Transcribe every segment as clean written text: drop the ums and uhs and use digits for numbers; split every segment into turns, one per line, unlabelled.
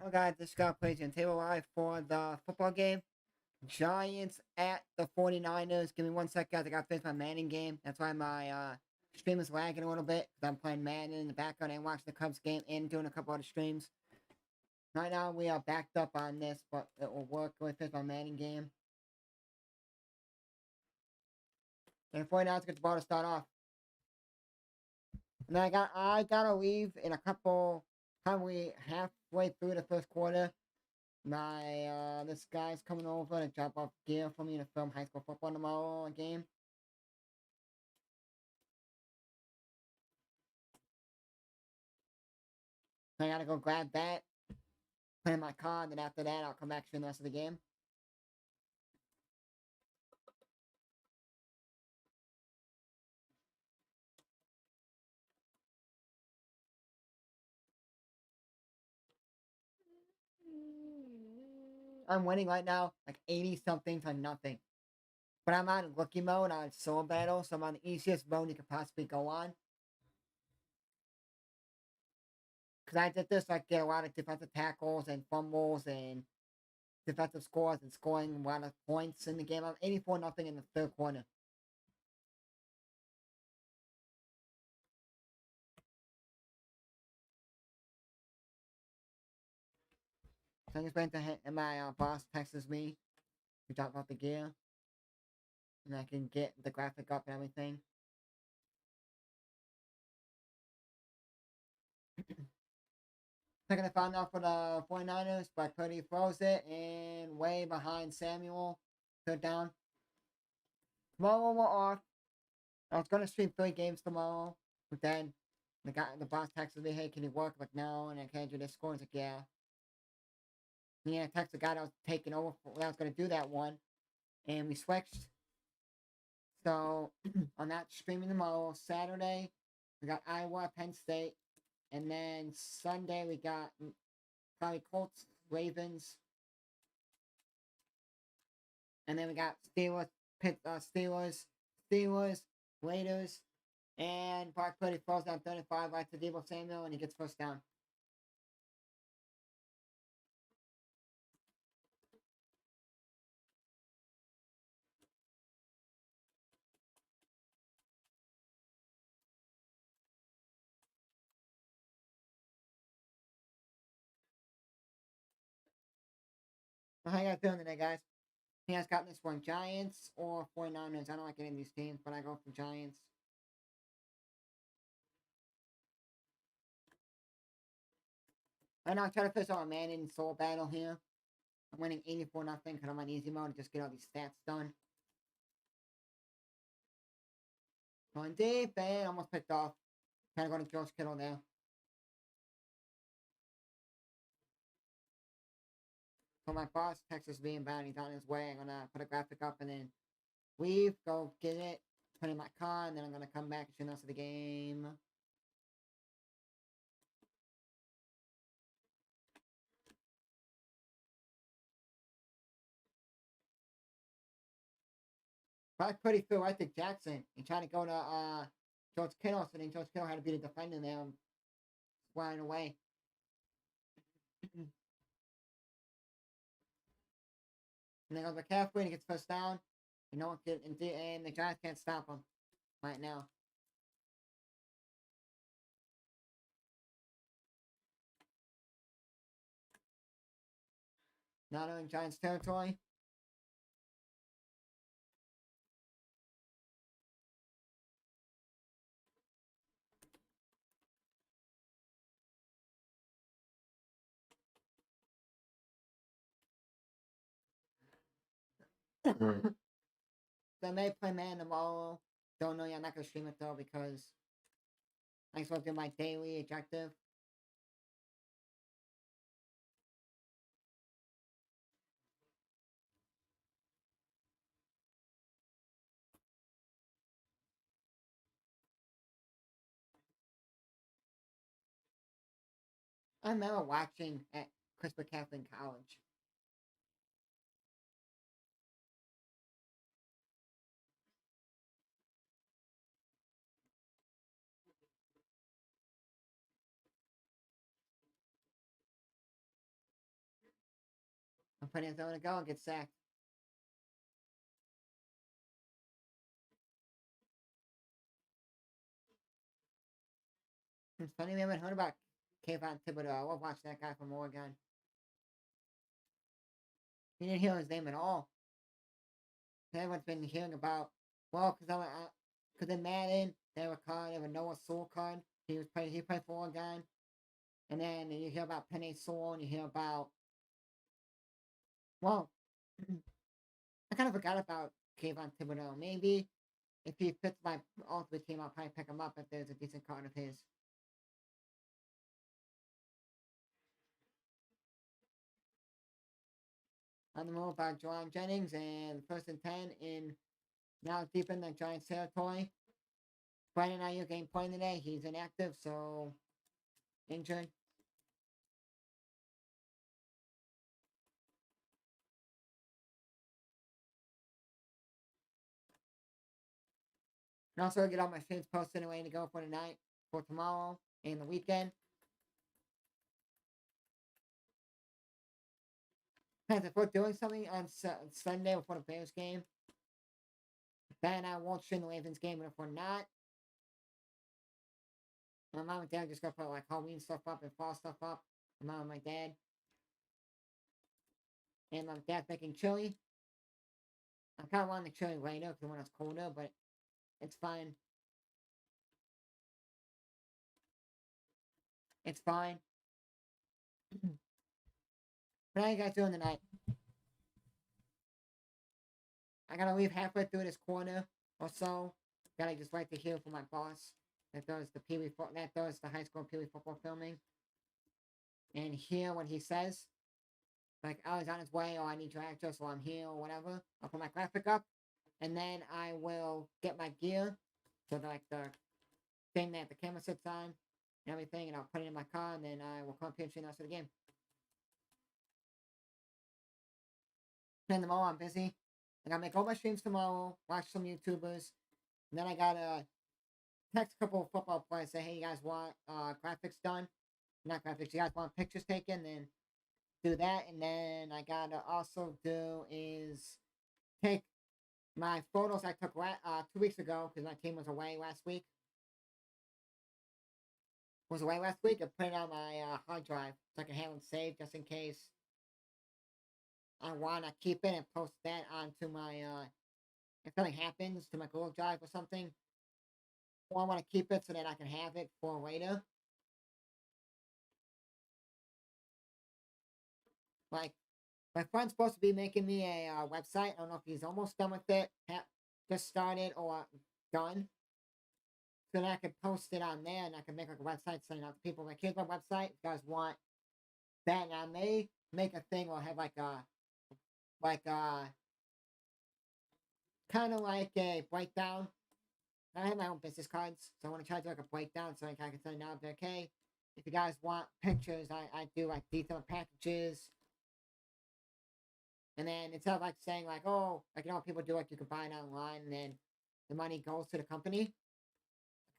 Oh god, this guy plays in table live for the football game. Giants at the 49ers. Give me 1 sec, guys. I got to finish my Madden game. That's why my stream is lagging a little bit. Because I'm playing Madden in the background and watching the Cubs game and doing a couple other streams. Right now, we are backed up on this, but it will work with my Madden game. And 49ers get the ball to start off. And I gotta leave in a couple, probably halfway through the first quarter. This guy's coming over to drop off gear for me to film high school football tomorrow game. So I gotta go grab that, put in my car, and then after that I'll come back to the rest of the game. I'm winning right now, like 80 something to nothing. But I'm on rookie mode on solo battle, so I'm on the easiest mode you could possibly go on. Because I did this, I get a lot of defensive tackles and fumbles and defensive scores and scoring a lot of points in the game. I'm 84 nothing in the third quarter. So I'm just waiting to hit, and my boss texts me to talk about the gear. And I can get the graphic up and everything. Second and final out for the 49ers, but Purdy throws it and way behind Samuel. Third down. Tomorrow we're off. I was gonna stream 3 games tomorrow, but then the boss texted me, "Hey, can you work?" Like, no, and I can't do this score. It's like, yeah. And yeah, I texted the guy that was taking over that I was gonna do that one, and we switched. So I'm not streaming tomorrow. Saturday, we got Iowa, Penn State, and then Sunday we got probably Colts, Ravens, and then we got Steelers, Raiders, and Brock Purdy falls down 35 right to Deebo Samuel, and he gets first down. So how you guys doing today, guys? He has got this one, Giants or 49ers. I don't like any of these teams, but I go for Giants. Right now, I'm trying to finish out a Madden soul battle here. I'm winning 84 nothing because I'm on easy mode to just get all these stats done. Going deep and almost picked off. Trying to go to George Kittle there. So my boss Texas being bad, he's on his way. I'm gonna put a graphic up and then leave, go get it, put in my car, and then I'm gonna come back to the rest of the game. Probably pretty through right to Jackson and trying to go to George Kittle, so then George Kittle had to be the defender there and flying away. And then goes McCaffrey and he gets first down. You know, and the Giants can't stop him right now. Not in Giants territory. So I may play man tomorrow. Don't know yet. I'm not gonna stream it though because I'm supposed to do my daily objective. I remember watching at Chris McCaffrey in college. put his own to go and get sacked. It's funny we haven't heard about Kayvon Thibodeau. I love watching that guy from Oregon. You didn't hear his name at all. Everyone's been hearing about, well, because in Madden, they have a Noah Sewell card. He played for Oregon. And then you hear about Penny Sewell, and you hear about, well, I kind of forgot about Kayvon Thibodeau. Maybe if he fits my ultimate team, I'll probably pick him up if there's a decent card of his. On the move by Jauan Jennings, and first and 10 in now deep in the Giants territory. Brandon Aiyuk ain't playing today. He's inactive, so injured. And also get all my streams posted and ready to go for tonight, for tomorrow, and the weekend. Guys, if we're doing something on Sunday before the Bears game, then I won't stream the Ravens game, but if we're not, my mom and dad just gonna put like Halloween stuff up and fall stuff up. My mom and my dad. And my dad's making chili. I kind of want the chili later because when it's colder, but it's fine. It's fine. What are you guys doing tonight? I gotta leave halfway through this corner or so. Gotta just wait to hear from my boss that does the high school Pee Wee football filming. And hear what he says. Like, oh, he's on his way, or I need your address, or I'm here, or whatever. I'll put my graphic up. And then I will get my gear. So, like, the thing that the camera sits on and everything, and I'll put it in my car, and then I will come up here and see the rest of the game. Then tomorrow I'm busy. I gotta make all my streams tomorrow, watch some YouTubers, and then I gotta text a couple of football players, say, hey, you guys want graphics done? Not graphics, you guys want pictures taken? Then do that, and then I gotta also do is take my photos I took 2 weeks ago, because my team was away last week. And put it on my hard drive so I can have them saved just in case I want to keep it and post that onto my, if something happens to my Google Drive or something. Or I want to keep it so that I can have it for later. Like, my friend's supposed to be making me a website. I don't know if he's almost done with it, just started, or done. So that I can post it on there and I can make like a website sending out to people. Like, here's my website. If you guys want that, and I may make a thing where I'll have kind of like a breakdown. I have my own business cards, so I want to try to do like a breakdown so I can send it out. Be okay, if you guys want pictures, I do like detailed packages. And then instead of like saying like, oh, like, you know, people do like you can buy it online and then the money goes to the company.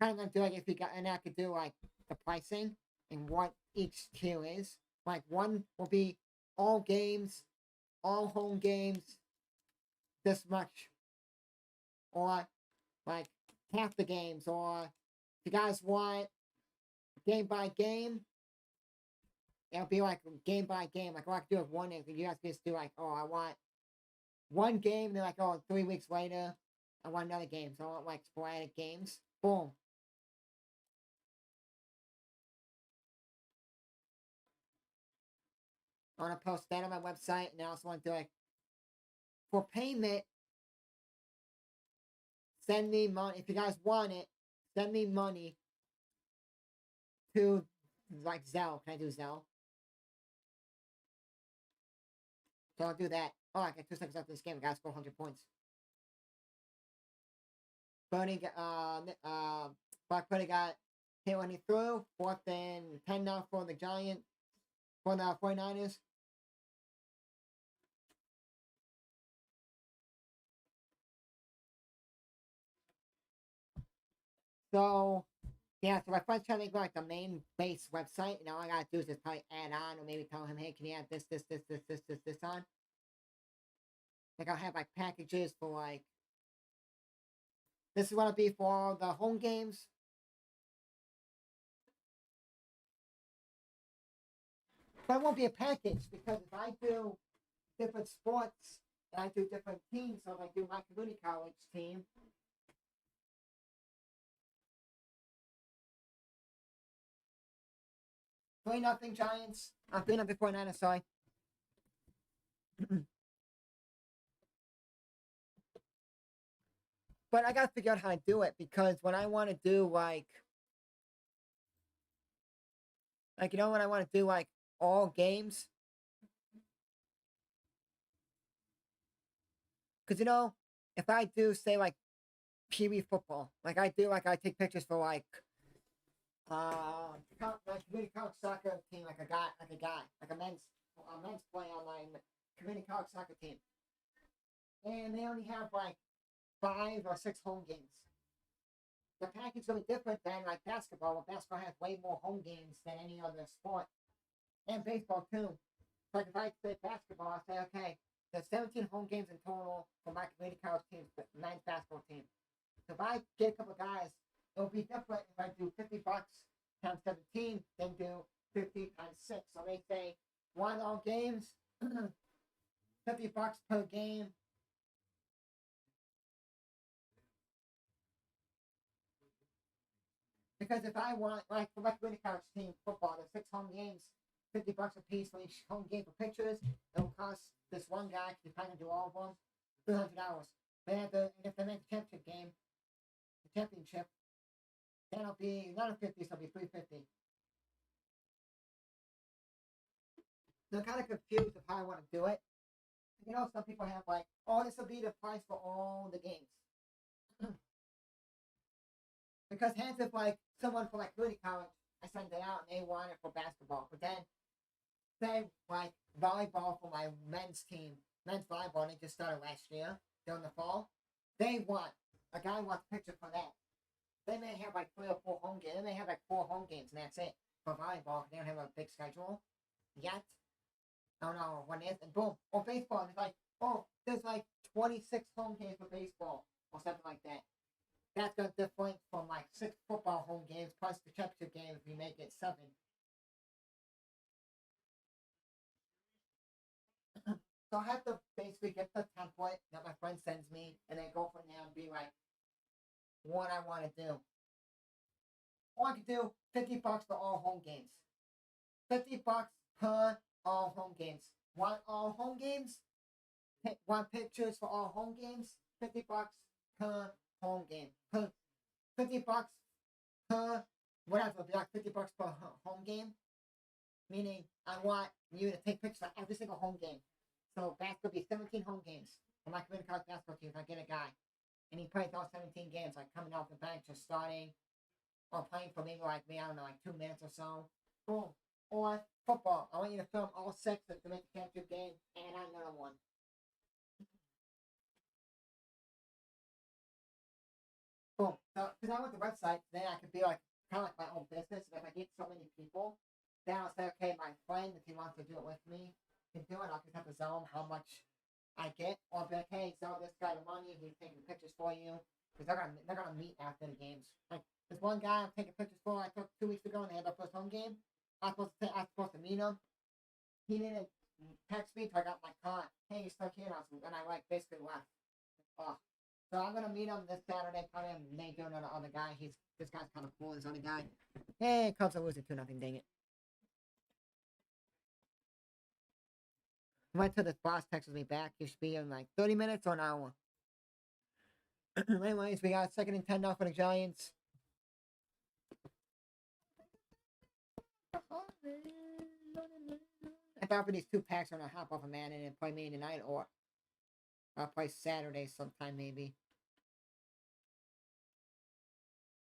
I'm kind of gonna do like, if you got, and I could do like the pricing and what each tier is. Like, one will be all games, all home games, this much, or like half the games, or if you guys want game by game, it'll be like game by game. Like, I could do it one, and you guys can just do like, oh, I want one game, and then like, oh, 3 weeks later, I want another game. So I want like sporadic games. Boom. I want to post that on my website, and I also want to do like, for payment, send me money. If you guys want it, send me money to like Zelle. Can I do Zelle? So I'll do that. Oh, I got 2 seconds left in this game. I got 400 points. Bernie, Brock Purdy got hit when he threw. 4th and 10 now for the Giants, for the 49ers. So, yeah, so my friend's trying to make like the main base website, and all I gotta do is just probably add on, or maybe tell him, hey, can you add this on? Like I'll have like packages for like this is what it'll be for the home games. But it won't be a package because if I do different sports and I do different teams, so if I do my community college team, 3-0 Giants. I'm 3-0 49ers, sorry. But I gotta figure out how to do it because when I want to do you know when I want to do like all games, because you know if I do say like Pee Wee football, like I do, like I take pictures for like community college soccer team, like a men's play on my community college soccer team, and they only have like 5 or 6 home games. The package is gonna be different than like basketball. Well, basketball has way more home games than any other sport, and baseball too. Like if I play basketball, I say okay, there's 17 home games in total for my community college team, men's basketball team. So if I get a couple of guys, it'll be different if I do $50 times 17 than do 50 times 6. So they say one all games, $50 per game. Because if I want, like for my community college team football, there's 6 home games, $50 a piece for each home game for pictures. It'll cost this one guy to kind of do all of them, $300. But if they make the championship game, the championship, then it'll be not a 50, so it'll be 350. So I'm kind of confused of how I want to do it. You know, some people have like, oh, this will be the price for all the games. Because hands if like someone from like community college, I send it out and they want it for basketball. But then say like volleyball for my men's team, men's volleyball, and they just started last year during the fall. They want a guy wants a picture for that. They may have like 3 or 4 home games. They may have like 4 home games and that's it for volleyball. They don't have a big schedule yet. I don't know when it is, and boom. Or baseball, it's like, oh, there's like 26 home games for baseball or something like that. That's gonna different from like 6 football home games plus the championship game if we make it 7. So I have to basically get the template that my friend sends me and then go from there and be like, what I want to do. Or I could do $50 for all home games. $50 per all home games. Want all home games? Want pictures for all home games? $50 per home game. 50 bucks per whatever, be like $50 per home game. Meaning I want you to take pictures of every single home game. So that's gonna be 17 home games for my community college basketball team if I get a guy. And he plays all 17 games, like coming off the bench or starting or playing for maybe like me, I don't know, like 2 minutes or so. Boom. Or football. I want you to film all 6 to make the championship game and another one. Boom. So, because I want the website, then I could be like kind of like my own business. And if I get so many people, then I'll say, okay, my friend, if he wants to do it with me, can do it. I'll just have to tell him how much I get, or I'll be like, hey, sell this guy the money. He's taking pictures for you because they're gonna meet after the games. Like this one guy I'm taking pictures for, I took 2 weeks ago, and they had their first home game. I was supposed to meet him. He didn't text me till I got my car. Hey, you stuck here? And I like basically left. Oh, so I'm gonna meet him this Saturday. Probably may do another other guy. This guy's kind of cool. This other guy. Hey, Cubs are losing 2-0. Dang it. Wait till this boss texts me back. You should be in like 30 minutes or an hour. Anyways, we got 2nd and 10 now for the Giants. I thought for these 2 packs are gonna hop off a man and play me tonight, or I'll play Saturday sometime maybe.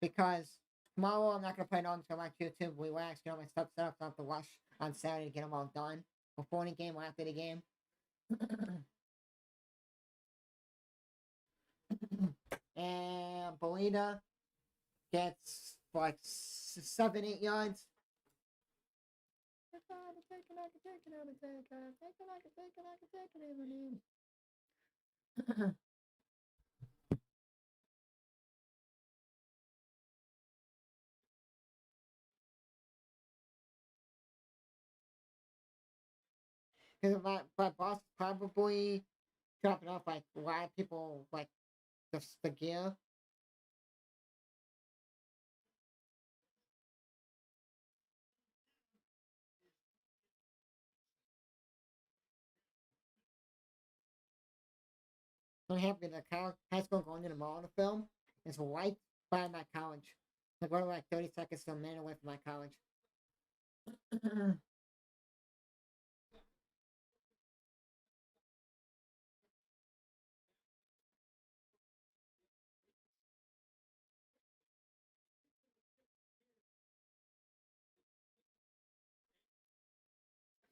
Because tomorrow I'm not gonna play no, I'm just gonna watch YouTube, relax, get all my stuff set up, so I have to rush on Saturday to get them all done before the game or after the game. And Belina gets like 7-8 yards. Because my boss probably dropping off like a lot of people like the gear. So happy the college high school going to the mall to film is right by my college. Like only like 30 seconds to a minute away from my college.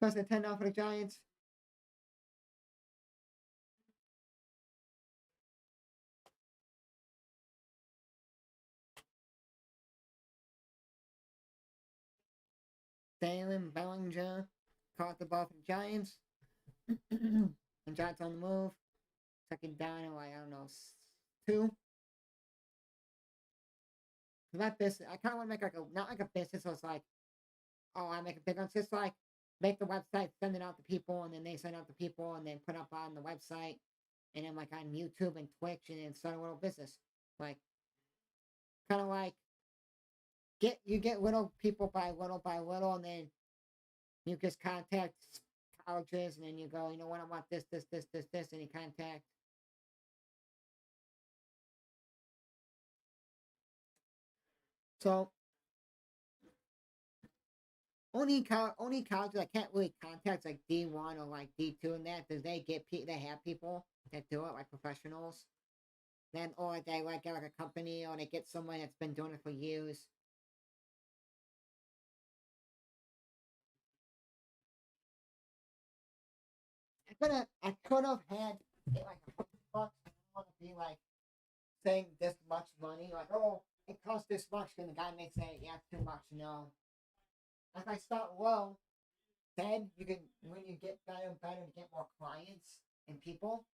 Plus the $10 for the Giants. Salem Bellinger caught the ball for the Giants. And Giants on the move. Second down and like I don't know 2. So that business I kinda wanna make like a not like a business, so it's like, oh I make a big one. It's just like make the website, send it out to people, and then they send out to people and then put up on the website and then like on YouTube and Twitch and then start a little business. Like kinda like get little people by little and then you just contact colleges and then you go, you know what, I want this, and you contact. So only colleges I can't really contact like D1 or like D2 and that because they have people that do it like professionals. Then or they like get like a company or they get someone that's been doing it for years. I could have had like $100. I don't want to be like saying this much money like oh it costs this much and the guy may say yeah too much no. If I start low, then you can when you get better and better and get more clients and people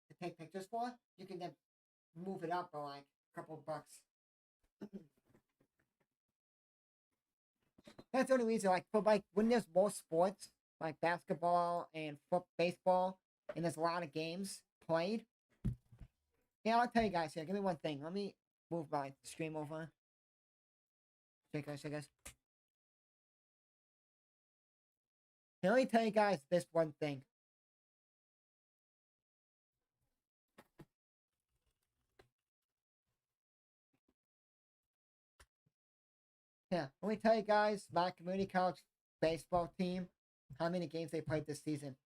to take pictures for, you can then move it up by like a couple of bucks. That's the only reason. Like for like when there's more sports like basketball and baseball, and there's a lot of games played. Yeah, I'll tell you guys here. Give me one thing. Let me move my stream over. Shake guys. Let me tell you guys this one thing. Yeah, let me tell you guys my community college baseball team, how many games they played this season.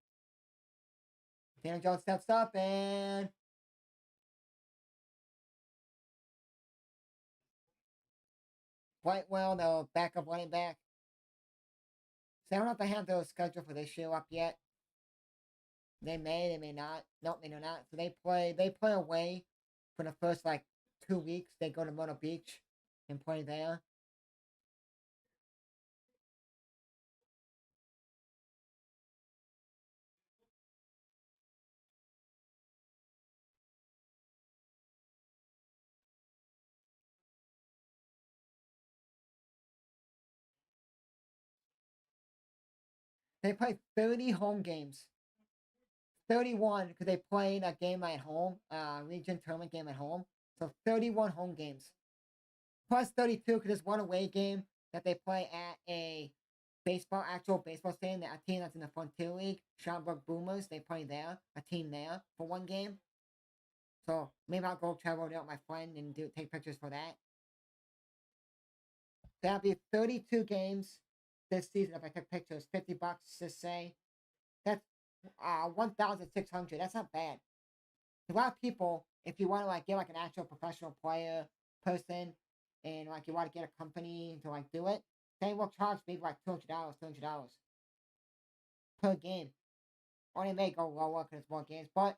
Daniel Jones steps up and quite well, the backup running back. So I don't know if they have their schedule for this year up yet. They may not. Nope, they do not. So they play away for the first like 2 weeks. They go to Myrtle Beach and play there. They play 30 home games. 31 because they played a game at home, region tournament game at home. So 31 home games. Plus 32 because there's one away game that they play at a actual baseball stadium, a team that's in the Frontier League, Schaumburg Boomers, they play there, a team there for one game. So maybe I'll go travel there with my friend and take pictures for that. That'll be 32 games this season if I took pictures. $50 to say. That's 1,600. That's not bad. A lot of people, if you want to like get like an actual professional player person, and like you want to get a company to like do it, they will charge maybe like $200 per game. Or they may go lower because it's more games, but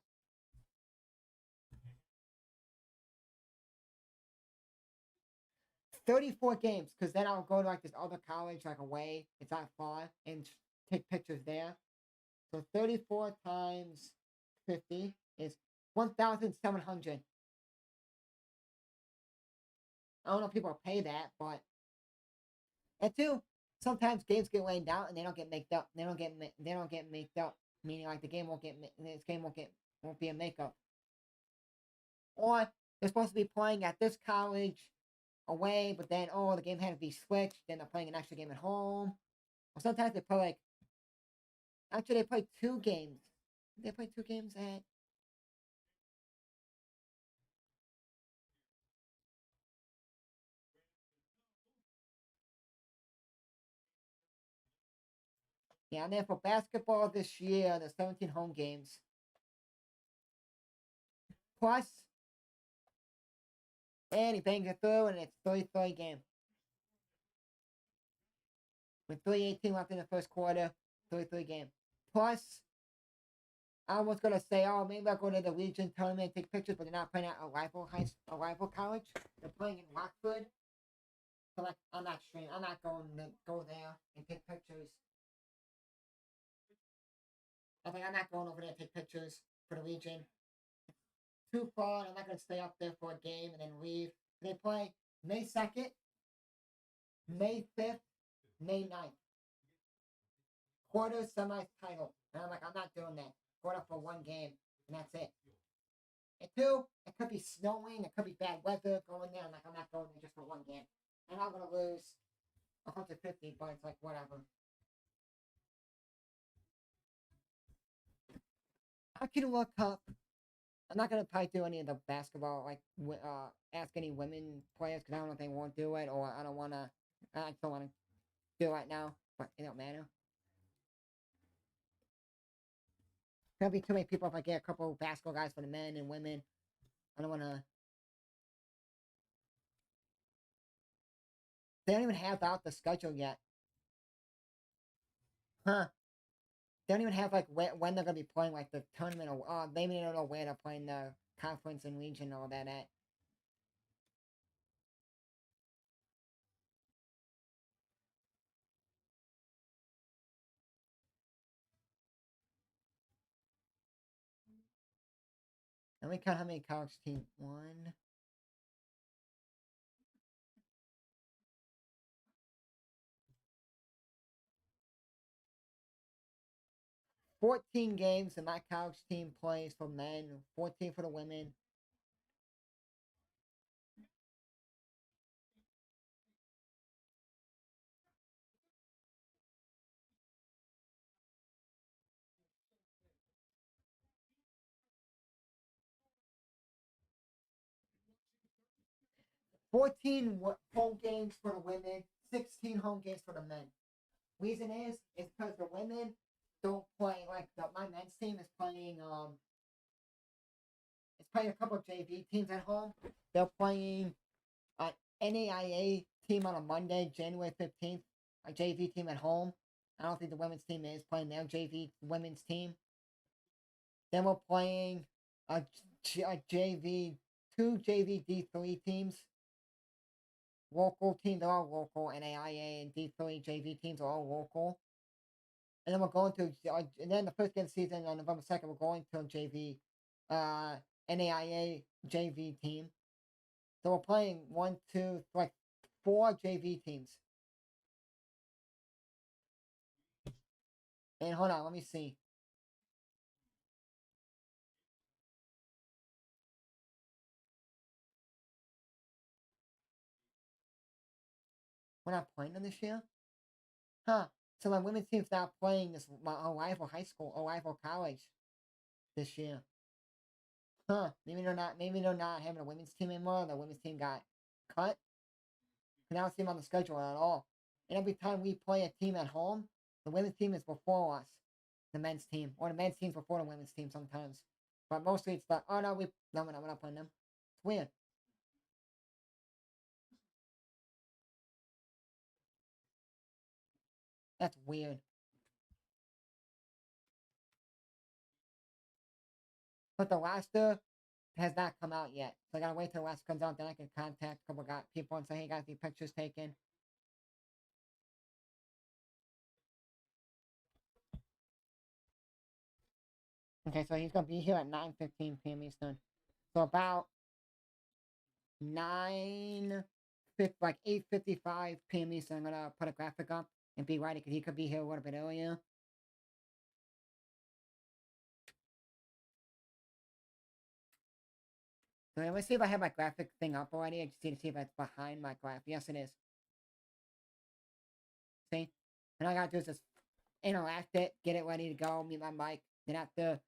34 games because then I'll go to like this other college like away. It's not far and take pictures there. So 34 times 50 is 1,700. I don't know if people pay that, but and two, sometimes games get laid out and they don't get made up. They don't get made up. Meaning like the game won't get this game won't be a makeup. Or they're supposed to be playing at this college away, but then oh the game had to be switched. Then they're playing an extra game at home. Or sometimes they play like actually they play 2 games. They play 2 games at yeah, and then for basketball this year, there's 17 home games. Plus, and he bangs it through, and it's 33 game. With 3:18 left in the first quarter, 33 game. Plus, I was gonna say, oh, maybe I'll go to the Legion tournament and take pictures, but they're not playing at a rival college. They're playing in Rockford. So like, I'm not streaming. I'm not going to go there and take pictures. I'm not going over there to take pictures for the Legion. Too far. I'm not gonna stay up there for a game and then leave. They play May 2nd, May 5th, May 9th. Quarter semi title. And I'm like, I'm not doing that. Quarter for 1 game, and that's it. And two, it could be snowing, it could be bad weather going there. I'm like, I'm not going there just for 1 game. And I'm gonna lose 150, but it's like whatever. I can look up. I'm not gonna probably do any of the basketball, like ask any women players because I don't know if they won't do it or I don't wanna. I just don't wanna do it right now, but it don't matter. There'll be too many people if I get a couple basketball guys for the men and women. I don't wanna. They don't even have out the schedule yet. Huh. They don't even have like when they're gonna be playing like the tournament or maybe they don't know where they're playing the conference and region and all that at. Let me count how many college teams. 14 games that my college team plays for men, 14 for the women. Home games for the women, 16 home games for the men. Reason is because the women don't play like my men's team is playing it's playing a couple of JV teams at home. They're playing an NAIA team on a Monday, January 15th, a JV team at home. I don't think the women's team is playing their JV women's team. Then we're playing a JV, 2 JV D3 teams. Local teams, they're all local. NAIA and D3 JV teams are all local. And then we're going to, and then the first game of the season on November 2nd, we're going to a JV, NAIA JV team. So we're playing 1, 2, like 4 JV teams. And hold on, let me see. We're not playing them this year? Huh. So my women's team's not playing my rival high school or rival college this year. Huh. Maybe they're not having a women's team anymore. The women's team got cut. I don't see them on the schedule at all. And every time we play a team at home, the women's team is before us. The men's team. Or the men's team's before the women's team sometimes. But mostly it's the, oh no, we're not playing them. It's weird. That's weird. But the roster has not come out yet. So I gotta wait till the roster comes out, then I can contact a couple people and say, hey guys, need pictures taken. Okay, so he's gonna be here at 9:15 p.m. Eastern. So about 9, like 8:55 p.m. Eastern, I'm gonna put a graphic up and be ready because he could be here a little bit earlier. So let me see if I have my graphic thing up already. I just need to see if it's behind my graph. Yes, it is. See? And all I gotta do is just interact it, get it ready to go, mute my mic. Then after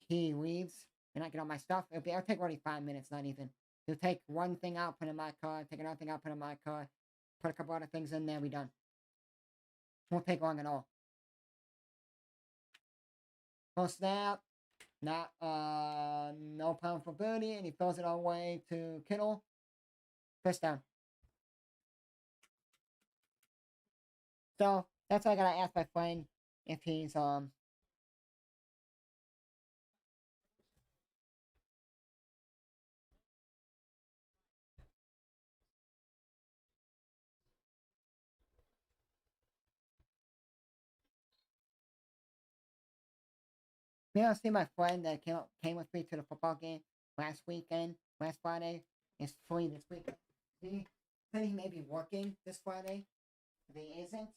he leaves and I get all my stuff, it'll take only 5 minutes, not even. He'll take one thing out, put in my car, take another thing out, put in my car, put a couple other things in there, we done. Won't take long at all. Full snap. Not no problem for Birdie, and he throws it all the way to Kittle. First down. So that's why I gotta ask my friend if he's I see my friend that came with me to the football game last Friday. Is free this weekend. He said he may be working this Friday. If he isn't,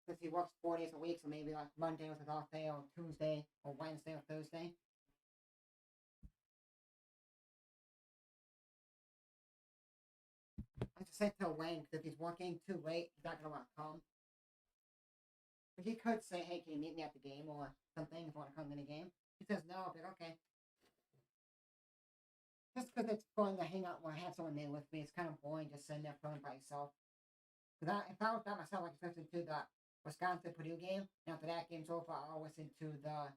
because he works 4 days a week, so maybe like Monday was his off day, or Tuesday, or Wednesday, or Thursday. I just said to Wayne, because if he's working too late, he's not gonna want to come. But he could say, hey, can you meet me at the game or something if you want to come to the game? He says no, I'll be like, okay. Just because it's fun to hang out when I have someone there with me, it's kind of boring just sitting there playing by yourself. Because if I was by myself, I could listen to the Wisconsin Purdue game, and after that game's over, I'll listen to the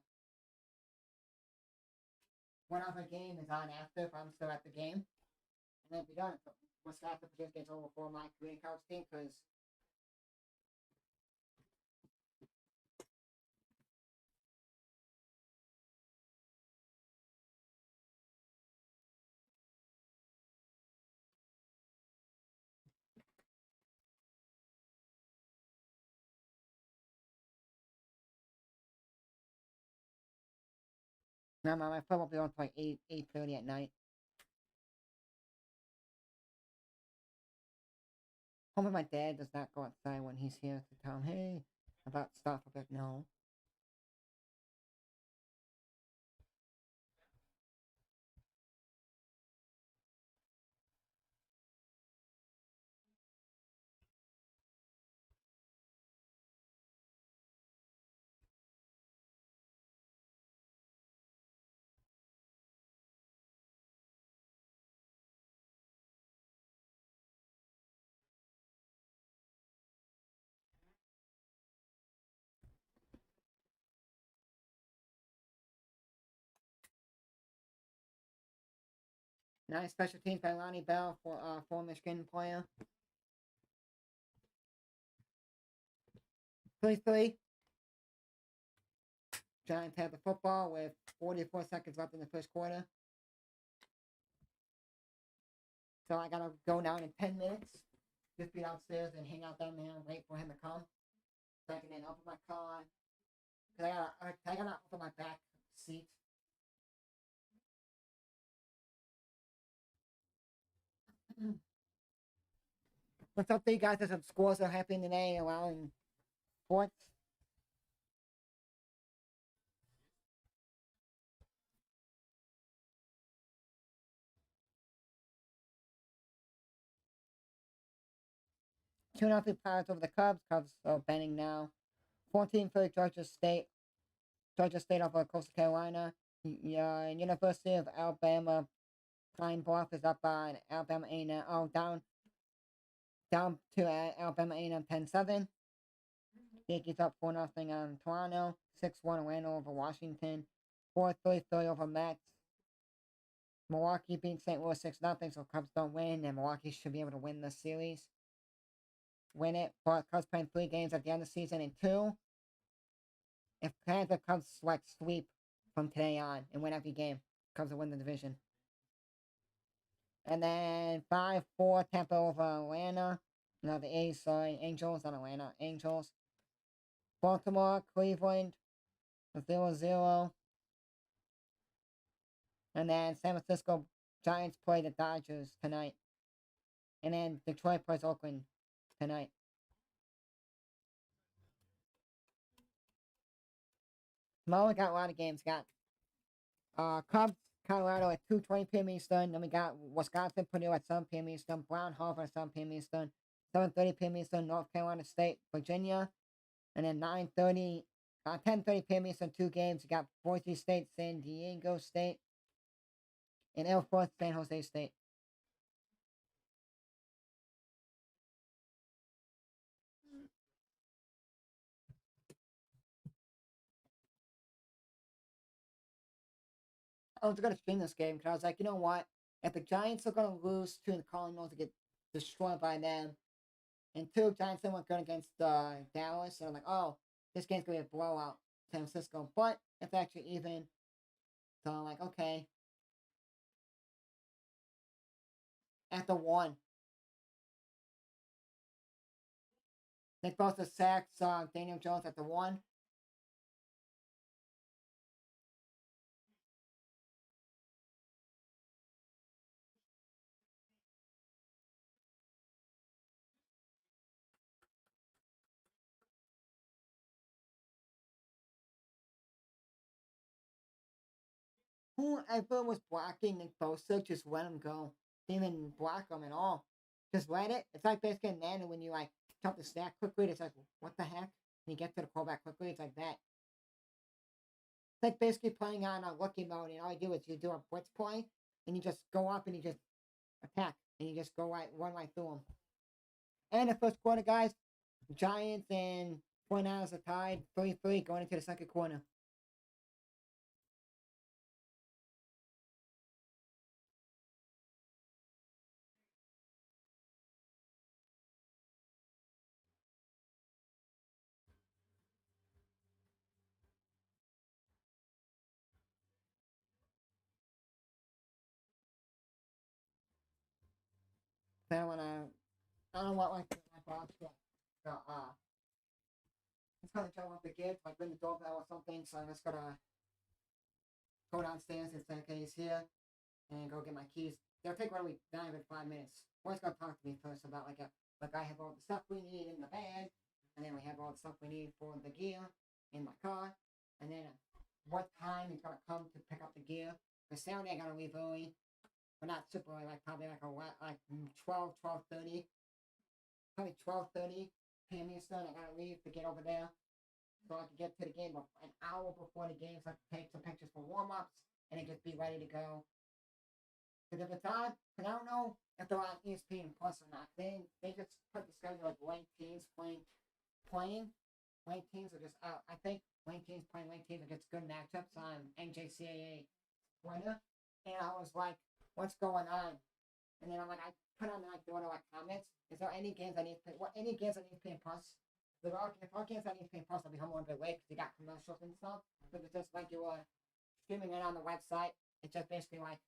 one other game is on after if I'm still at the game, and then be done. But Wisconsin Purdue game's over for my Green College team because no, my phone won't be on until like 8:30 at night. Hopefully my dad does not go outside when he's here to tell him, hey, about stuff. I'm like, no. Nice special teams by Lonnie Bell for Michigan player. 3-3. Giants have the football with 44 seconds left in the first quarter. So I gotta go down in 10 minutes. Just be downstairs and hang out down there and wait for him to come. So I can then open my car. Cause I gotta open my back seat. What's up to you guys? There's some scores that are happening today around sports. Two nothing Pirates over the Cubs. Cubs are bending now. 14 for Georgia State. Georgia State over Coastal Carolina. University of Alabama. Pine Bluff is up by Alabama A&M. Oh, down to Alabama A&M 10-7. Yankees up 4-0 on Toronto. 6-1 Atlanta over Washington. 4-3 Philly over Mets. Milwaukee beat St. Louis 6-0, so Cubs don't win, and Milwaukee should be able to win the series. Win it, but Cubs playing 3 games at the end of the season in 2. If the Cubs select sweep from today on and win every game, Cubs will win the division. And then 5-4 Tampa over Atlanta. No, the A's, sorry. Angels on Atlanta. Angels. Baltimore, Cleveland. 0-0. And then San Francisco Giants play the Dodgers tonight. And then Detroit plays Oakland tonight. Tomorrow we got a lot of games. Got Cubs, Colorado at 2:20 p.m. Eastern. Then we got Wisconsin, Purdue at 7 p.m. Eastern. Brown, Harvard at 7 p.m. Eastern. 7:30 p.m. Eastern. North Carolina State, Virginia. And then 10:30 p.m. Eastern. Two games. We got Boise State, San Diego State, and Air Force, San Jose State. I was gonna stream this game because I was like, you know what? If the Giants are gonna lose to the Cardinals to get destroyed by them, and two Giants then went good against Dallas, so I'm like, oh, this game's gonna be a blowout, San Francisco. But it's actually even, so I'm like, okay. At the one, Nick Bosa sacks Daniel Jones at the one. Whoever was blocking Nick Bosa just let him go. Didn't even block him at all. Just let it. It's like basically Nana when you like jump the stack quickly. It's like, what the heck? And you get to the callback quickly. It's like that. It's like basically playing on a lucky mode, and all you do is you do a blitz play, and you just go up and you just attack, and you just go run right through them. And the first quarter, guys, Giants and 49ers are tied 3-3 going into the second quarter. Then when I don't know what like my box it's gonna tell off the gift, like ring the doorbell or something, so I'm just gonna go downstairs and say, okay, he's here, and go get my keys. They'll take probably not even 5 minutes. Boy's gonna talk to me first about like I have all the stuff we need in the bag, and then we have all the stuff we need for the gear in my car, and then what time he's gonna come to pick up the gear. Because Saturday I gotta leave early, but not super early, like probably like 12:30, probably 12:30 p.m. Eastern. I gotta leave to get over there so I can get to the game an hour before the game, so I can take some pictures for warm ups and then just be ready to go. Because if it's on, because I don't know if they're on ESPN Plus or not. They just put the schedule like ranked teams playing. Ranked teams are just out. I think ranked teams playing ranked teams are just good matchups on NJCAA winner. And I was like, what's going on? And then I'm like, I put on like the order like comments. Is there any games I need to play? What any games I need to play plus? If all games I need to play plus, I'll be home a little bit late because they got commercials and stuff. But it's just like you were streaming it on the website. It's just basically like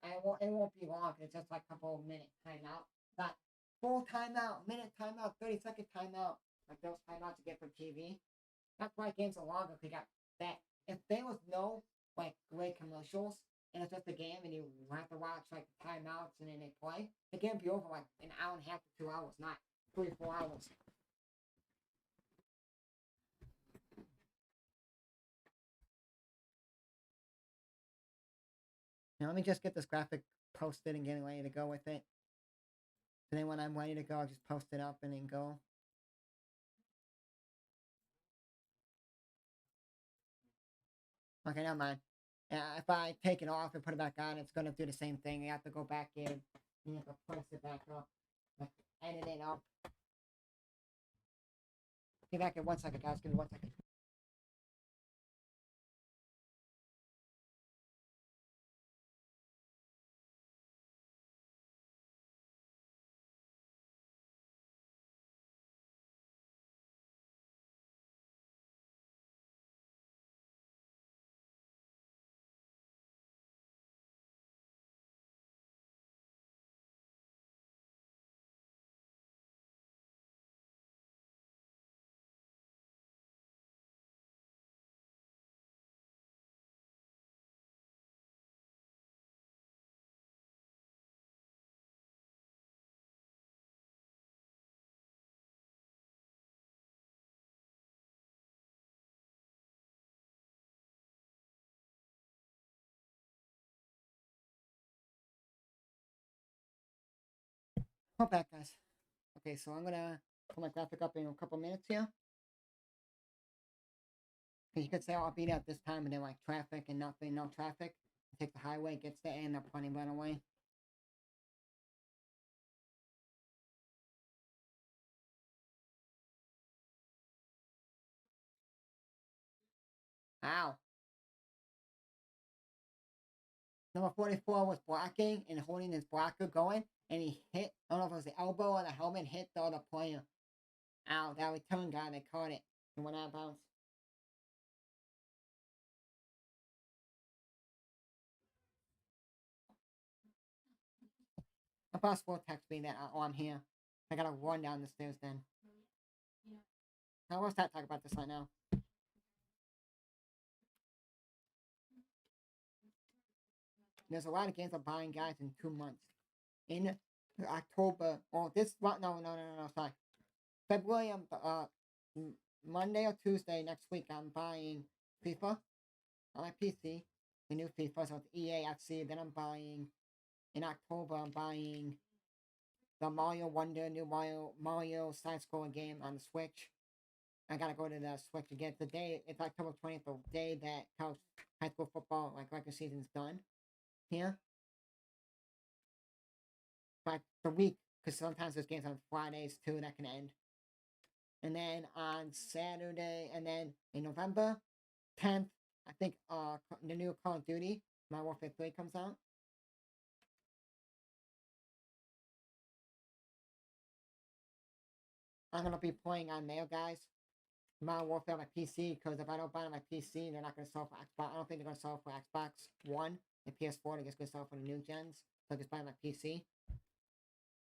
it won't be long. It's just like a couple of minute timeout. Not full timeout, minute timeout, 30-second timeout. Like those timeouts you get from TV. That's why games are longer. They got that. If there was no like great commercials and it's just a game and you have to watch like timeouts and then they play, the game would be over like an hour and a half to 2 hours, not 3 or 4 hours. Now let me just get this graphic posted and getting ready to go with it. And then when I'm ready to go, I'll just post it up and then go. Okay, never mind. If I take it off and put it back on, it's gonna do the same thing. You have to go back in. You have to press it back up. Edit it up. Be back in 1 second, guys. Give me 1 second. Hold back, guys. Okay, so I'm gonna put my graphic up in a couple minutes here. Because you could say, oh, I'll be there at this time, and then like traffic and nothing, no traffic. Take the highway, gets there, and they're running right away. Ow. Number 44 was blocking and holding his blocker going, and he hit, I don't know if it was the elbow or the helmet, hit the other player. Ow, that return guy, they caught it. And went out of bounds. A boss will text me that, oh, I'm here. I gotta run down the stairs then. I will start talking about this right now. There's a lot of games I'm buying, guys, in 2 months. In October, this, no, sorry. February, Monday or Tuesday next week, I'm buying FIFA on my PC, the new FIFA, so it's EA FC. Then I'm buying, in October, I'm buying the Mario Wonder, new Mario side-scrolling game on the Switch. I gotta go to the Switch again. The day, it's October 20th, the day that college high school football, like regular season's done here. But the week, because sometimes there's games on Fridays too that can end. And then on Saturday, and then in November 10th, I think the new Call of Duty, Modern Warfare 3 comes out. I'm gonna be playing on there, guys. Modern Warfare on my PC, because if I don't buy it on my PC, they're not gonna sell for Xbox. I don't think they're gonna sell for Xbox One and PS4. They're just gonna sell for the new gens. So I just buy it on my PC.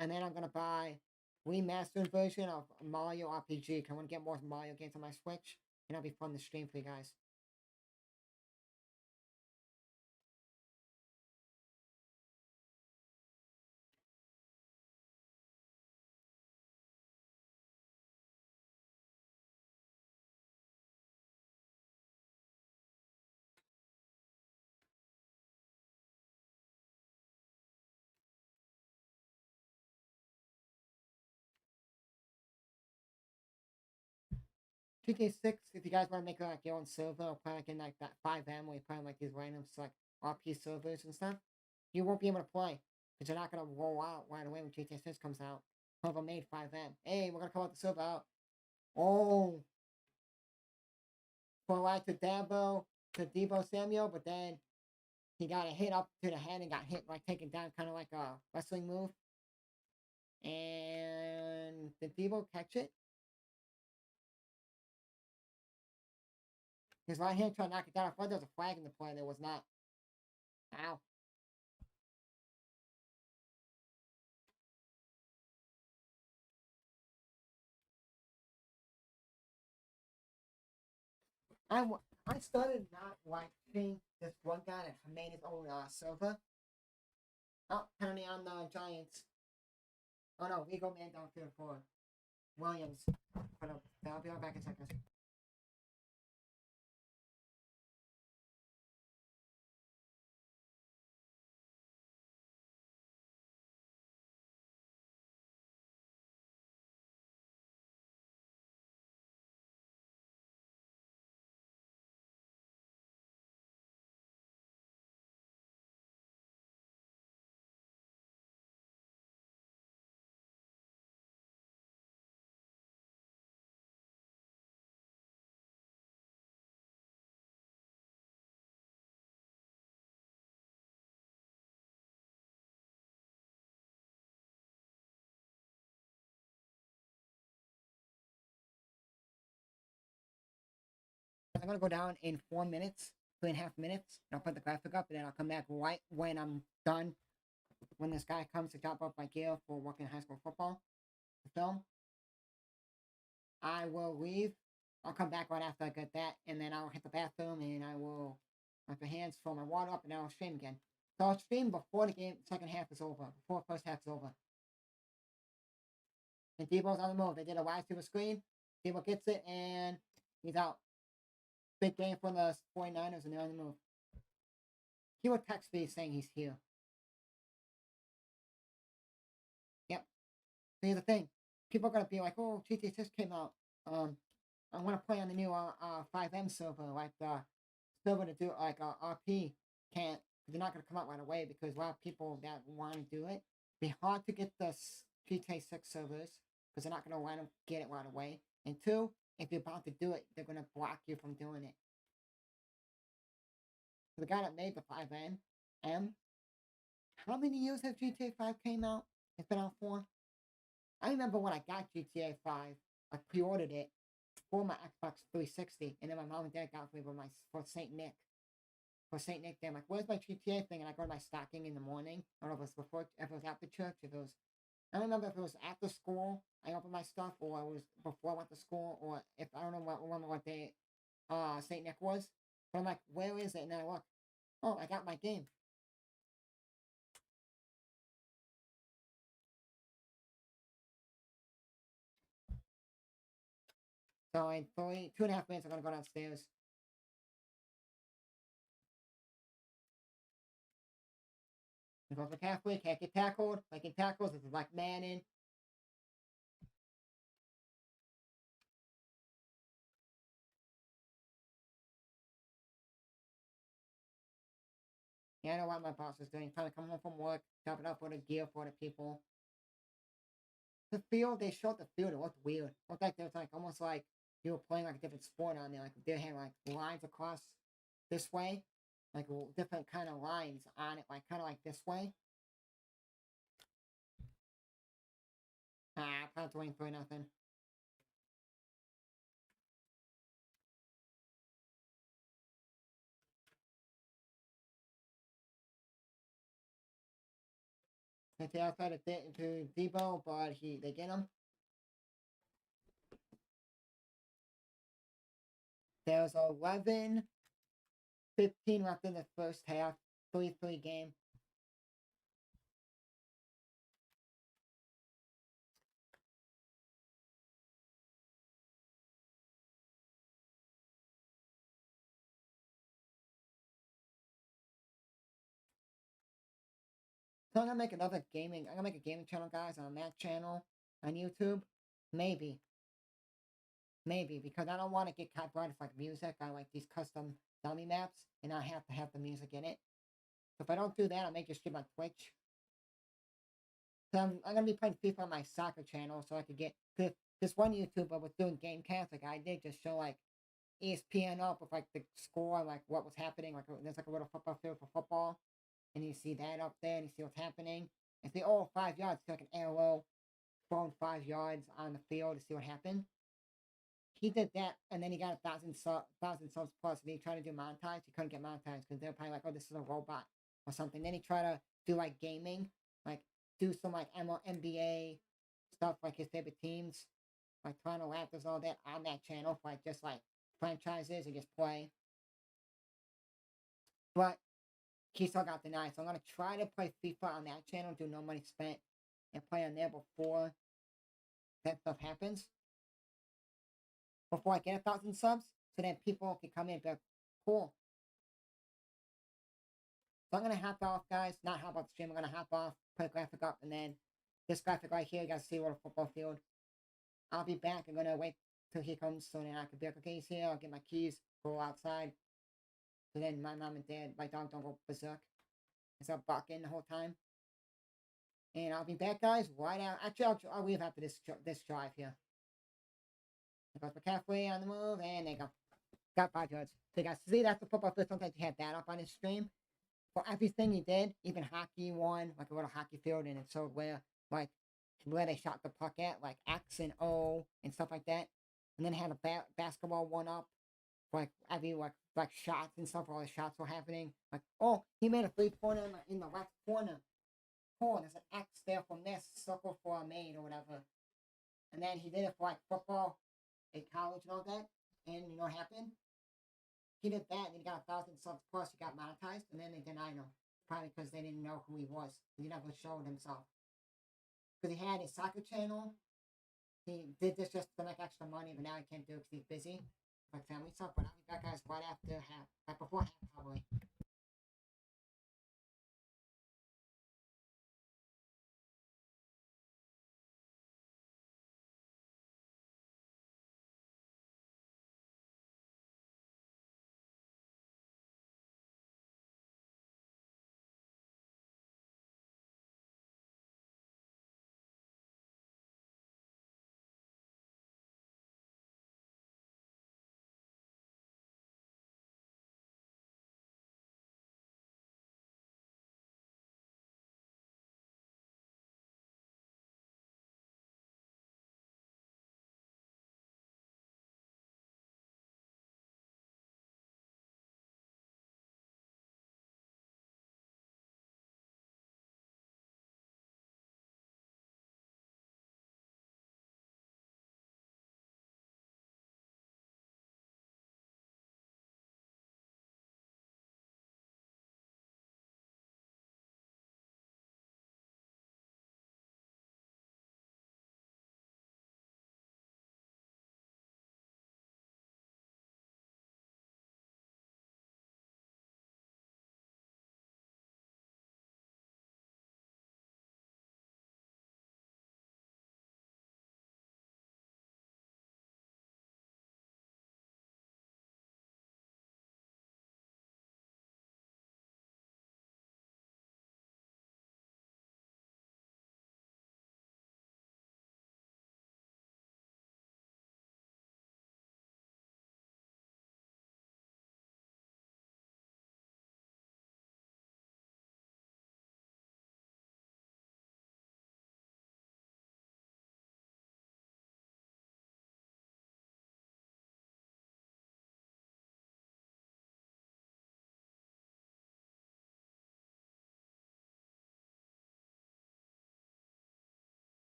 And then I'm gonna buy remastered version of Mario RPG. Cause I want to get more Mario games on my Switch, and it'll be fun to stream for you guys. GTA 6, if you guys want to make like your own server or play like in like that 5M where you play like these random like RP servers and stuff, you won't be able to play because they're not gonna roll out right away when GTA 6 comes out. Whoever made 5M, hey, we're gonna come out the server out. Oh, for like to Debo Samuel, but then he got a hit up to the head and got hit like taken down, kind of like a wrestling move. And did Debo catch it? His right hand tried to knock it down. I thought there was a flag in the play. There was not. Ow. I, I started not watching this one guy that made his own server. Oh, penalty on the Giants. Oh no, we go man downfield for Williams. But I'll be right back in a second. I'm gonna go down in 4 minutes, 3.5 minutes, and I'll put the graphic up, and then I'll come back right when I'm done. When this guy comes to drop off my gear for working high school football, the film, I will leave. I'll come back right after I get that, and then I'll hit the bathroom, and I will wipe my hands, fill my water up, and then I'll stream again. So I'll stream before the game, second half is over, before first half is over. And Debo's on the move. They did a wide receiver screen. Debo gets it, and he's out. Big game for the 49ers, and they're on the move. He will text me saying he's here. Yep. here's the thing. People are gonna be like, oh, GTA 6 came out. I want to play on the new 5M server, like the server to do like RP can't. They're not gonna come out right away because a lot of people that want to do it. Be hard to get the GTA 6 servers because they're not gonna let them get it right away. And two, if you're about to do it, they're gonna block you from doing it. So the guy that made the 5M, how many years have GTA 5 came out? It's been out for. I remember when I got GTA 5, I pre-ordered it for my Xbox 360, and then my mom and dad got me for Saint Nick. For Saint Nick Day, I'm like, "Where's my GTA thing?" And I go to my stocking in the morning. I don't know if it was before, if it was after church, if it was. I don't remember if it was after school. I opened my stuff, or it was before I went to school, or if I don't know what day, Saint Nick was. But I'm like, "Where is it?" And then I look, oh, I got my game. So in 2.5 minutes, I'm gonna go downstairs. And go for halfway, can't get tackled. Like in tackles, it's like Manning. Yeah, I know what my boss is doing. Trying to come home from work, chopping up for the gear for the people. The field, they showed the field, it looked weird. It looked like there was like almost like you were playing like a different sport on there. Like they had like lines across this way, like different kind of lines on it, like kind of like this way. Not doing for nothing. Hit the outside of to Debo, but they get him. There's 11:15 left in the first half. 3-3 game. So I'm gonna make another gaming. I'm gonna make a gaming channel, guys, on that channel on YouTube. Maybe, maybe because I don't want to get copyrighted for like music. I like these custom dummy maps, and I have to have the music in it. So if I don't do that, I'll make a stream on Twitch. So I'm gonna be playing FIFA on my soccer channel, so I could get this one YouTuber was doing game cast like I did, just show like ESPN up with like the score, like what was happening. Like there's like a little football field for football, and you see that up there, and you see what's happening. And see, oh, 5 yards, see like an arrow thrown 5 yards on the field to see what happened. He did that, and then he got 1,000 subs plus. And he tried to do monetize. He couldn't get monetized because they're probably like, "Oh, this is a robot or something." Then he tried to do like gaming, like do some like NBA stuff, like his favorite teams, like Toronto Raptors, all that on that channel for like just like franchises and just play. But he still got denied. So I'm gonna try to play FIFA on that channel, do no money spent, and play on there before that stuff happens. Before I get 1,000 subs, so then people can come in and be like, cool. So I'm gonna hop off, guys. Not hop off the stream. I'm gonna hop off, put a graphic up, and then this graphic right here, you guys see what a football field. I'll be back. I'm gonna wait till he comes so then I can be like, okay, he's here. I'll get my keys, go outside. So then my mom and dad, my dog don't go berserk and start barking the whole time. And I'll be back, guys. Right out. Actually, I'll leave after this drive here. Goes McCaffrey on the move, and there you go. Got 5 yards. So you guys see that's the football field. Sometimes he had that up on his stream. For everything he did, even hockey one, like a little hockey field, and it showed where they shot the puck at, like X and O and stuff like that. And then had a basketball one up, like every like shots and stuff. Where all the shots were happening. Like, oh, he made a 3-pointer in the left corner. Oh, there's an X there from this circle for a maid or whatever. And then he did it for like football in college and all that. And you know what happened? He did that, and he got 1,000 subs plus. He got monetized, and then they denied him, probably because they didn't know who he was. He never showed himself. Because he had a soccer channel. He did this just to make extra money, but now he can't do it because he's busy, like family stuff. But I'll be back, guys, right after half, right before half, probably.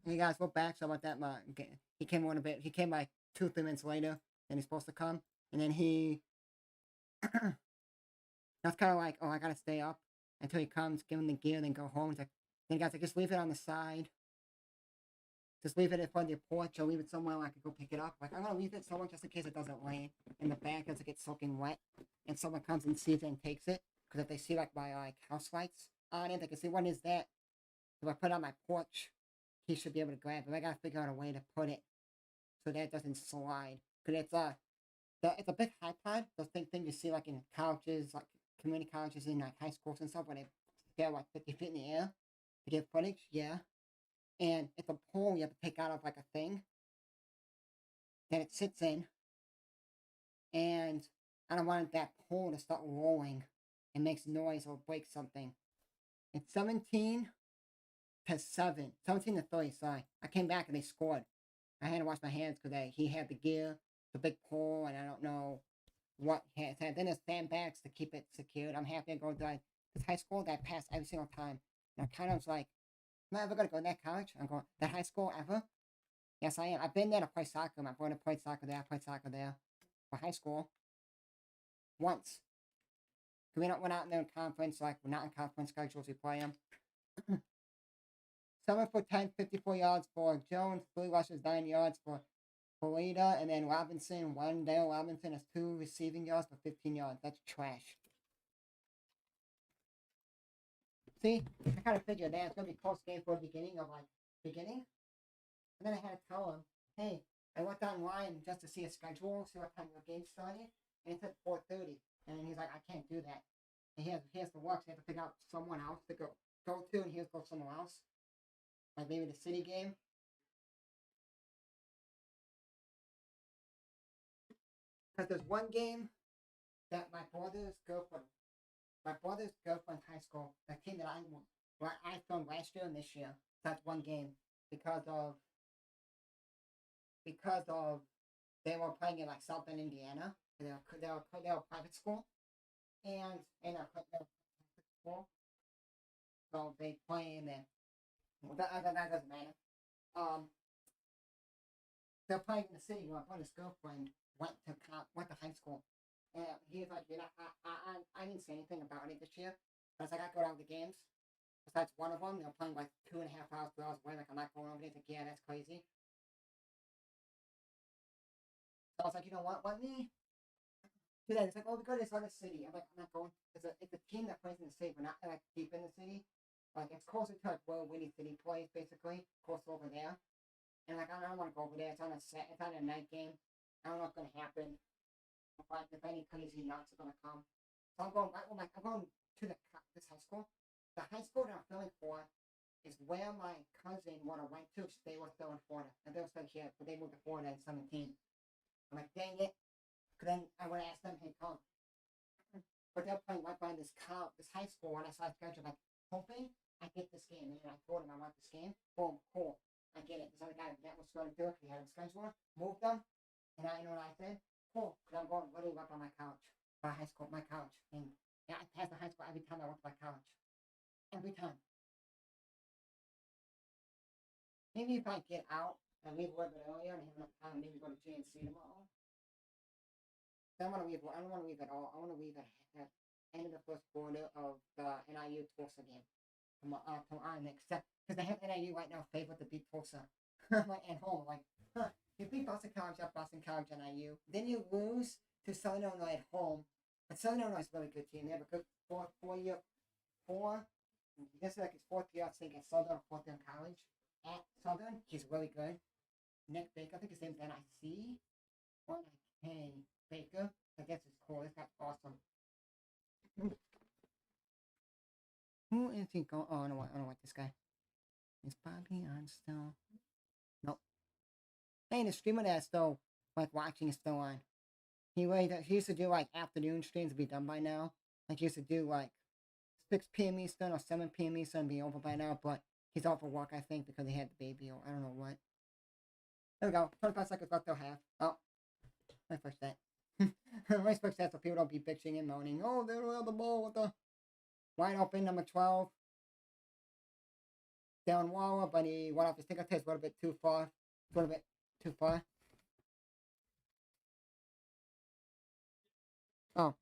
Hey guys, we're back. So about that, he came on a bit. He came like 2, 3 minutes later than he's supposed to come, and then he. That's kind of like, oh, I gotta stay up until he comes, give him the gear, then go home. He's like, then guys, like, just leave it on the side. Just leave it in front of your porch, or leave it somewhere where I can go pick it up. Like, I'm gonna leave it somewhere just in case it doesn't rain, and the bag doesn't get soaking wet, and someone comes and sees it and takes it. Because if they see like my house lights on it, they can see what is that. If I put it on my porch, he should be able to grab it. I gotta figure out a way to put it so that it doesn't slide. Because it's a big high pod. Those thing you see like in colleges, like community colleges in like high schools and stuff, where they scale like 50 feet in the air to get footage. Yeah, and it's a pole you have to take out of like a thing that it sits in, and I don't want that pole to start rolling and makes noise or break something. It's 17-7, 17-3. Sorry, I came back and they scored. I had to wash my hands because he had the gear, the big pole, and I don't know what he had. Then there's sandbags to keep it secured. I'm happy to go to this high school that I pass every single time. And I kind of was like, am I ever going to go to that college? I'm going, that high school ever? Yes, I am. I've been there to play soccer. My brother played soccer there. I played soccer there for high school. Once. We're not in their conference, like, we're not in conference schedules, we play them. 7 for 10, 54 yards for Jones, 3 rushes, 9 yards for Polita, and then Robinson, Dale Robinson has 2 receiving yards for 15 yards. That's trash. See, I kind of figured that it's going to be a close game for the beginning. And then I had to tell him, hey, I went online just to see a schedule, see what time your game started, and it said 4:30. And he's like, I can't do that. And he has to work, so he has to pick out someone else to go to, and he has to go somewhere else. Like maybe the city game. Because there's one game that my brother's girlfriend's high school, the team that I filmed last year and this year. That's one game because of they were playing in like South Bend, Indiana. They were private school, and they were private school, so they play in there. That doesn't matter. They're playing in the city. My brother's girlfriend went to high school, and he was like, I didn't say anything about it this year, but I was like, I go down to the games. Besides one of them, they're playing like 2.5 hours, 3 hours away. Like, I'm not going over there. He's like, yeah, that's crazy. So I was like, you know what? Let me do that. It's like, oh, we go to this other city. I'm like, I'm not going. It's a team that plays in the city, but not like deep in the city. Like, it's closer to like where Winnie City plays, basically. Close over there. And like, I don't want to go over there. It's on a night game. I don't know what's gonna happen. But if any crazy nuts are gonna come, so I'm going. I'm going to this high school. The high school that I'm filming for is where my cousin went to. They were still in Florida, and they were still here, but they moved to Florida in 17. I'm like, dang it. But then I would ask them, hey, come. But they're playing right by this high school, and I saw a schedule, like, hoping I get this game. And then I told him I want this game. Boom, cool. I get it. This other guy that was going to do it, he had him scheduled, moved them, and I know what I said. Cool, because I'm going literally up on my couch. My high school, my couch. And yeah, I pass the high school every time I went to my couch. Every time. Maybe if I get out and leave a little bit earlier and have enough time, maybe go to GNC tomorrow. I don't want to leave. I don't want to leave at all. I want to leave at end of the first quarter of the NIU Tulsa game tomorrow next. Because they have NIU right now favored to beat Tulsa. Like at home, like, huh, you beat Boston College at Boston College NIU, then you lose to Southern Illinois at home. But Southern Illinois is a really good team. They have a good four. This is like his 4th year, I think, at Southern, 4th year in college. At Southern, he's really good. Nick Baker, I think his name's NIC. Or K Baker. I guess it's cool. This guy's awesome. Who is he going? Oh, I don't want this guy. Is Bobby on still? Nope. Hey, the streamer that's still like watching is still on. He used to do like afternoon streams to be done by now. Like he used to do like 6 p.m. Eastern or 7 p.m. Eastern be over by now, but he's off for work, I think, because he had the baby or I don't know what. There we go. 25 seconds left till half. Oh, I pushed that. I push that so people don't be bitching and moaning. Oh, they don't have the ball with the wide open number 12. Darren Waller, but he went off his fingertips a little bit too far. A little bit too far. Oh,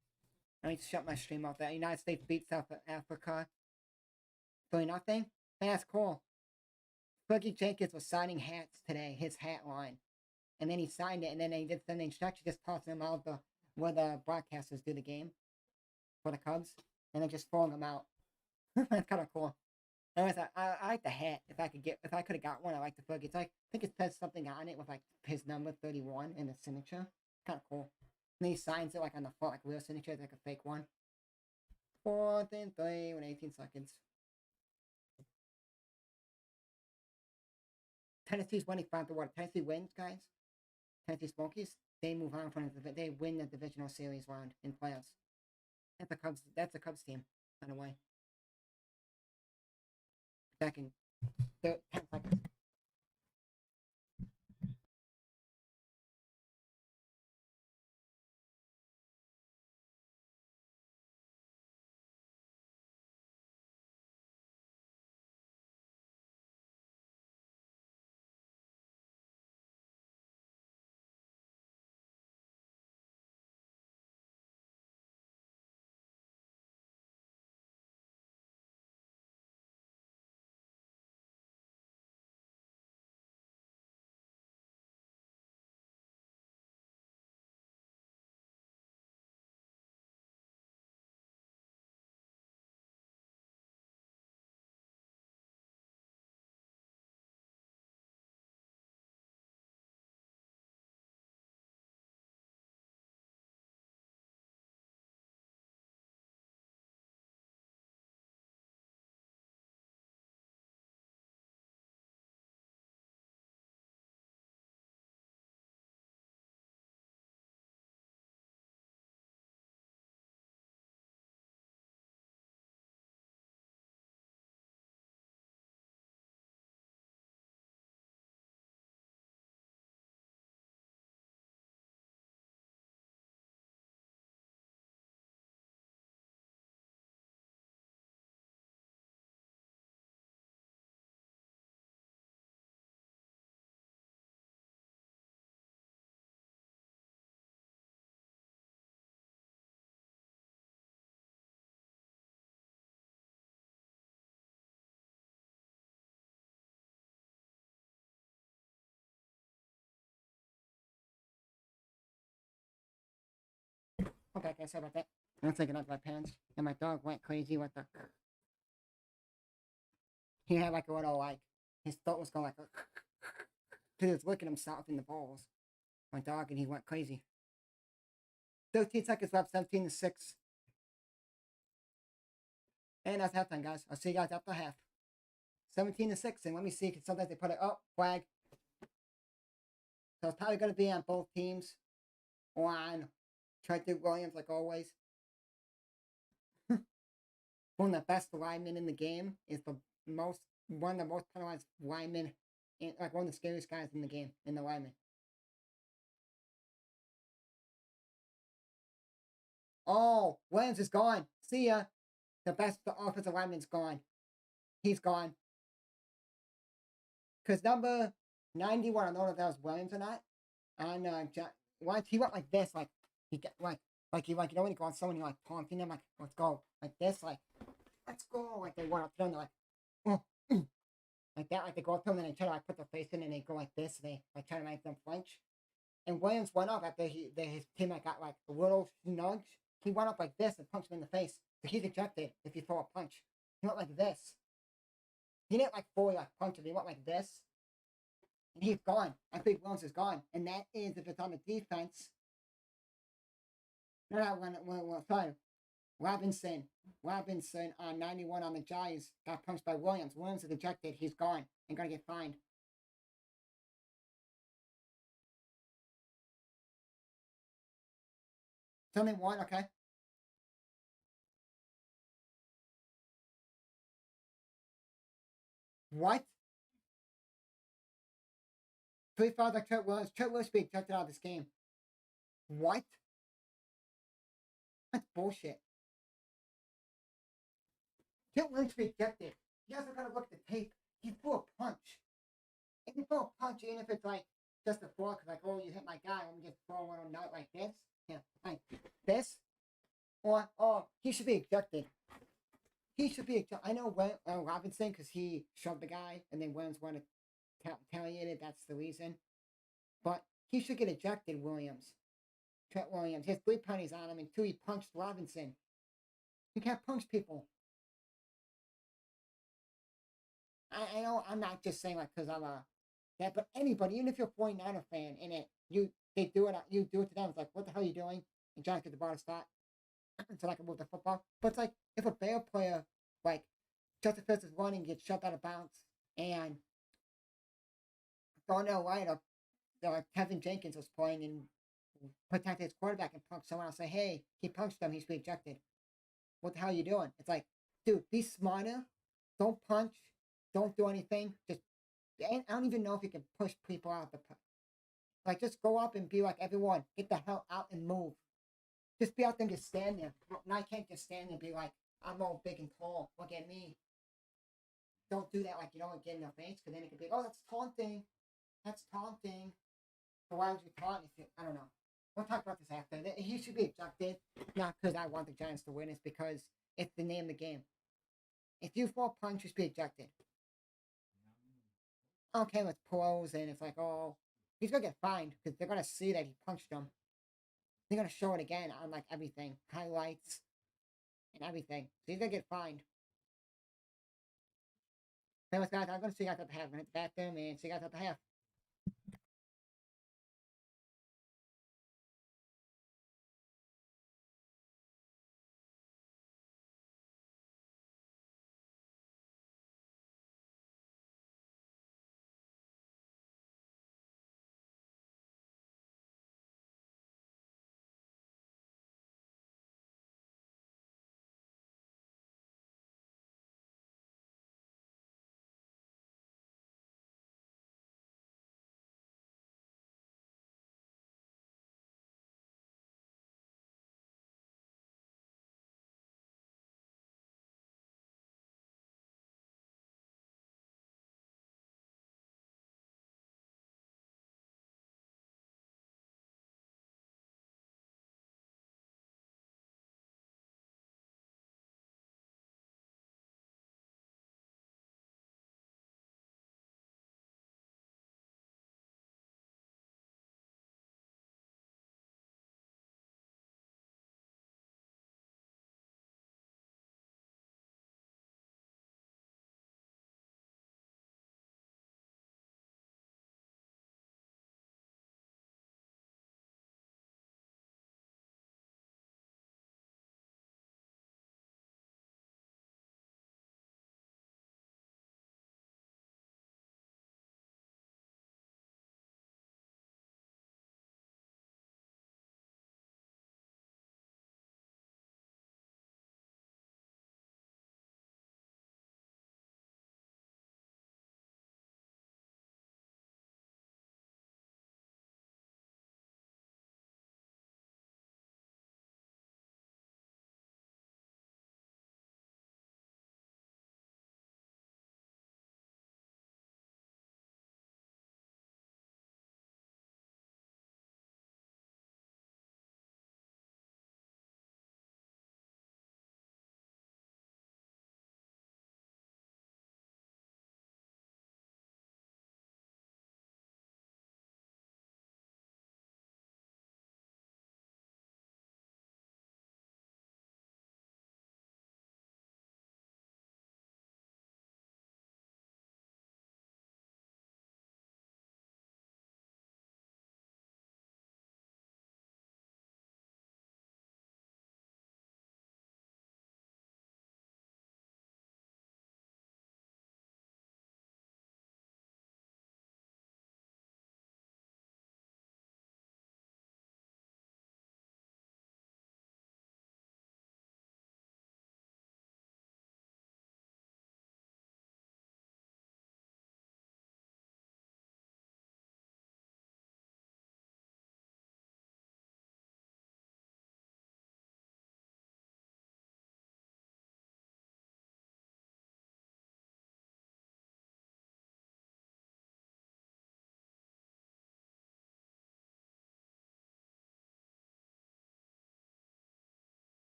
I need to shut my stream off. That United States beat South Africa 3-0. That's cool. Fergie Jenkins was signing hats today, his hat line. And then he signed it, and then they did the instruction, just tossing him out where the broadcasters do the game for the Cubs, and then just throwing him out. That's kind of cool. Anyways, I like the hat. If I could have got one, I like the Fergie. It's like, I think it says something on it with like his number 31 and the signature. Kind of cool. And then he signs it like on the front, like real signature, like a fake one. 4th and 3 with 18 seconds. Tennessee's winning 5-1. Tennessee wins, guys. Tennessee Smokies. They move on from they win the divisional series round in playoffs. That's a Cubs team, by the way. Back in 10 seconds. Okay, sorry about that. I'm taking out my pants, and my dog went crazy with the. He had like a little like his throat was going like because he was licking himself in the balls. My dog, and he went crazy. 13 seconds left, 17-6. And that's halftime, guys. I'll see you guys after half. 17-6, and let me see, because sometimes they put it up, flag. So it's probably going to be on both teams. On Trent Williams, like always. One of the best linemen in the game is one of the most penalized linemen, like one of the scariest guys in the game, in the lineman. Oh, Williams is gone. See ya. The best offensive lineman's gone. He's gone. Because number 91, I don't know if that was Williams or not. And once he went like this, like he get like you know when you go on someone, you like taunting them, like let's go, like this, like let's go, like they went up to them, they're like, oh, like that, like they go up to them and they try to like put their face in and they go like this, they like try to make them flinch. And Williams went up after his teammate got like a little nudge. He went up like this and punched him in the face. So he's ejected if you throw a punch. He went like this. He didn't like fully like punch him. He went like this. And he's gone. I think Williams is gone. And that is if it's on the defense. No, sorry. Robinson on 91 on the Giants got punched by Williams. Williams is ejected. He's gone and gonna get fined. Tell me one, okay? What? 3 fouls like Trent Williams. Trent Williams being ejected out of this game. What? That's bullshit. Trent Williams be ejected. You guys are gonna look at the tape. he threw a punch. If you throw a punch, even if it's like just a throw, cause like, oh, you hit my guy, let me just throw one on out like this. Yeah, like this. Or, oh, he should be ejected. He should be ejected. I know when Robinson, because he shoved the guy, and then Williams wanted to retaliate it. That's the reason. But he should get ejected, Williams. Trent Williams. He has 3 penalties on him, and 2 he punched Robinson. You can't punch people. I know I'm not just saying like because I'm a that, but anybody, even if you're a 49er fan, in it, they do it, you do it to them. It's like, what the hell are you doing? And Giants get the ball to stop, so I can move the football. But it's like if a Bear player like Justin Fields is running, gets shoved out of bounds, and going their right up, like Kevin Jenkins was playing and protected his quarterback and punked someone else. Say, hey, he punched them, he's being ejected. What the hell are you doing? It's like, dude, be smarter. Don't punch. Don't do anything. Just I don't even know if you can push people out the like just go up and be like everyone, get the hell out and move. Just be out there and just stand there. And I can't just stand there and be like, I'm all big and tall. Look at me. Don't do that like you don't get in their face because then it could be, oh, that's taunting. That's taunting. So why would you taunt if you I don't know. We'll talk about this after. He should be ejected. Not because I want the Giants to win, it's because it's the name of the game. If you fall punch, you should be ejected. Okay, with pros and it's like, oh, he's gonna get fined because they're gonna see that he punched him. They're gonna show it again on like everything, highlights and everything. So he's gonna get fined. Anyways, guys, I'm gonna see you guys at the half. I'm gonna hit the bathroom and see you guys at the half.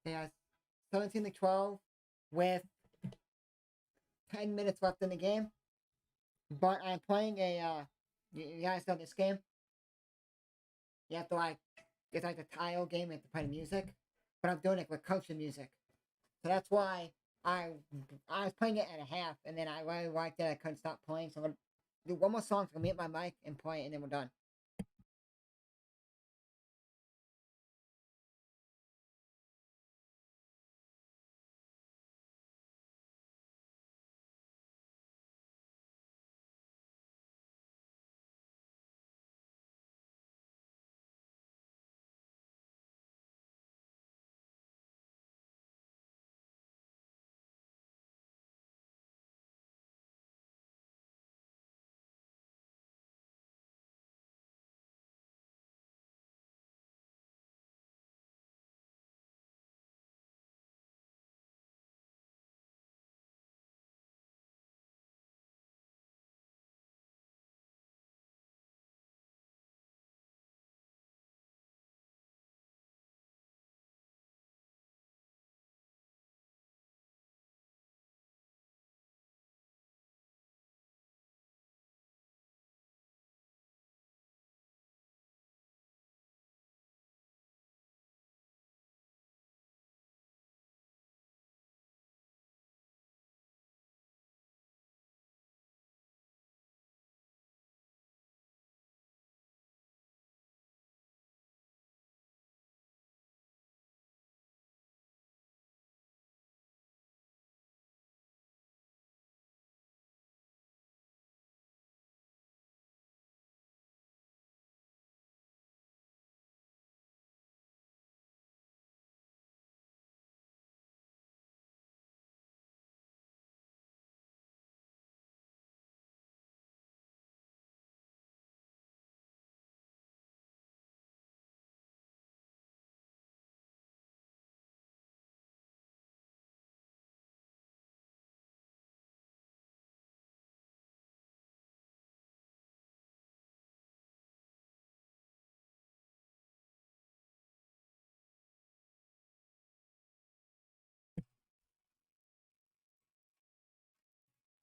They have 17-12 with 10 minutes left in the game. But I'm playing you guys know this game? You have to like, it's like a tile game, you have to play the music. But I'm doing it with country music. So that's why I was playing it at a half, and then I really liked it, I couldn't stop playing, so I'm gonna do one more song, so I'm gonna mute my mic and play it, and then we're done.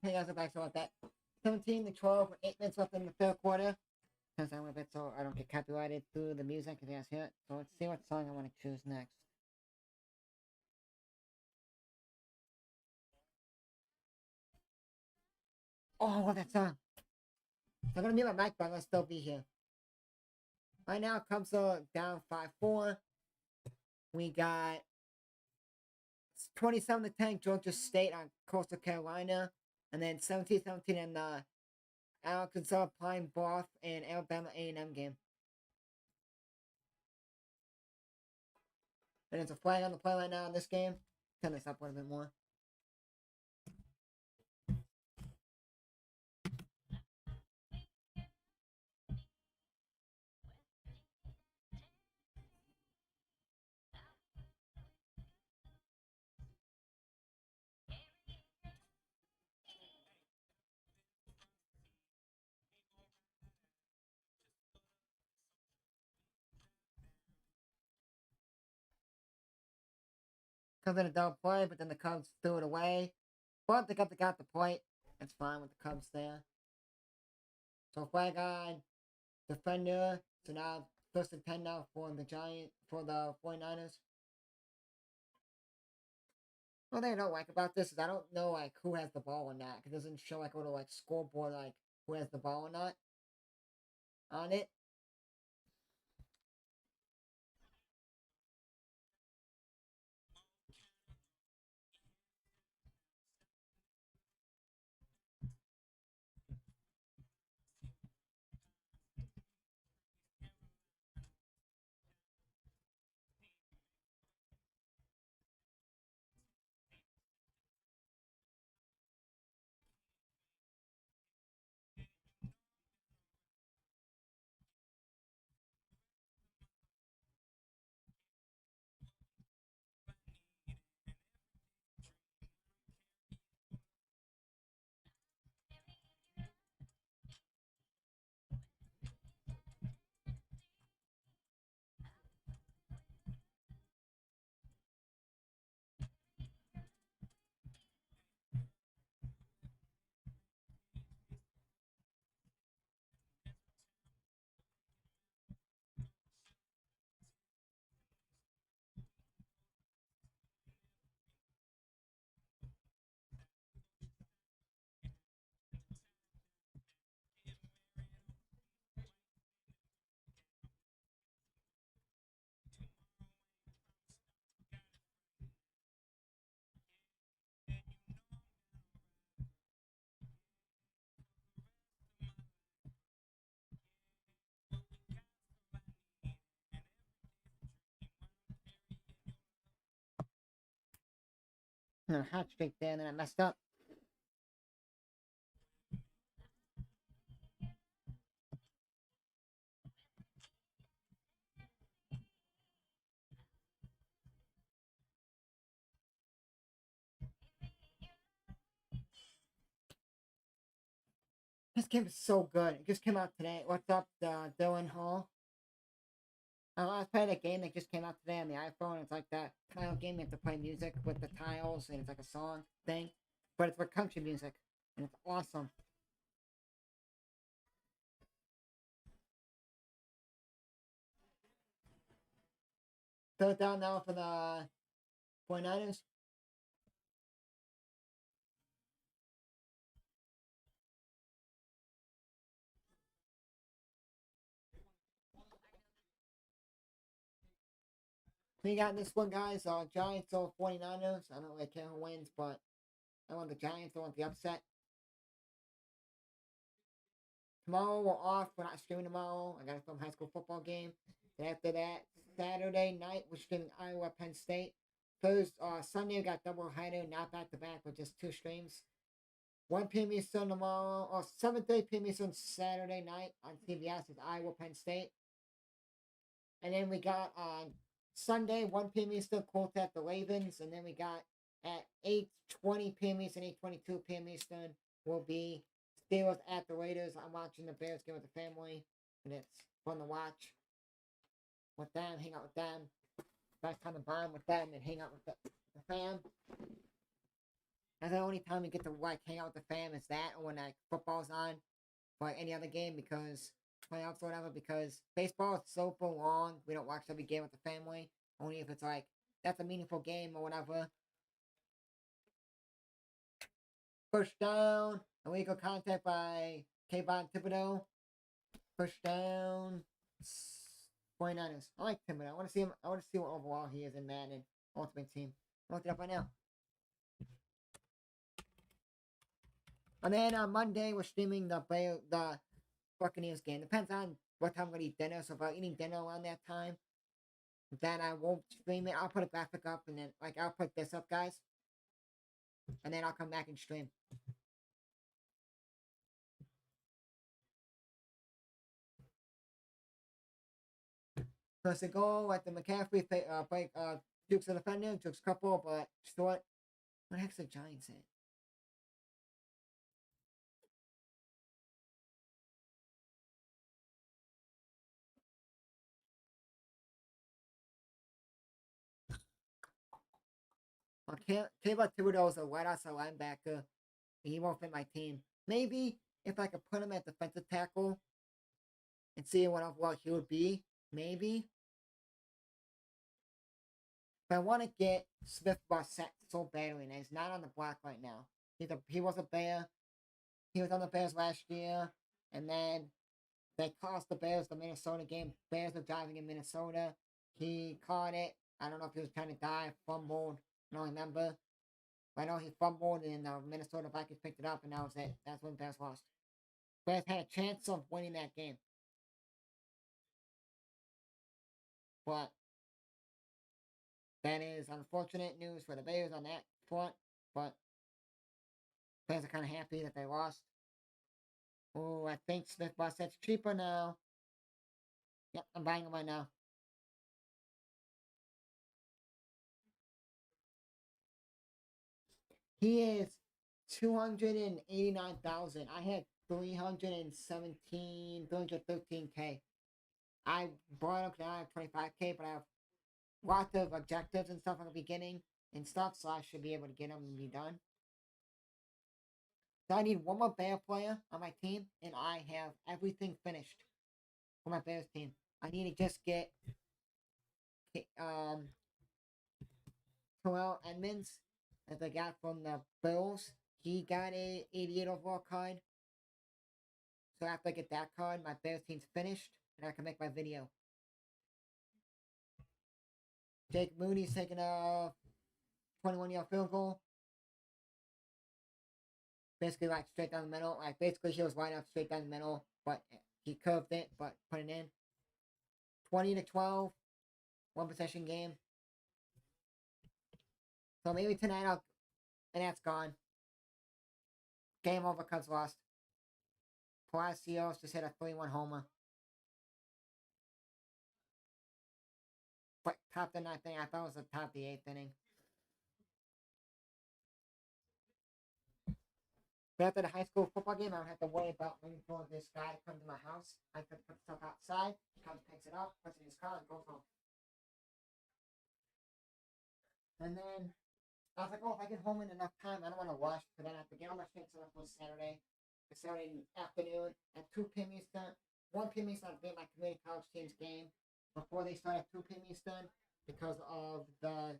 Hey guys, I'm back, so about that. 17-12 with 8 minutes left in the third quarter. Because I'm a bit so I don't get copyrighted through the music if you guys hear it. So let's see what song I want to choose next. Oh, I love that song. So I'm gonna mute my mic, but I'm gonna still be here. Right now, Cubs down 5-4. We got 27-10 Georgia State on Coastal Carolina, and then 17-17 in the Arkansas Pine Bluff and Alabama A&M game. And there's a flag on the play right now in this game. Turn this up a little bit more. Comes in a double play, but then the Cubs threw it away. But they got the point. It's fine with the Cubs there. So flag on defender. So now first and 10 now for the 49ers. One thing I don't like about this is I don't know like who has the ball or not. It doesn't show like a little like scoreboard like who has the ball or not on it. Hot streak there, and then I messed up. This game is so good. It just came out today. What's up, Dylan Hall? I was playing a game that just came out today on the iPhone. It's like that tile game. You have to play music with the tiles, and it's like a song thing. But it's for country music, and it's awesome. Third down now for the 49ers. We got this one, guys. Giants over 49ers. I don't really care who wins, but I want the Giants. I want the upset. Tomorrow we're off. We're not streaming tomorrow. I got a film high school football game. And after that, Saturday night we're streaming Iowa Penn State. Sunday we got double header, not back to back, with just 2 streams. 1 p.m. Eastern tomorrow, or 7:30 p.m. Eastern Saturday night on CBS is Iowa Penn State. And then we got on Sunday 1 p.m. Eastern Colts at the Ravens, and then we got at 8:20 p.m. Eastern, 8:22 p.m. Eastern will be Steelers at the Raiders. I'm watching the Bears game with the family, and it's fun to watch with them, hang out with them. Nice time to bond with them and hang out with the fam. That's the only time we get to like hang out with the fam is that, or when like football's on, or like any other game, because playoffs or whatever. Because baseball is so long, we don't watch every game with the family. Only if it's like that's a meaningful game or whatever. First down, illegal contact by Kayvon Thibodeau. First down, 49ers. I like Thibodeau. I want to see him. I want to see what overall he is in Madden Ultimate Team. I'll look it up right now. And then on Monday, we're streaming the Buccaneers game. Depends on what time I'm going to eat dinner. So if I'm eating dinner around that time, then I won't stream it. I'll put a graphic up, and then like I'll put this up, guys. And then I'll come back and stream. First the goal at the McCaffrey play Duke's a defender, Duke's couple, but short. What the heck's the Giants in? Kayvon Thibodeau is a wide outside linebacker. He won't fit my team. Maybe if I could put him at defensive tackle and see what he would be, maybe. But I want to get Smith Barset so badly, and he's not on the block right now. He was a Bear. He was on the Bears last year, and then they cost the Bears the Minnesota game. Bears were driving in Minnesota. He caught it. I don't know if he was trying to dive, fumbled. I don't remember. But I know he fumbled, and the Minnesota Vikings picked it up, and that was it. That's when Bears lost. Bears had a chance of winning that game. But that is unfortunate news for the Bears on that front. But Bears are kind of happy that they lost. Oh, I think Smith Barset's cheaper now. Yep, I'm buying him right now. He is 289,000. I had 313K. I bought him because I have 25K, but I have lots of objectives and stuff at the beginning and stuff, so I should be able to get him and be done. So I need one more Bear player on my team, and I have everything finished for my Bears team. I need to just get Terrell Edmonds, as I got from the Bills. He got a 88 overall card. So after I get that card, my Bears team's finished, and I can make my video. Jake Mooney's taking a 21-yard field goal. Basically, like straight down the middle. Like basically, he was wide up straight down the middle, but he curved it, but put it in. 20-12, one possession game. So maybe tonight And that's gone. Game over, Cubs lost. Palacios just hit a 3-1 homer. But top the ninth inning. I thought it was the top of the eighth inning. But after the high school football game, I don't have to worry about waiting for this guy to come to my house. I could put stuff outside. He comes, picks it up, puts it in his car, and goes home. And then I was like, oh, if I get home in enough time, I don't want to rush, because then I have to get all my things up on Saturday. The Saturday afternoon at 2 p.m. Eastern. 1 p.m. Eastern, I'll be at my community college team's game before they start at 2 p.m. Eastern because of the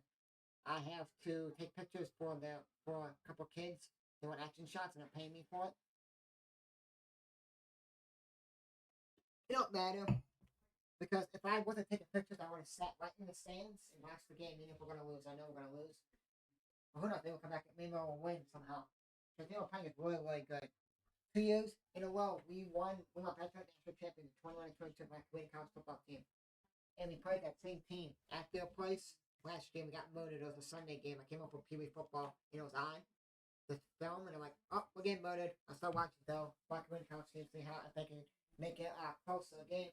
I have to take pictures for a couple kids. They want action shots and they're paying me for it. It don't matter because if I wasn't taking pictures, I would have sat right in the stands and watched the game. Even if we're gonna lose, I know we're gonna lose. But who knows? They will come back. Maybe we'll win somehow. Because they were playing is really, really good. 2 years in a row, we won. We won Patriot National Champion 21 and 22 by Kuwait College football team, and we played that same team at their place. Last game we got murdered. It was a Sunday game. I came up with Pee Wee football, and it was on the film, and I'm like, oh, we're getting murdered. I started watching though. Watch Kuwait College team, see how if they can make it close to the game.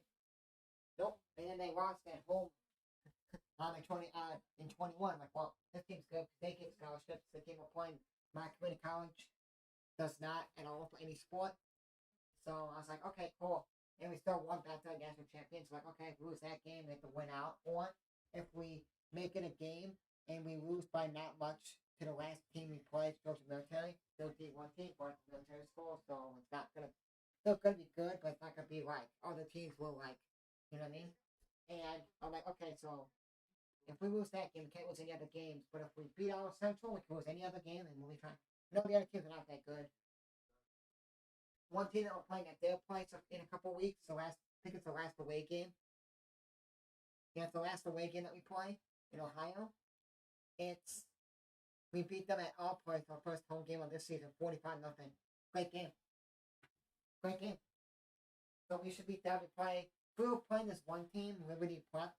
Nope. And then they lost at home in 21. Like, well, this team's good. They get scholarships. The team we're playing, my community college, does not at all for any sport. So I was like, okay, cool. And we still won Patriot National Champions. Like, okay, if we lose that game, we have to win out. Or if we make it a game and we lose by not much to the last team we played, Georgia Military, they'll beat one team for the military school. So it's not gonna, still gonna be good, but it's not gonna be like other teams will like, you know what I mean? And I'm like, okay, so if we lose that game, we can't lose any other games. But if we beat our Central, we can lose any other game, and we'll be fine. No, the other teams are not that good. One team that we're playing at their place in a couple weeks. I think it's the last away game. Yeah, it's the last away game that we play in Ohio. We beat them at our place our first home game of this season, 45-0. Great game. Great game. So we should beat them. We were playing this one team, Liberty Prep.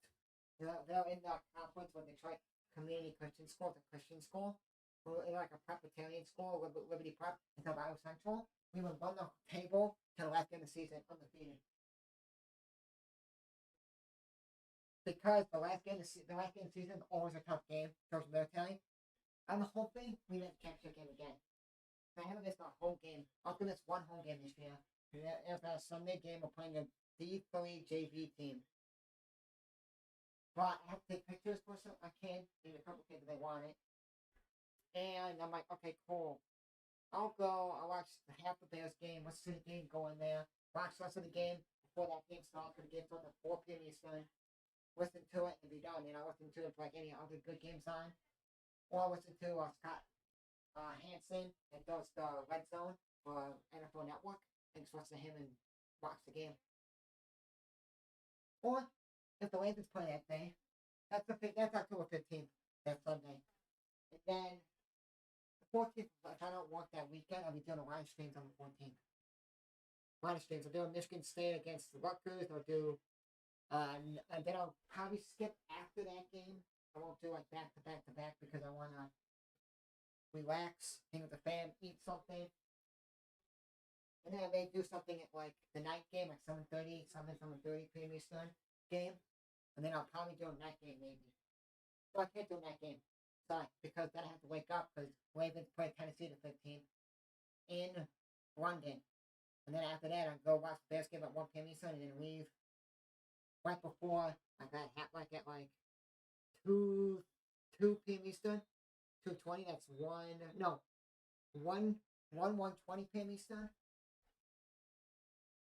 They're in the conference with Detroit Community Christian School, the Christian school. We're in like a Presbyterian school, Liberty Prep, in Ohio Central. We were on the table to the last game of the season, undefeated. Because the last game of the season is always a tough game, Georgia Military. I'm hoping we didn't capture the game again. I haven't missed a home game. I'll do this one home game this year. If a Sunday game, we're playing a D3 JV team. But I have to take pictures for a kid, and a couple kids if they want it. And I'm like, okay, cool. I'll watch half the Bears game, let's see the game go in there, watch the rest of the game before that game starts, because the game starts at 4 p.m. Eastern, listen to it and be done. And I listen to it for like any other good games on. Or I listen to Scott Hansen that does the Red Zone for NFL Network, and just listen to him and watch the game. Or if the Ravens play that day, that's October 15th, that Sunday. And then the 14th, if I don't work that weekend, I'll be doing a live streams on the 14th. Live streams. I'll do a Michigan State against the Rutgers. I'll do, and then I'll probably skip after that game. I won't do like back to back to back because I want to relax, hang with the fam, eat something. And then I may do something at like the night game, like 7:30 p.m. Eastern game. And then I'll probably do a night game maybe. So I can't do a night game. Sorry, because then I have to wake up because Ravens play Tennessee the 15th in London. And then after that, I go watch the Bears game at 1 p.m. Eastern and then leave right before like at 2 p.m. Eastern, 2:20. That's 1:20 p.m. Eastern.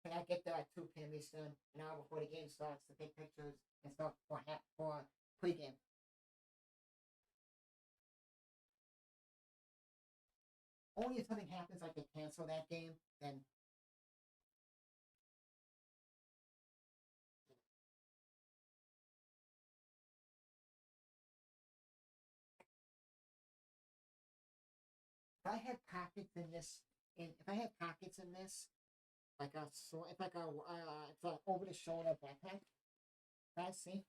And I get there at 2 p.m. Eastern, an hour before the game starts, to take pictures and stuff for pregame. Only if something happens, like they cancel that game, then if I had pockets in this, like it's like it's an over the shoulder backpack. Guys, see?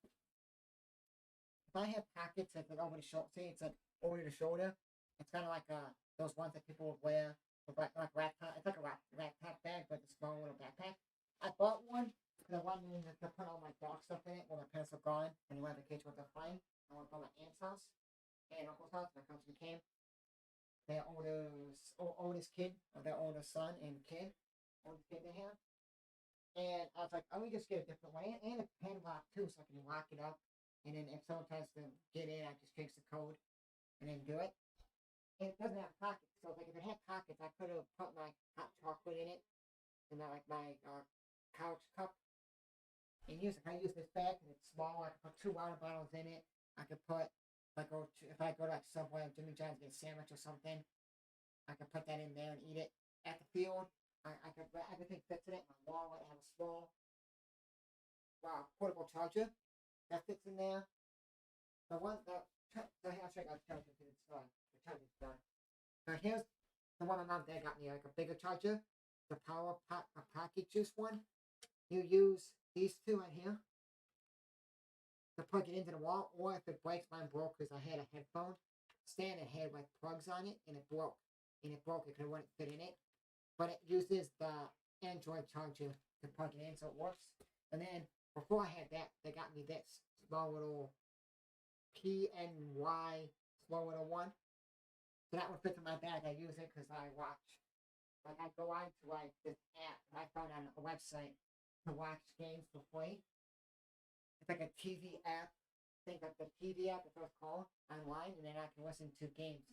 If I have pockets like over the shoulder, say it's like over the shoulder, It's kind of like those ones that people would wear with like rat top. It's like a rat top bag, but a small little backpack. I bought one because I wanted to put all my dog stuff in it when my parents were gone and went on vacation with their friend. I went to my aunt's house and uncle's house. My cousin came. Their oldest kid, or their oldest son and kid, oldest kid they have. And I was like, oh, we just get a different way. And a padlock too, so I can lock it up. And then if someone tries to get in, I just change the code and then do it. And it doesn't have pockets. So like if it had pockets, I could have put my hot chocolate in it and then like my couch cup and use it. I use this bag and it's small. I can put 2 water bottles in it. I could put if I go to like Subway or Jimmy John's get a sandwich or something, I could put that in there and eat it at the field. I could everything fits in it. My wallet, I have a small portable charger that fits in there. The one that I'll check out the charger because it's the charger's done. Now here's the one my mom dad got me, like a bigger charger, the pocket juice one. You use these two right here to plug it into the wall, or if it breaks, mine broke because I had a headphone stand that had like plugs on it and it broke. And it broke it because it wouldn't fit in it. But it uses the Android charger to plug it in so it works. And then before I had that, they got me this small little PNY small little one. So that one fits in my bag. I use it because I watch. Like I go on to like this app that I found on a website to watch games for free. It's like a TV app. I think like the TV app is what it's called online, and then I can listen to games.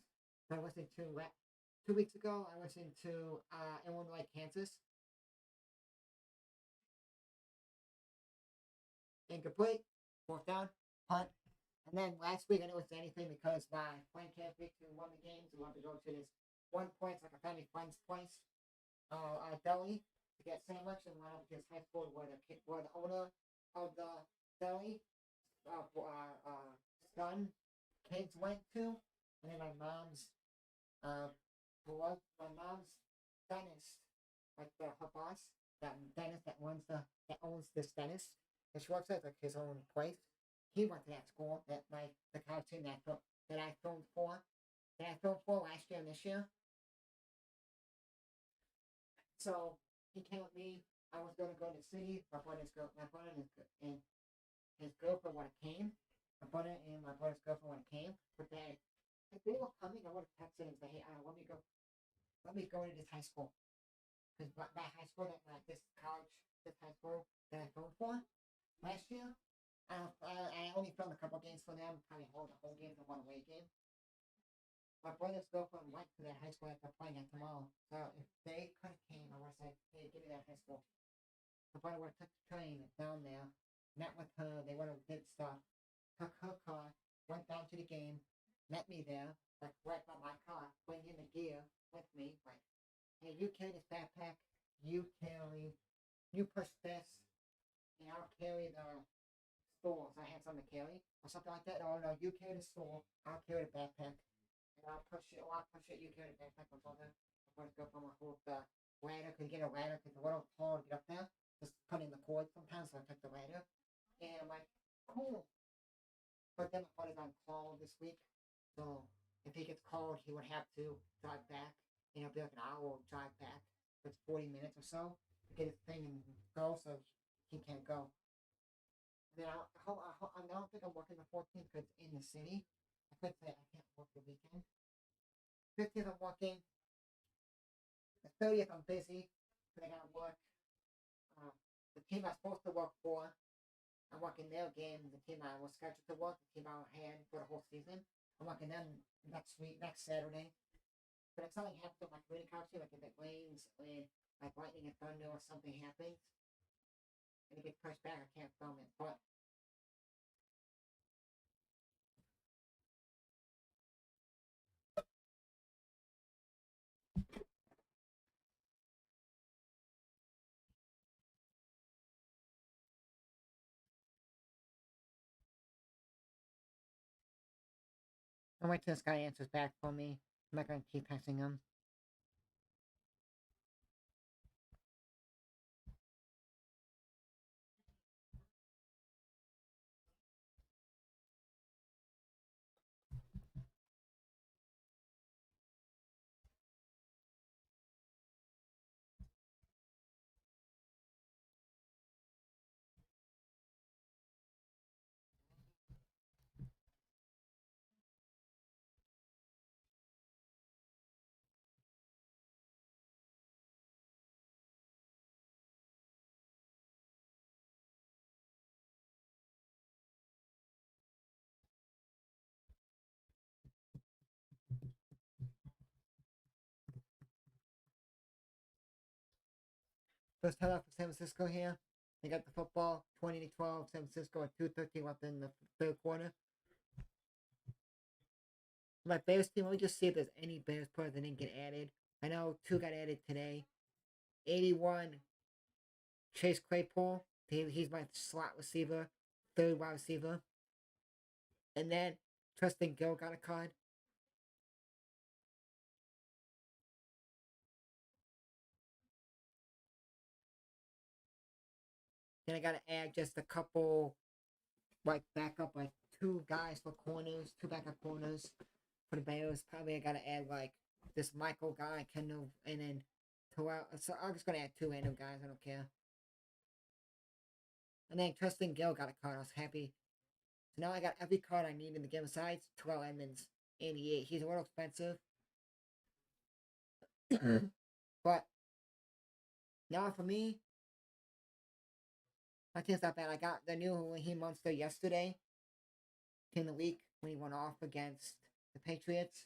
So I listened to 2 weeks ago. I listened to Illinois, Kansas. Incomplete. Fourth down. Punt. And then last week I didn't listen to anything because my friend can't pick to one of the games. We wanted to go to this one place, like a family friend's place, deli to get sandwich, and went up to this high school where the owner of the deli son kids went to, and then my mom's dentist, like her boss, that dentist that owns this dentist, and she works at like his own place. He went to that school that the cartoon that I filmed for last year and this year. So he came with me. I was going to go to the city. My brother and his girlfriend when it came. My brother and my brother's girlfriend when it came. But then, if they were coming, I would have texted him and said, "Hey, let me go. Let me go to this high school because that high school this high school that I filmed for last year. I only filmed a couple games for them. Probably hold the whole game to one away game. My brother's girlfriend went to that high school that they're playing at tomorrow. So if they could have came, I would have said, hey, give me that high school. My brother would have took the train down there, met with her, they would have did stuff, took her car, went down to the game, met me there, like right by my car, putting in the gear with me, like, hey, you carry this backpack, you push this, and I'll carry the stools. I had something to carry, or something like that. Oh no, you carry the stool, I'll carry the backpack. I'll push it, you carry the backpack or something. I'm going to go from a whole ladder, could get a ladder, because it's a little tall to get up there. Just put in the cord sometimes, so I took the ladder. And I'm like, cool. But then my brother's on call this week, so if he gets called, he would have to drive back. You know, it'd be like an hour drive back. It's 40 minutes or so to get his thing and go, so he can't go. And then I don't think I'm working the 14th because it's in the city. I could say I can't work the weekend. 15th I'm working. The 30th I'm busy. But I gotta work. The team I'm supposed to work for, I'm working their game. The team I was scheduled to work, the team I had for the whole season. I'm working them next Saturday. But if something happens with my community college team, like if it rains or like lightning and thunder or something happens, and it gets pushed back, I can't film it. But I'll wait till this guy answers back for me. I'm not gonna keep texting him. First timeout for San Francisco here. They got the football, 20-12. San Francisco at 2:13 left in the third quarter. My Bears team, let me just see if there's any Bears players that didn't get added. I know 2 got added today. 81, Chase Claypool. He's my slot receiver, third wide receiver. And then Tristan Gill got a card. Then I gotta add just a couple, like backup, like 2 guys for corners, 2 backup corners for the Bears. Probably I gotta add like this Michael guy, Kendall, and then 2 out. So I'm just gonna add 2 random guys. I don't care. And then Tristan Gill got a card. I was happy. So now I got every card I need in the game besides Terrell Edmonds, 88. He's a little expensive. But now for me, my team's not bad. I got the new Raheem Monster yesterday in the week when he went off against the Patriots.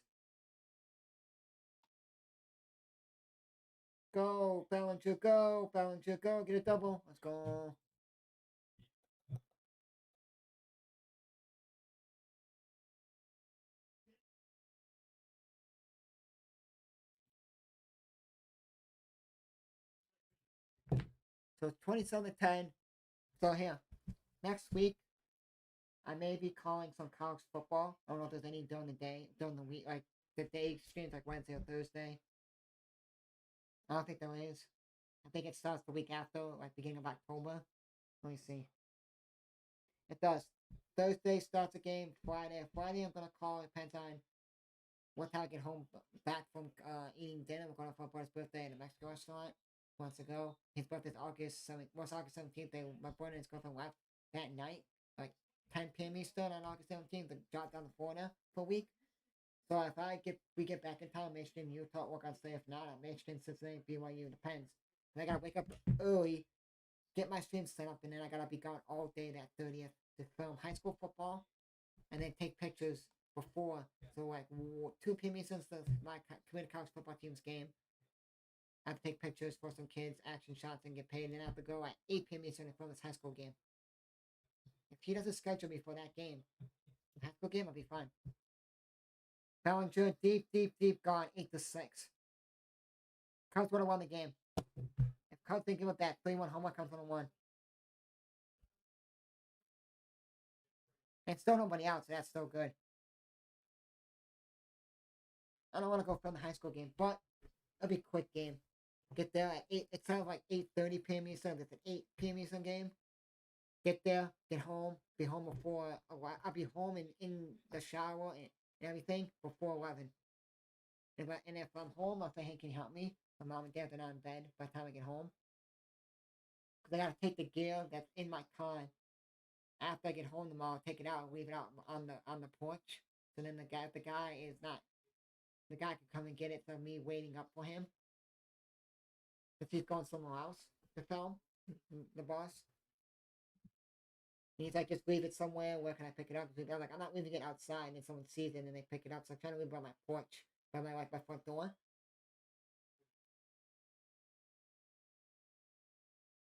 Go, Bellinger, go, Bellinger, go. Get a double. Let's go. So 27-10. So here, next week, I may be calling some college football. I don't know if there's any during the day, during the week, like the day streams like Wednesday or Thursday. I don't think there is. I think it starts the week after, like beginning of October. Let me see. It does. Thursday starts a game. Friday I'm gonna call. It depends on what time I get home back from eating dinner. We're going for my brother's birthday in a Mexican restaurant months ago. His birthday's August 7th. Well, it's August 17th. My brother and his girlfriend left that night, like 10 p.m. Eastern on August 17th to drop down to Florida for a week. So if we get back in time, make sure Utah work on stay. If not, I make sure Cincinnati, BYU, depends. And I gotta wake up early, get my stream set up, and then I gotta be gone all day that 30th to film high school football, and then take pictures before. So like 2 p.m. since my community college football team's game, I have to take pictures for some kids, action shots, and get paid. And then I have to go at 8 p.m. Eastern to film this high school game. If he doesn't schedule me for that game, the high school game, I'll be fine. Bellinger, deep gone, 8-6. Cubs would have won the game. If Cubs didn't give up that 3-1 homer, Cubs would have won. And still nobody out, so that's still good. I don't want to go film the high school game, but it'll be a quick game. Get there at 8. It sounds like 8:30 p.m. Eastern. It's an 8 p.m. Eastern game. Get there, get home, be home before. I'll be home and in the shower and everything before 11. And if I'm home, I'll say, hey, can you help me? My mom and dad are not in bed by the time I get home. Because I gotta take the gear that's in my car. After I get home tomorrow, take it out, leave it out on the porch. So then the guy is not. The guy can come and get it for me waiting up for him. If he's going somewhere else to film, the boss. And he's like, just leave it somewhere. Where can I pick it up? Because I'm like, I'm not leaving it outside, and then someone sees it and then they pick it up. So I'm trying to leave it by my porch, by my front door.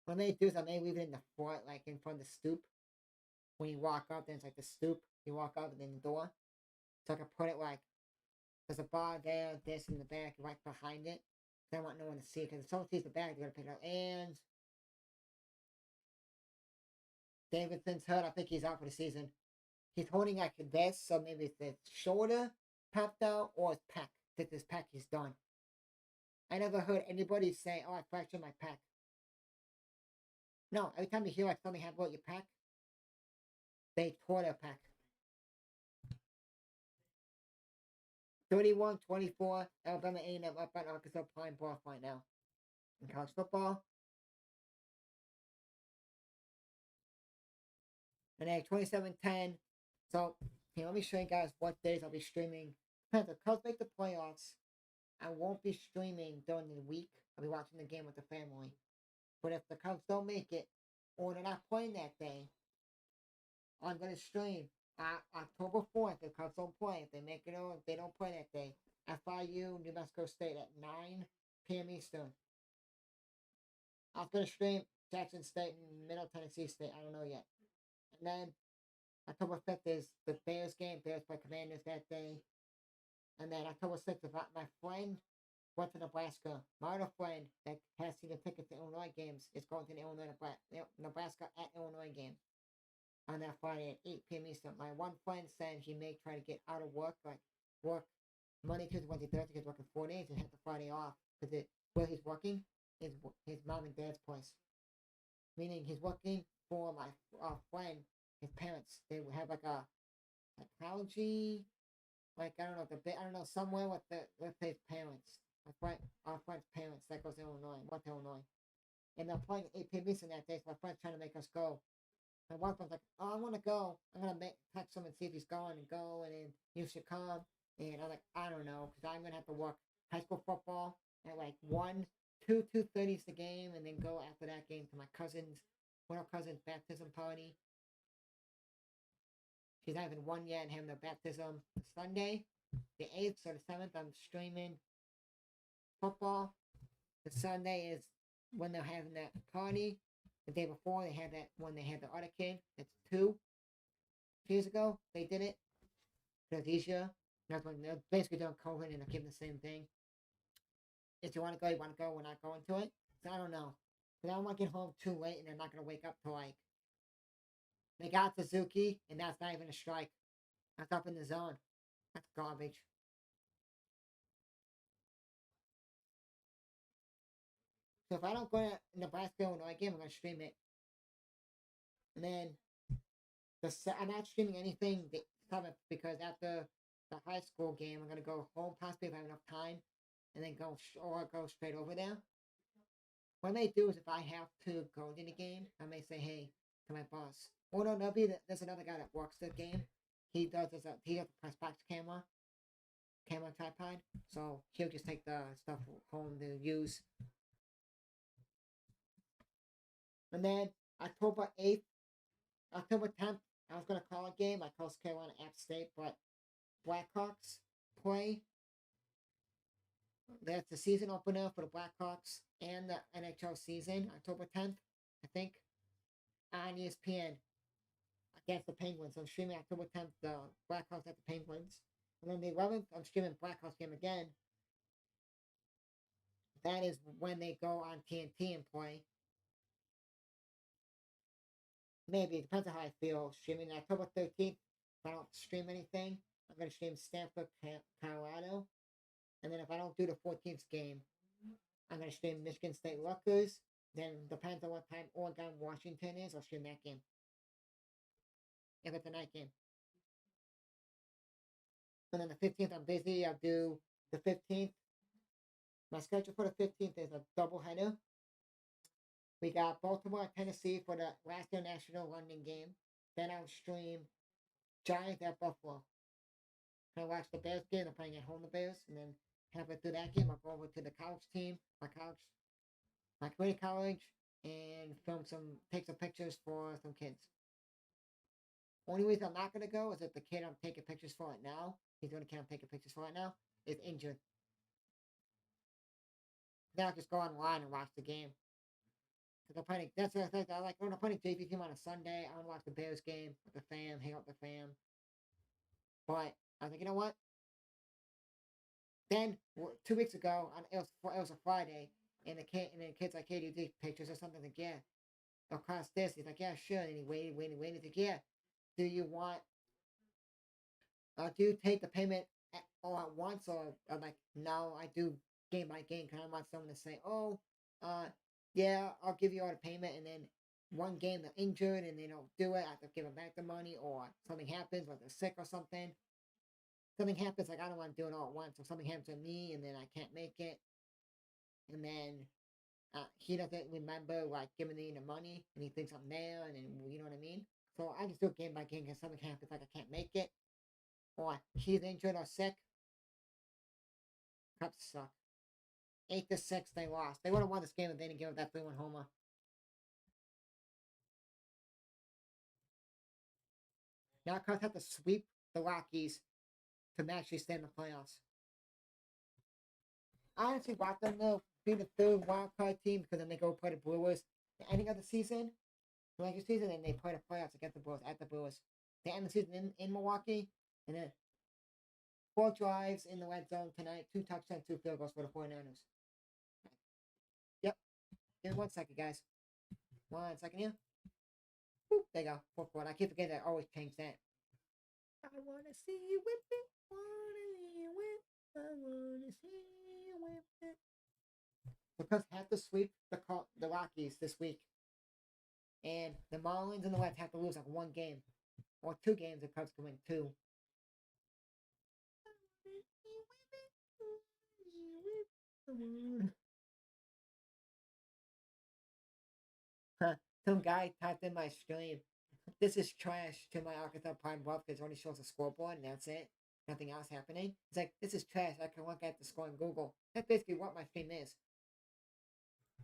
What I may do is I may leave it in the front, like in front of the stoop. When you walk up, then it's like the stoop. You walk up and then the door. So I can put it like there's a bar there, this in the back, right behind it. I don't want no one to see it because if someone sees the bag, they're gonna pick it up. And Davidson's hurt. I think he's out for the season. He's holding like this, so maybe it's his shoulder popped out or his pec. That his pec is done. I never heard anybody say, "Oh, I fractured my pec." No, every time you hear like something happen about your pec, they tore their pec. 31-24, Alabama A&M up at Arkansas Pine Bluff right now in college football. And then 27-10. So, here, let me show you guys what days I'll be streaming. If the Cubs make the playoffs, I won't be streaming during the week. I'll be watching the game with the family. But if the Cubs don't make it, or they're not playing that day, I'm going to stream October 4th. The Cubs don't play. If they make it or if they don't play that day, FIU, New Mexico State at 9 p.m. Eastern. I was gonna stream Jackson State and Middle Tennessee State. I don't know yet. And then October 5th is the Bears game. Bears play Commanders that day. And then October 6th, my friend went to Nebraska. My other friend that has season tickets to Illinois games is going to the Nebraska at Illinois game on that Friday at 8 p.m. Eastern. My one friend said he may try to get out of work, like work Monday, Tuesday, Wednesday, Thursday. He's working 4 days and have the Friday off because where he's working is his mom and dad's place. Meaning he's working for my friend, his parents. They have like a psychology, like I don't know, somewhere with his parents. Our friend's parents that goes to Illinois, went to Illinois. And they're playing 8 p.m. Eastern that day, so my friend's trying to make us go. My one friend's like, oh, I want to go. I'm going to text him and see if he's going and go, and then you should come. And I'm like, I don't know, because I'm going to have to work high school football at like 2:30 is the game, and then go after that game to my one of our cousin's baptism party. She's not even one yet and having the baptism Sunday, the 8th or the 7th. I'm streaming football. The Sunday is when they're having that party. The day before they had that when they had the other kid. That's 2 years ago. They did it. It was easier. That's when they're basically doing COVID and they're giving the same thing. If you want to go, you want to go. We're not going to it. So I don't know. But I don't want to get home too late and they're not going to wake up till like. They got Suzuki and that's not even a strike. That's up in the zone. That's garbage. So if I don't go to Nebraska Illinois game, I'm gonna stream it. And then I'm not streaming anything the 7th because after the high school game, I'm gonna go home possibly if I have enough time, and then go straight over there. What I may do is if I have to go to the game, I may say hey to my boss. Oh no, there's another guy that works the game. He does he has a press box camera tripod, so he'll just take the stuff home to use. And then October 10th, I was going to call a game. I called Carolina App State, but Blackhawks play. That's the season opener for the Blackhawks and the NHL season, October 10th, I think, on ESPN against the Penguins. I'm streaming October 10th, the Blackhawks at the Penguins. And then the 11th, I'm streaming Blackhawks game again. That is when they go on TNT and play. Maybe, it depends on how I feel. Streaming October 13th, if I don't stream anything, I'm going to stream Stanford, Colorado. And then if I don't do the 14th game, I'm going to stream Michigan State Rutgers. Then, depends on what time Oregon, Washington is, I'll stream that game. If it's a night game. And then the 15th, I'm busy. I'll do the 15th. My schedule for the 15th is a doubleheader. We got Baltimore, Tennessee for the last international London game. Then I'll stream Giants at Buffalo. I watch the Bears game. They're playing at home, the Bears, and then halfway through that game, I'll go over to the college team, my community college, and take some pictures for some kids. Only reason I'm not gonna go is if the kid I'm taking pictures for right now, he's the only kid I'm taking pictures for right now, is injured. Then I'll just go online and watch the game. Because I'm playing, that's the thing. I like when I'm playing JV team on a Sunday. I want to watch the Bears game with the fam, hang out with the fam. But I was like, you know what? Then 2 weeks ago, it was a Friday, and the kid's like, hey, do you take pictures or something? Like, yeah. It'll cost this. He's like, yeah, sure. And he waited. He's like, yeah. Do you take the payment all at once? Or I'm like, no, I do game by game. Because I want someone to say, oh, yeah, I'll give you all the payment, and then one game they're injured and they don't do it, I have to give them back the money, or something happens, like they're sick or something. Something happens, like I don't want to do it all at once. If something happens to me and then I can't make it, and then he doesn't remember like giving me the money, and he thinks I'm there, and then you know what I mean. So I just do it game by game because something happens, like I can't make it, or he's injured or sick. Cups suck. 8-6, they lost. They would have won this game if they didn't give up that 3-1 homer. Now Cubs have to sweep the Rockies to actually stay in the playoffs. I honestly want them to be the third wild card team because then they go play the Brewers the ending of the season, the regular season, and they play the playoffs against the Brewers at the Brewers. They end the season in Milwaukee, and then 4 drives in the red zone tonight, 2 touchdowns, 2 field goals for the 49ers. Yep. Give me 1 second, guys. 1 second here. Boop, there you go. 4-4. I keep forgetting I always change that. I wanna see you whip it. Wanna see you whip. I wanna see you whip it. Because have to sweep the Rockies this week, and the Marlins and the Reds have to lose like 1 game or 2 games. The Cubs can win 2. Some guy typed in my stream, "This is trash" to my Arkansas Prime Buff because it only shows the scoreboard and that's it. Nothing else happening. It's like, this is trash. I can look at the score on Google. That's basically what my stream is.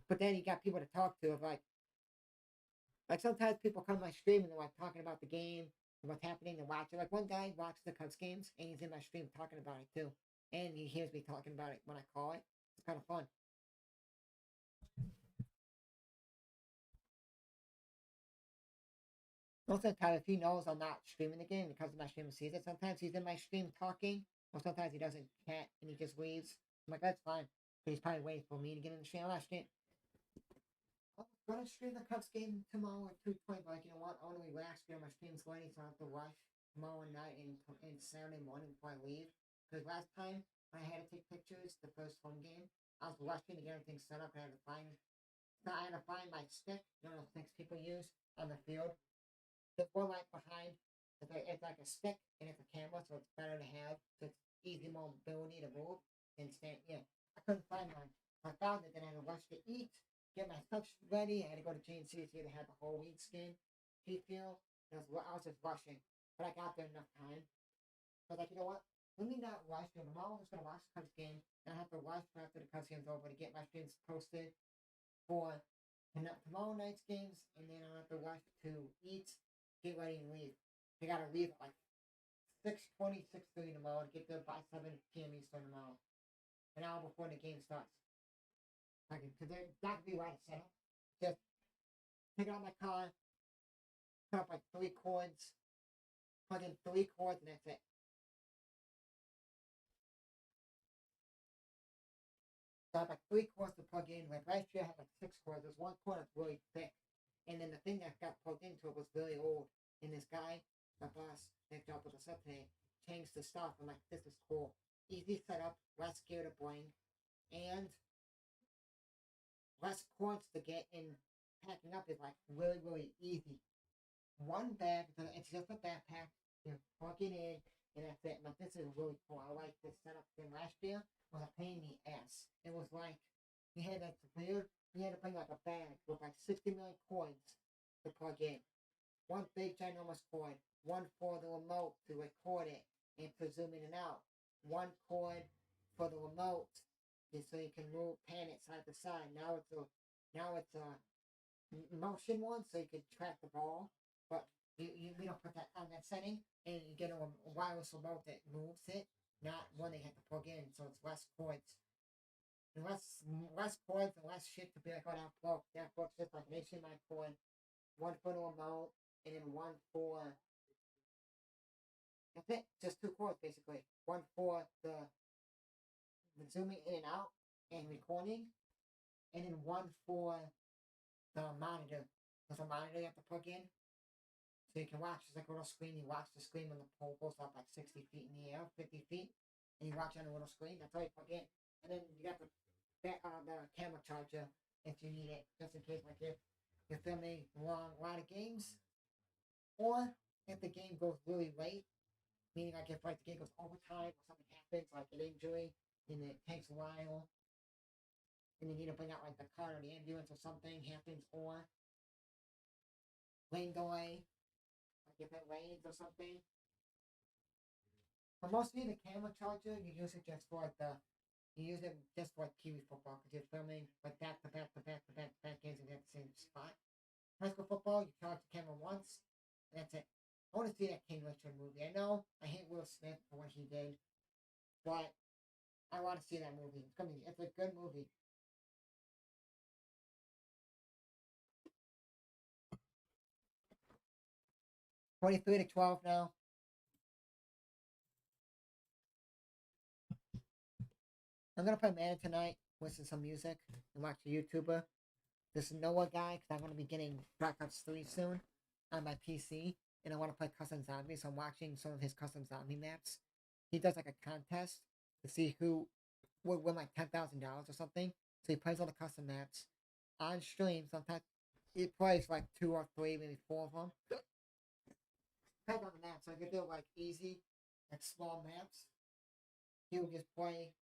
But then you got people to talk to of like sometimes people come to my stream and they're like talking about the game and what's happening and watching. Like one guy watches the Cubs games and he's in my stream talking about it too. And he hears me talking about it when I call it. It's kind of fun. Most of the time, if he knows I'm not streaming the game because my stream sees it, sometimes he's in my stream talking, or sometimes he doesn't chat and he just leaves. I'm like, that's fine. But he's probably waiting for me to get in the stream. I'm not stream. I'm gonna stream the Cubs game tomorrow at 2:20, but like, you know what? I want to relax during my stream's waiting, so I have to rush tomorrow night and Saturday morning before I leave. Because last time I had to take pictures, the first home game, I was rushing to get everything set up. I had to find my stick, you know, those things people use on the field. The one right behind, it's like a stick and it's a camera, so it's better to have. So it's easy mobility to move and stand. Yeah, I couldn't find mine. I found it, then I had to rush to eat, get my stuff ready. I had to go to GNC to have the whole wheat skin, cheat feel. I was just rushing, but I got there enough time. So I was like, you know what? Let me not rush. Tomorrow I'm just gonna watch the Cubs game, and I have to rush after the Cubs game's over to get my streams posted for tomorrow night's games, and then I'll have to rush to eat, get ready, and leave. I gotta leave at like 6:20, 6:30 tomorrow to get there by 7 p.m. Eastern tomorrow. An hour before the game starts. Because they're not gonna be right set up. Just take out my car, put up like 3 cords, plug in 3 cords, and that's it. So I have like 3 cords to plug in. Like last year I had like 6 cords. There's one cord that's really thick. And then the thing that got plugged into it was really old. And this guy, the boss, that dropped with us up today, changed the stuff. I'm like, this is cool. Easy setup, less gear to bring, and less cords to get in. Packing up is like really, really easy. One bag, it's just a backpack. You plug it in, and that's it. But this is really cool. I like this setup thing. Last year was a pain in the ass. It was like you had that weird. You had to bring like a bag with like 60 million coins to plug in. One big ginormous cord. One for the remote to record it and to zoom in and out. One cord for the remote so you can move, pan it side to side. Now it's a motion one, so you can track the ball, but we don't put that on that setting, and you get a wireless remote that moves it, not one they have to plug in, so it's less cords. And less cords and less shit to be like, oh, that broke. That broke's just like an HDMI cord, one for the remote, and then one for. That's it. Just 2 cords basically. One for the zooming in and out and recording, and then one for the monitor. There's a monitor you have to plug in, so you can watch. It's like a little screen. You watch the screen when the pole goes up like 60 feet in the air, 50 feet, and you watch on a little screen. That's all you plug in. And then you got the camera charger if you need it, just in case, like if you're filming a lot of games, or if the game goes really late, meaning like if like the game goes overtime or something happens, like an injury, and it takes a while, and you need to bring out like the car or the ambulance or something happens, or rain delay, like if it rains or something. But mostly the camera charger, you use it just for like you use it just for like Kiwi football because you're filming like back to back to back to back to back games at the same spot. High school football, you charge the camera once, and that's it. I want to see that King Richard movie. I know I hate Will Smith for what he did, but I want to see that movie. It's a good movie. 23-12 now. I'm gonna play Madden tonight, listen to some music, and watch a YouTuber. This Noah guy, because I'm gonna be getting Black Ops 3 soon on my PC, and I want to play custom zombies. So I'm watching some of his custom zombie maps. He does like a contest to see who would win like $10,000 or something. So he plays all the custom maps on stream. Sometimes he plays like 2 or 3, maybe 4 of them. Depends on the map. So I could do like easy, like small maps. He would just play.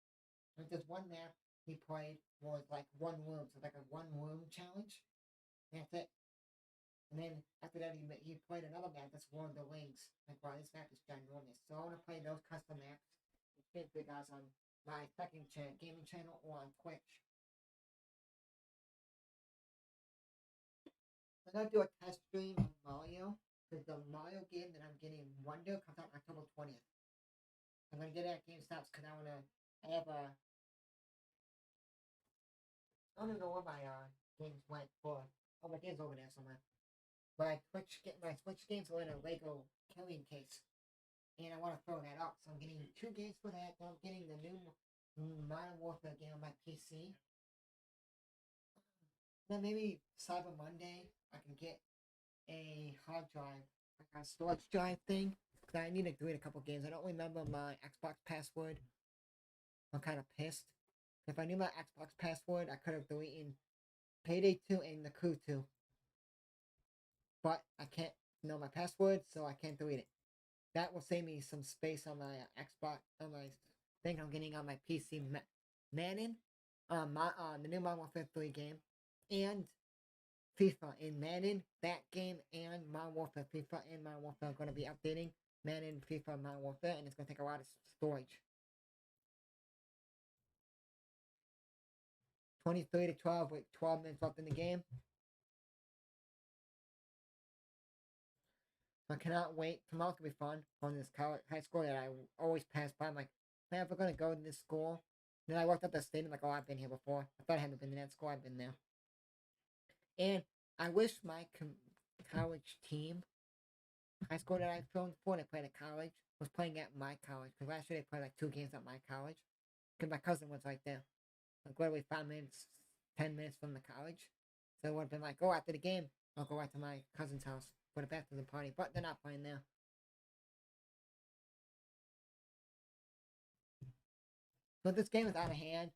Like this one map he played was like one room, so like a one room challenge. That's it. And then after that, he played another map that's Lord of the Rings. Like, wow, this map is ginormous. So I want to play those custom maps. Fit the guys on my second gaming channel or on Twitch. I'm gonna do a test stream of Mario because the Mario game that I'm getting Wonder comes out October 20th. I'm gonna get it at GameStop because I have a. I don't even know where my games went for. Oh, my game's over there somewhere. My Switch games are in a Lego carrying case, and I want to throw that up. So I'm getting 2 games for that. Then I'm getting the new Modern Warfare game on my PC. Then maybe Cyber Monday I can get a hard drive, like a storage drive thing. Cause I need to delete a couple games. I don't remember my Xbox password. I'm kind of pissed. If I knew my Xbox password, I could have deleted Payday 2 and The Crew 2. But I can't know my password, so I can't delete it. That will save me some space on my Xbox, on my thing I'm getting on my PC. Madden, the new Modern Warfare 3 game, and FIFA in Madden, that game, and Modern Warfare. FIFA and Modern Warfare are going to be updating Madden, FIFA, and Modern Warfare, and it's going to take a lot of storage. 23-12 with 12 minutes left in the game. I cannot wait. Tomorrow's gonna be fun on this high school that I always pass by. I'm like, man, if we're gonna go to this school. Then I walked up the stadium like, oh, I've been here before. I thought I hadn't been in that school. I've been there. And I wish my college team, high school that I filmed for, and I played at college, was playing at my college. Because last year they played like 2 games at my college. Because my cousin was right there. Like literally 5 minutes, 10 minutes from the college. So it would have been like, oh, after the game, I'll go right to my cousin's house for the baptism party. But they're not playing there. So this game is out of hand.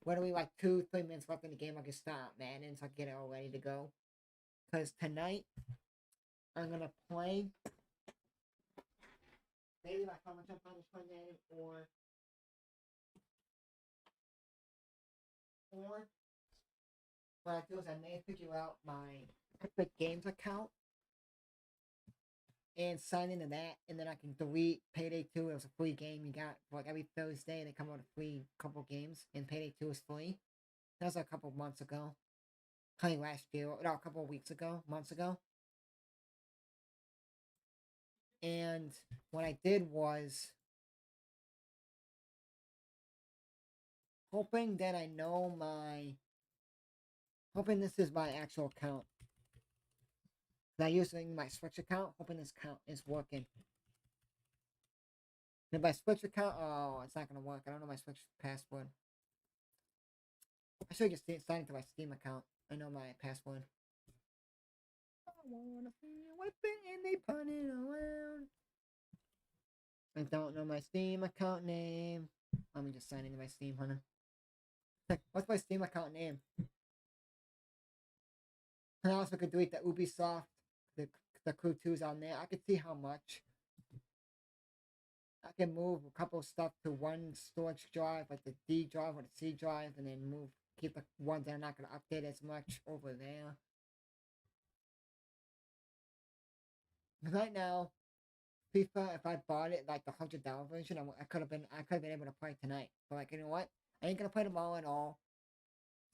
What are we like 2-3 minutes left in the game? I can start Madden so I can get it all ready to go. Because tonight I'm gonna play maybe like how much I'm trying to play Madden or what I do is I may figure out my Epic Games account and sign into that, and then I can delete Payday 2. It was a free game you got like every Thursday. They come out a free couple games, and Payday 2 is free. That was a couple months ago. Probably last year, no, a couple weeks ago, months ago. And what I did was hoping that I know my. Hoping this is my actual account. I'm using my Switch account, hoping this account is working. And my Switch account, oh, it's not gonna work. I don't know my Switch password. I should just sign into my Steam account. I know my password. I wanna feel whipping and they punning around. I don't know my Steam account name. Let me just sign into my Steam, honey. What's my Steam account name? And I also could delete the Ubisoft, the Crew 2's on there. I could see how much. I can move a couple stuff to one storage drive, like the D drive or the C drive, and then keep the ones that are not going to update as much over there. Right now, FIFA, if I bought it like the $100 version, I could have been able to play tonight. But like, you know what? I ain't gonna play tomorrow at all.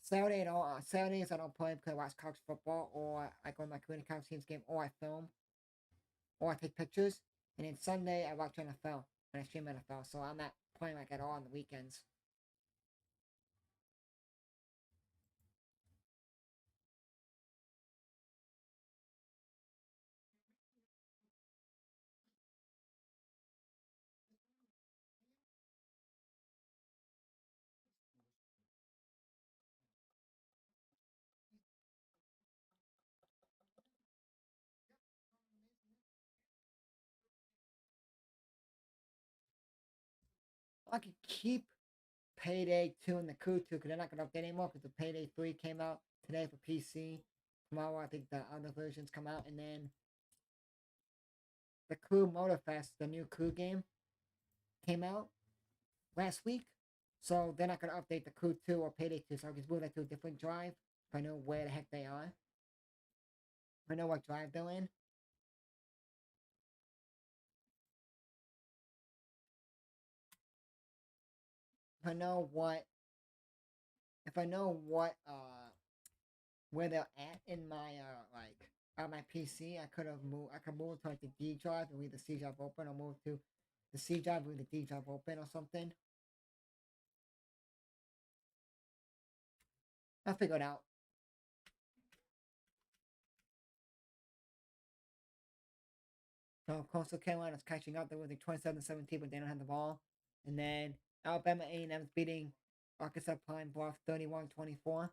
Saturdays I don't play because I watch college football, or I go to my community college team's game, or I film, or I take pictures. And then Sunday I watch NFL and I stream NFL, so I'm not playing like at all on the weekends. I could keep Payday 2 and the Crew 2 because they're not going to update anymore because the Payday 3 came out today for PC. Tomorrow, I think the other versions come out, and then the Crew Motorfest, the new Crew game, came out last week. So they're not going to update the Crew 2 or Payday 2, so I can move that to a different drive if I know where the heck they are. If I know what drive they're in. If I know what where they're at in my like on my PC, I could move to like the D drive and leave the C drive open, or move to the C drive and leave the D drive open or something. I'll figure it out. So Coastal Carolina's catching up. They're winning 27-17, but they don't have the ball. And then Alabama A&M's beating Arkansas Pine Bluff 31-24.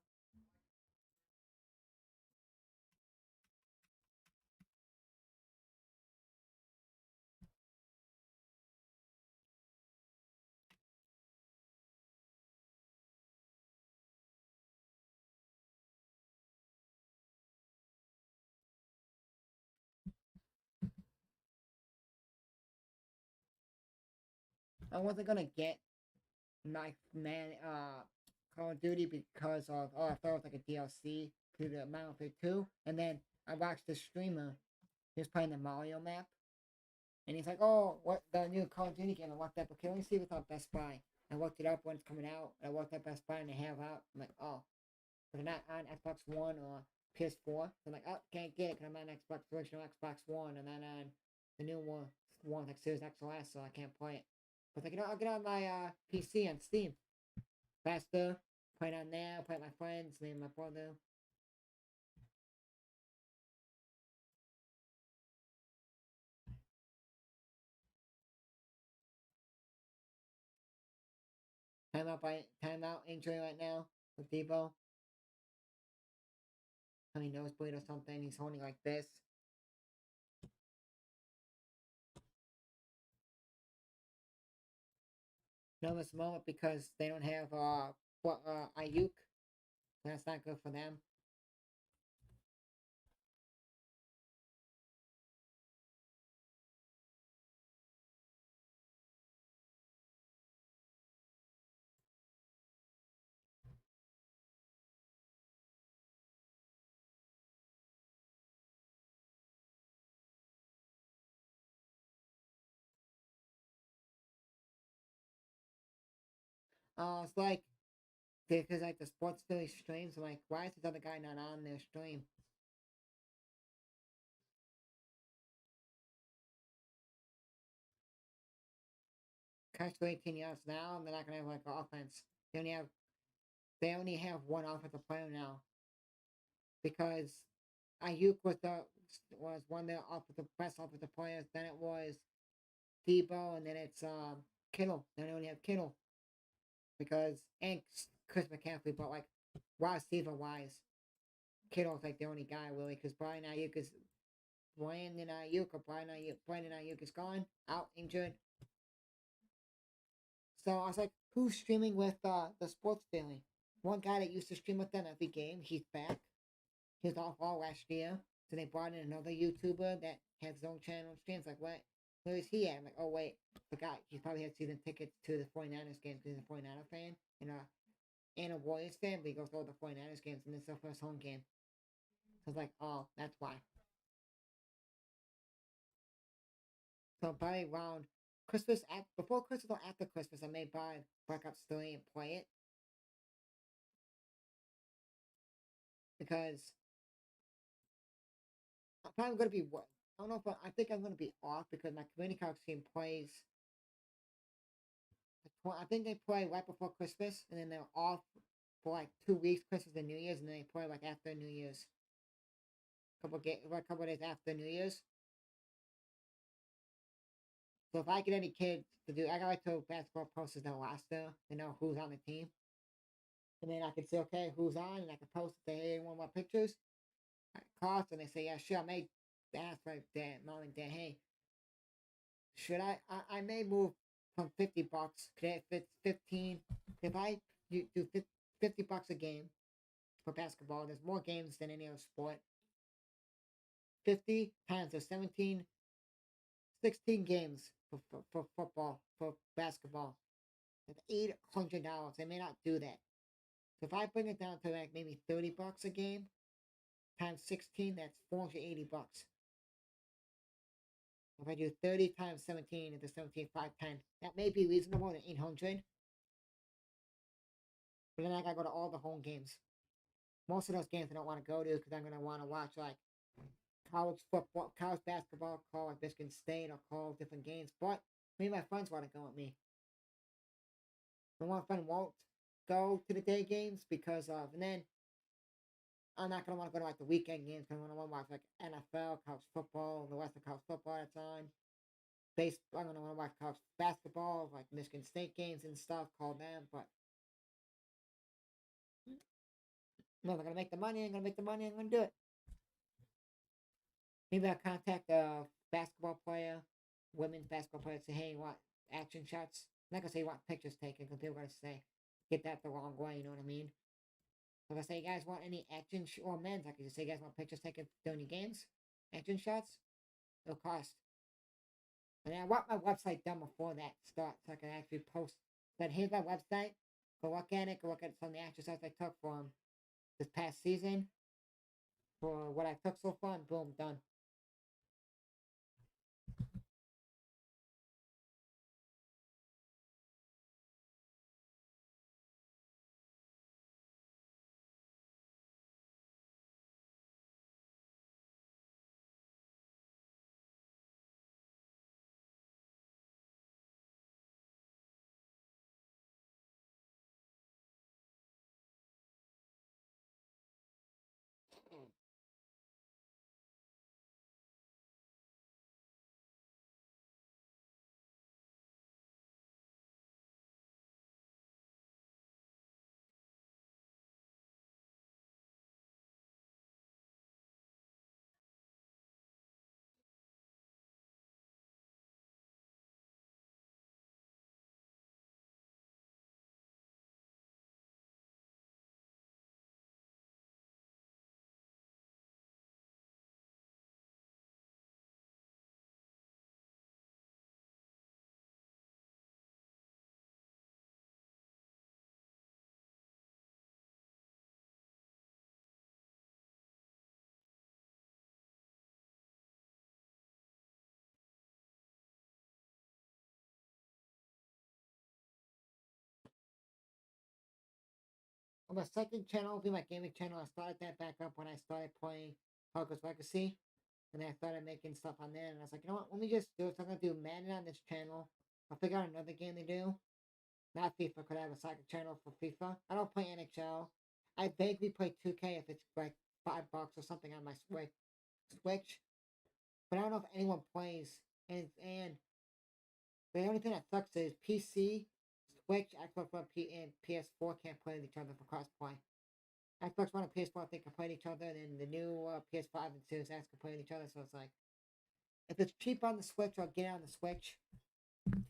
I wasn't gonna get my Call of Duty because of I thought it was like a DLC to the Battlefield 2, and then I watched the streamer. He was playing the Mario map, and he's like, "Oh, what the new Call of Duty game? I want that, but can we see what's on Best Buy?" I looked it up when it's coming out. I looked at Best Buy and they have out. I'm like, "Oh, but they're not on Xbox One or PS4." So I'm like, "Oh, can't get it because I'm on Xbox original Xbox One, and then on the new one like Series X or S, so I can't play it." But like, I'll get on my PC on Steam faster. Play it on there. Play with my friends, me and my brother. Time out injury right now with Debo. I mean, nosebleed or something. He's holding like this. Nervous moment because they don't have Ayuk. That's not good for them. It's like because like the sports Philly streams. I'm like, why is this other guy not on their stream? Catch for 18 yards now, and they're not gonna have like offense. They only have one offensive player now because Ayuk was one of the best offensive players. Then it was Debo, and then it's Kittle. Then they only have Kittle because and Chris McCaffrey, but like wide receiver wise, Kittle's like the only guy really because Brandon Ayuk is gone, out injured. So I was like, who's streaming with the sports daily? One guy that used to stream with them every game, he's back. He was off all last year. So they brought in another YouTuber that has his own channel and streams. Like, what? Where is he at? I'm like, oh, wait. Forgot. He probably had season tickets to the 49ers games because he's a 49er fan. And a Warriors fan, but he goes to all the 49ers games and this is their first home game. So I was like, oh, that's why. So probably around before Christmas or after Christmas, I may buy Black Ops 3 and play it. Because I'm probably going to be what? I don't know if I think I'm going to be off because my community college team plays. I think they play right before Christmas, and then they're off for like 2 weeks, Christmas and New Year's, and then they play like after New Year's. A couple days after New Year's. So if I get any kids to do, I got like to basketball posters their roster, they know who's on the team, and then I can say okay, who's on, and I can post it. Say, hey, want more pictures? Cost, and they say yeah, sure. I may ask my dad, mom and dad, hey, should I may move from $50. If it's 15, if I do $50 a game for basketball, there's more games than any other sport. 50 times the 16 games for football, for basketball. That's $800. They may not do that. So if I bring it down to like maybe $30 a game, times 16, that's $480. If I do 30 times 17 into 17, 510, that may be reasonable at 800. But then I gotta go to all the home games. Most of those games I don't want to go to because I'm gonna want to watch like college football, college basketball, call like Michigan State, or call different games. But maybe my friends want to go with me. But one friend won't go to the day games because of, and then I'm not gonna want to go to like the weekend games because I'm gonna want to watch like NFL, college football, the rest of college football at the time. I'm gonna want to watch college basketball, like Michigan State games and stuff, call them. But no, I'm gonna make the money. I'm gonna make the money. I'm gonna do it. Maybe I'll contact a basketball player, women's basketball player, say, hey, you want action shots? I'm not gonna say you want pictures taken because people are gonna say get that the wrong way. You know what I mean? So if I say, you guys want any action or men's, I could just say, you guys want pictures taken during your games, action shots. It'll cost. And I want my website done before that starts so I can actually post. But here's my website. Go look at it. Go look at some of the action shots I took from this past season. For what I took so far, and boom, done. On my second channel will be my gaming channel. I started that back up when I started playing Hogwarts Legacy. And then I started making stuff on there. And I was like, you know what? Let me just do it. So I'm going to do Madden on this channel. I'll figure out another game to do. Not FIFA, could I have a second channel for FIFA? I don't play NHL. I vaguely play 2K if it's like $5 or something on my Switch. But I don't know if anyone plays. And the only thing that sucks is PC, Switch, Xbox One, and PS4 can't play with each other for crossplay. Xbox One and PS4 they can play with each other, and the new PS5 and Series X can play with each other. So it's like, if it's cheap on the Switch, I'll get it on the Switch,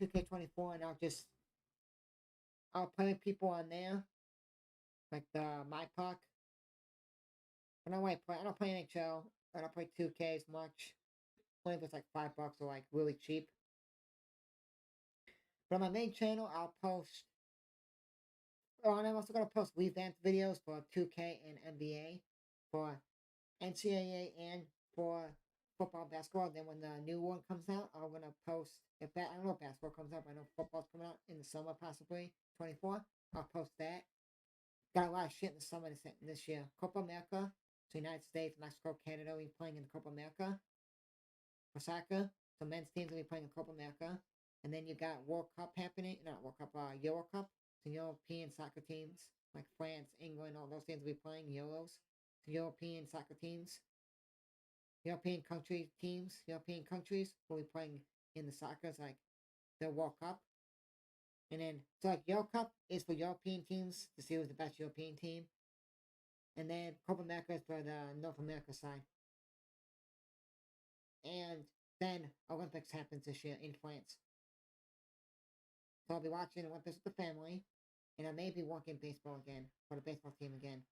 2K24, and I'll play with people on there, like the My Puck. But I don't play NHL. I don't play 2K as much. Only if it's like $5 or like really cheap. But on my main channel, I'll post. Oh, and I'm also gonna post revamped videos for 2K and NBA, for NCAA, and for football, basketball. Then when the new one comes out, I'm gonna post. I don't know if basketball comes out, but I know football's coming out in the summer, possibly 24. I'll post that. Got a lot of shit in the summer this year. Copa America, so United States, Mexico, Canada will be playing in the Copa America for soccer. So men's teams will be playing in Copa America, and then you got World Cup happening. Not World Cup, Euro Cup. So European soccer teams like France, England, all those teams will be playing Euros. So European soccer teams. European countries will be playing in the soccer, like the World Cup. And then, so like Euro Cup is for European teams to see who's the best European team. And then Copa America is for the North America side. And then Olympics happens this year in France. So I'll be watching the Olympics with the family, and I may be working baseball again for the baseball team again.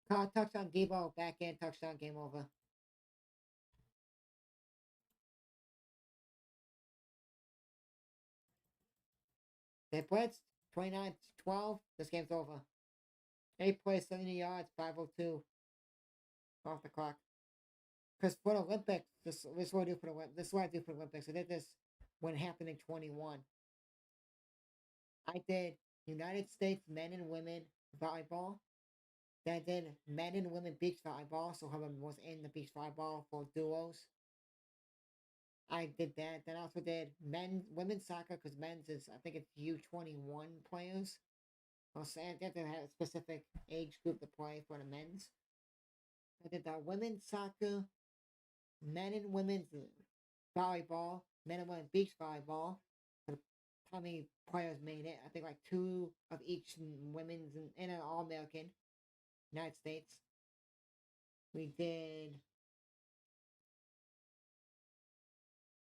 Touchdown, Debo, back in, touchdown, game over. They blitzed 29-12. This game's over. 8 plays, 70 yards, 5:02 off the clock. Because for the Olympics, this is what I do for the Olympics. This is what I do for the Olympics. I did this when it happened in 21. I did United States men and women volleyball. Then I did men and women beach volleyball. So whoever was in the beach volleyball for duos. I did that. Then I also did women's soccer because men's is, I think it's U21 players. Also, they have to have a specific age group to play for the men's. I did the women's soccer, men and women's volleyball, men and women beach volleyball. How many players made it? I think like 2 of each women's and an All American, United States. We did.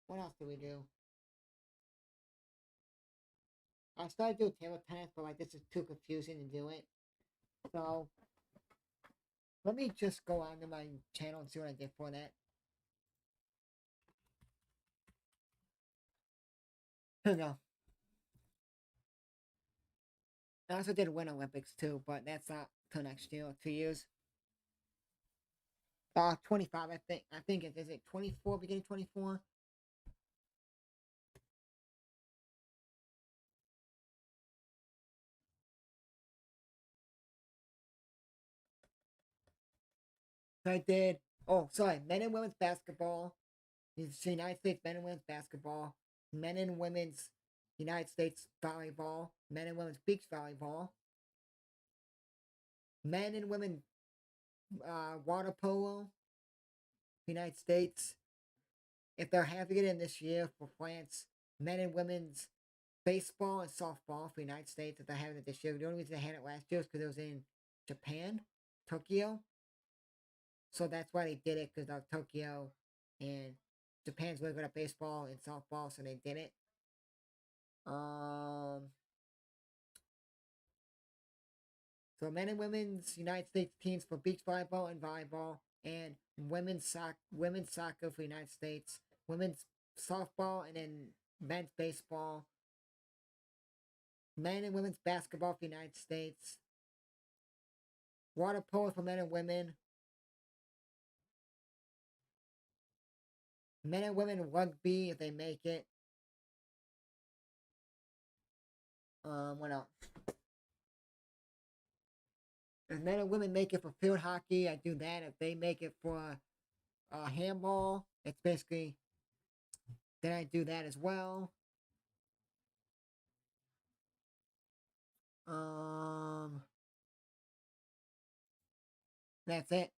What else did we do? I started doing table tennis, but like this is too confusing to do it. So let me just go on to my channel and see what I did for that. Here we go. I also did Winter Olympics too, but that's not till next year, 2 years. 25, I think. I think is it 24, beginning 24? So I did. Oh, sorry. Men and women's basketball. It's the United States men and women's basketball. Men and women's United States volleyball. Men and women's beach volleyball. Men and women water polo. United States. If they're having it in this year for France, men and women's baseball and softball for the United States. If they're having it this year, the only reason they had it last year is because it was in Japan, Tokyo. So that's why they did it, because of Tokyo and Japan's really good at baseball and softball, so they did it. So men and women's United States teams for beach volleyball and volleyball, and women's soccer for the United States, women's softball, and then men's baseball, men and women's basketball for the United States, water polo for men and women, men and women rugby if they make it. What else? If men and women make it for field hockey, I do that. If they make it for handball, it's basically, then I do that as well. That's it.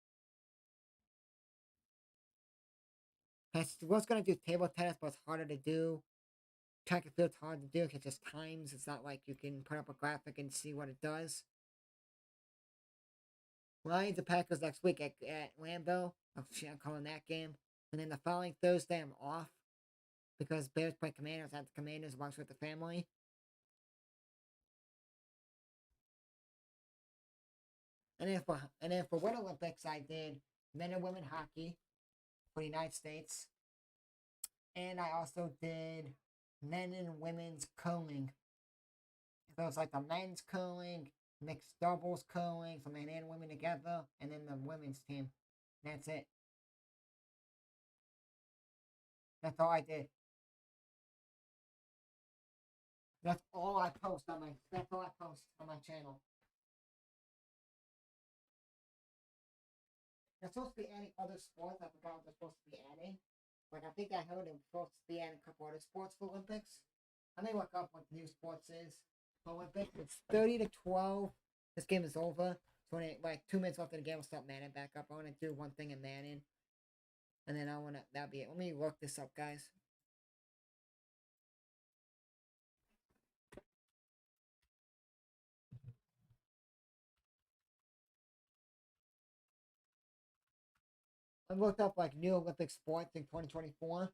That's what's gonna do table tennis, but it's harder to do. Track and field's hard to do because just times. It's not like you can put up a graphic and see what it does. Lions and Packers next week at Lambeau. I'm calling that game. And then the following Thursday, I'm off because Bears play Commanders. At the Commanders watch with the family. And then for Winter Olympics, I did men and women hockey for the United States, and I also did men and women's curling. So it's like the men's curling, mixed doubles curling, so men and women together, and then the women's team. That's it. That's all I did. That's all I post on my. That's all I post on my channel. They're supposed to be adding other sports. I forgot what they're supposed to be adding. Like I think I heard they're supposed to be adding a couple other sports for Olympics. I may look up what the new sports is for Olympics. It's 30-12. This game is over. So when like 2 minutes left in the game, I'll start Madden back up. I want to do one thing in Madden, and then that'll be it. Let me look this up, guys. I looked up like new Olympic sports in 2024.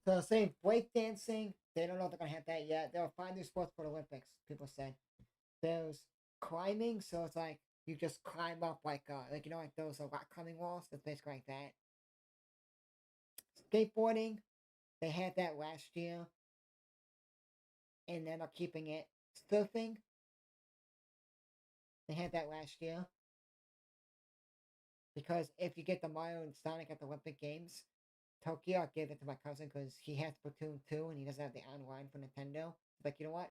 So saying breakdancing, they don't know if they're gonna have that yet. They'll find new sports for the Olympics. People said there's climbing, so it's like you just climb up like like those rock climbing walls. It's basically like that. Skateboarding, they had that last year, and they're not keeping it. Surfing, they had that last year because if you get the Mario and Sonic at the Olympic Games, Tokyo, I gave it to my cousin because he has Splatoon 2 and he doesn't have the online for Nintendo. Like, you know what?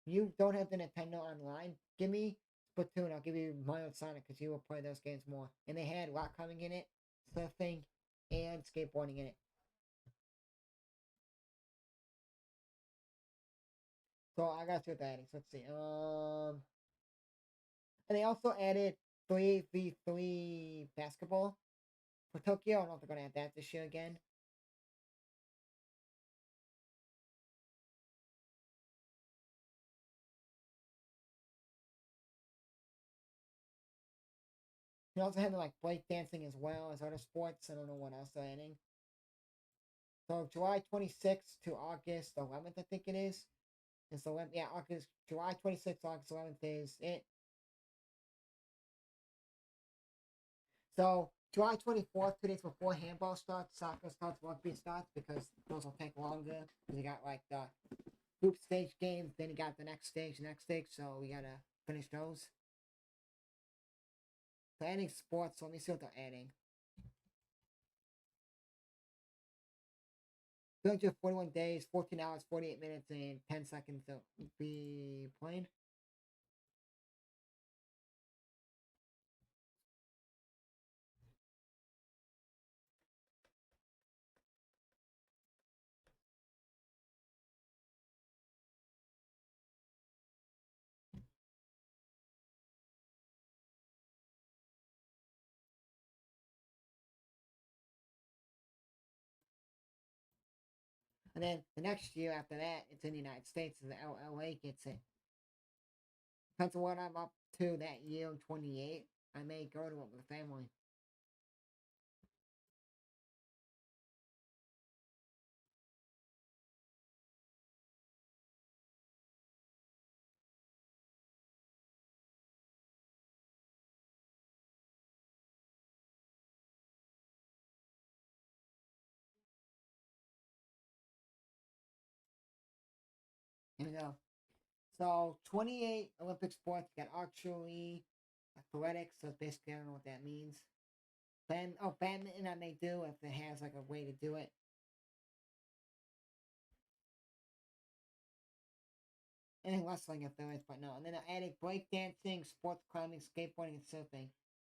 You don't have the Nintendo online. Give me Splatoon. I'll give you Mario and Sonic because you will play those games more. And they had rock climbing in it, surfing, and skateboarding in it. So I got to with adding. So let's see. And they also added 3v3 basketball for Tokyo. I don't know if they're gonna add that this year again. They also had like break dancing as well as other sports. I don't know what else they're adding. So July 26th to August 11th, I think it is. It's 11th, yeah, July 26th, August 11th is it. So July 24th, 2 days before handball starts, soccer starts, rugby starts, because those will take longer. Because you got like the group stage games, then you got the next stage, so we gotta finish those. So adding sports, so let me see what they're adding. 241 days, 14 hours, 48 minutes, and 10 seconds to be played. And then the next year after that, it's in the United States, and the LA gets it. Depends on what I'm up to that year, 28. I may go to it with the family. Here we go. So 28 Olympic sports. You got archery, athletics. So basically, I don't know what that means. Badminton I may do if it has like a way to do it. And wrestling if there is, but no. And then I added breakdancing, sports climbing, skateboarding, and surfing.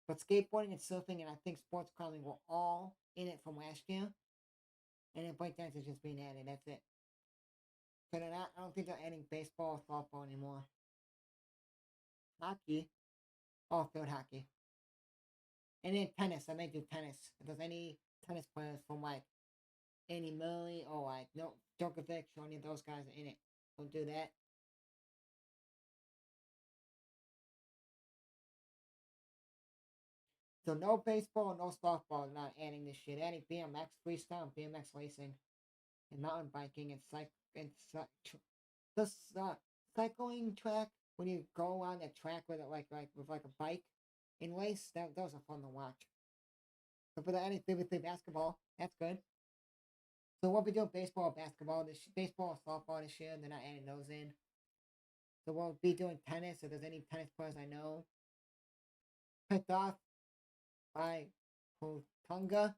But skateboarding and surfing, and I think sports climbing were all in it from last year. And then breakdance is just being added. That's it. So they're not, I don't think they're adding baseball or softball anymore. Hockey. Oh, field hockey. And then tennis. I may do tennis. If there's any tennis players from like Andy Murray or like no Djokovic or any of those guys are in it, we'll do that. So no baseball, no softball. Not adding this shit. Adding BMX freestyle, BMX racing, and mountain biking and this cycling track when you go on that track with it like with like a bike in race. Those are fun to watch. So for the anything with the basketball, that's good. So what we do baseball, basketball, baseball, softball this year. They're not adding those in. So we'll be doing tennis. If there's any tennis players I know, picked off by Kotunga.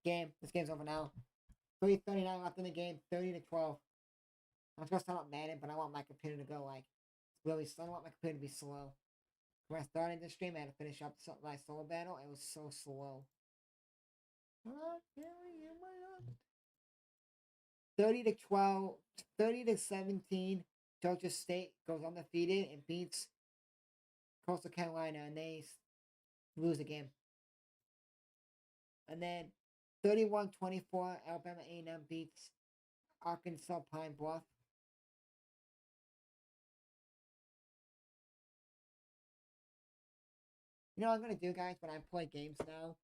Game. This game's over now. 3:39 left in the game. 30-12. I was gonna start up Madden, but I want my computer to go like really slow. I want my computer to be slow. When I started the stream, I had to finish up my solo battle. It was so slow. 30-12, 30-17. Georgia State goes undefeated and beats Coastal Carolina, and they lose the game. And then 31-24, Alabama A&M beats Arkansas Pine Bluff. You know what I'm gonna do, guys? When I play games now,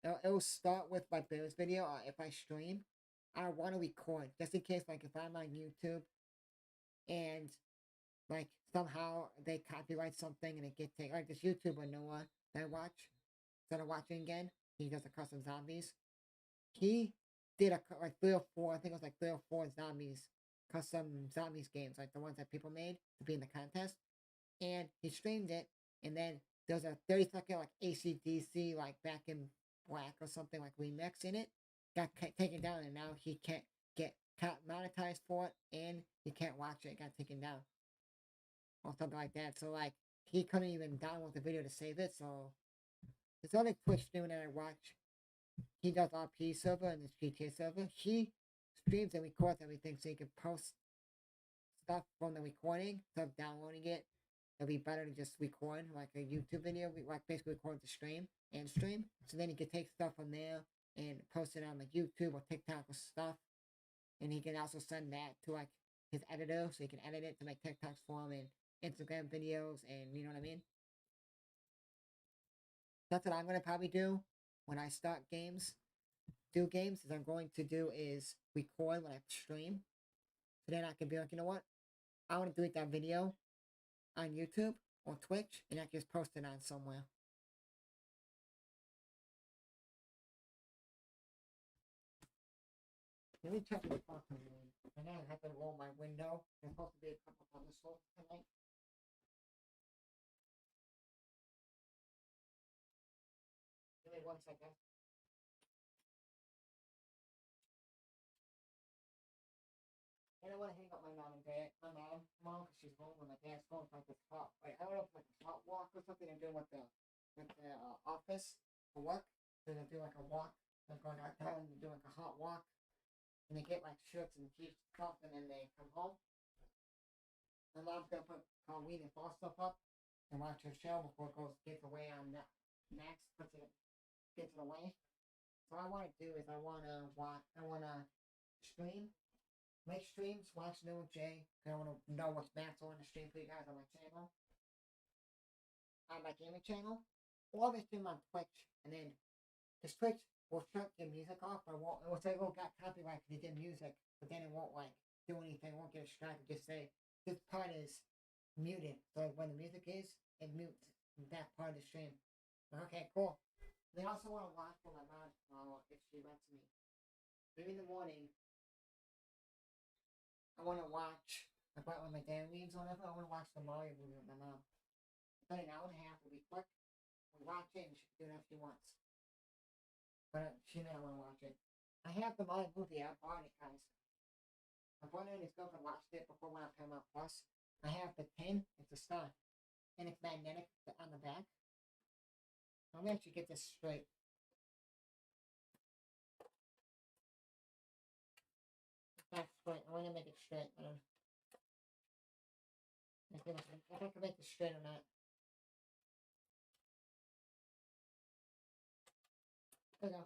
It'll start with my Bears video. If I stream, I want to record just in case, like if I'm on YouTube and like somehow they copyright something and it gets taken. Like this YouTuber Noah that I watch, instead of watching again, he does a custom zombies. He did like 3 or 4, I think it was like 3 or 4 zombies, custom zombies games, like the ones that people made to be in the contest. And he streamed it, and then there's a 30-second like ACDC like Back in Black or something like remix in it. Got taken down, and now he can't get monetized for it, and he can't watch it. It got taken down or something like that. So like he couldn't even download the video to save it. So this other Twitch streamer that I watch, he does RP server and this GTA server. He streams and records everything so he can post stuff from the recording instead of downloading it. It'll be better to just record like a YouTube video, like basically record the stream and stream. So then he can take stuff from there and post it on like YouTube or TikTok or stuff. And he can also send that to like his editor so he can edit it to make TikToks for him and Instagram videos, and you know what I mean? That's what I'm gonna probably do when I start games. Games is I'm going to do is record when I stream. So then I can be like, you know what? I want to delete that video on YouTube or Twitch, and I can just post it on somewhere. Let me check the fucking room. And then I have to roll my window. There's supposed to be a couple of thunderstorms tonight. Give me 1 second. And I want to hang up my mom and dad. My mom, because she's home when my dad's going for like this hot. Like, I don't know if it's like a hot walk or something they're doing with the office for work. So they're doing like a walk. They're going out there and they're doing like a hot walk. And they get like shirts and t-shirts and stuff, and then they come home. My mom's gonna put Halloween and fall stuff up and watch her show before it gets away on Max. Gets it away. So what I want to do is I wanna stream, make streams, watch New with Jay. I want to know what's Max on the stream for you guys on my channel, on my gaming channel, or they stream on Twitch, and then the Twitch will shut your music off, but it will say, "Oh, got copyright because you did music," but then it won't like do anything. It won't get a strike. Just say this part is muted. So like, when the music is, it mutes that part of the stream. Okay, cool. They also want to watch for my mom tomorrow if she lets me. Maybe in the morning, I want to watch. Like when my dad leaves or whatever, I want to watch the Mario movie with my mom. It's only an hour and a half. It'll be quick. We watch it and she can do it if she wants. But she may not want to watch it. I have the Mario movie. I bought it, guys. My brother and his girlfriend watched it before when I Paramount Plus. I have the pin. It's a star. And it's magnetic on the back. I'm gonna actually get this straight. That's straight. I'm gonna make it straight. If I can make this straight or not. There you go.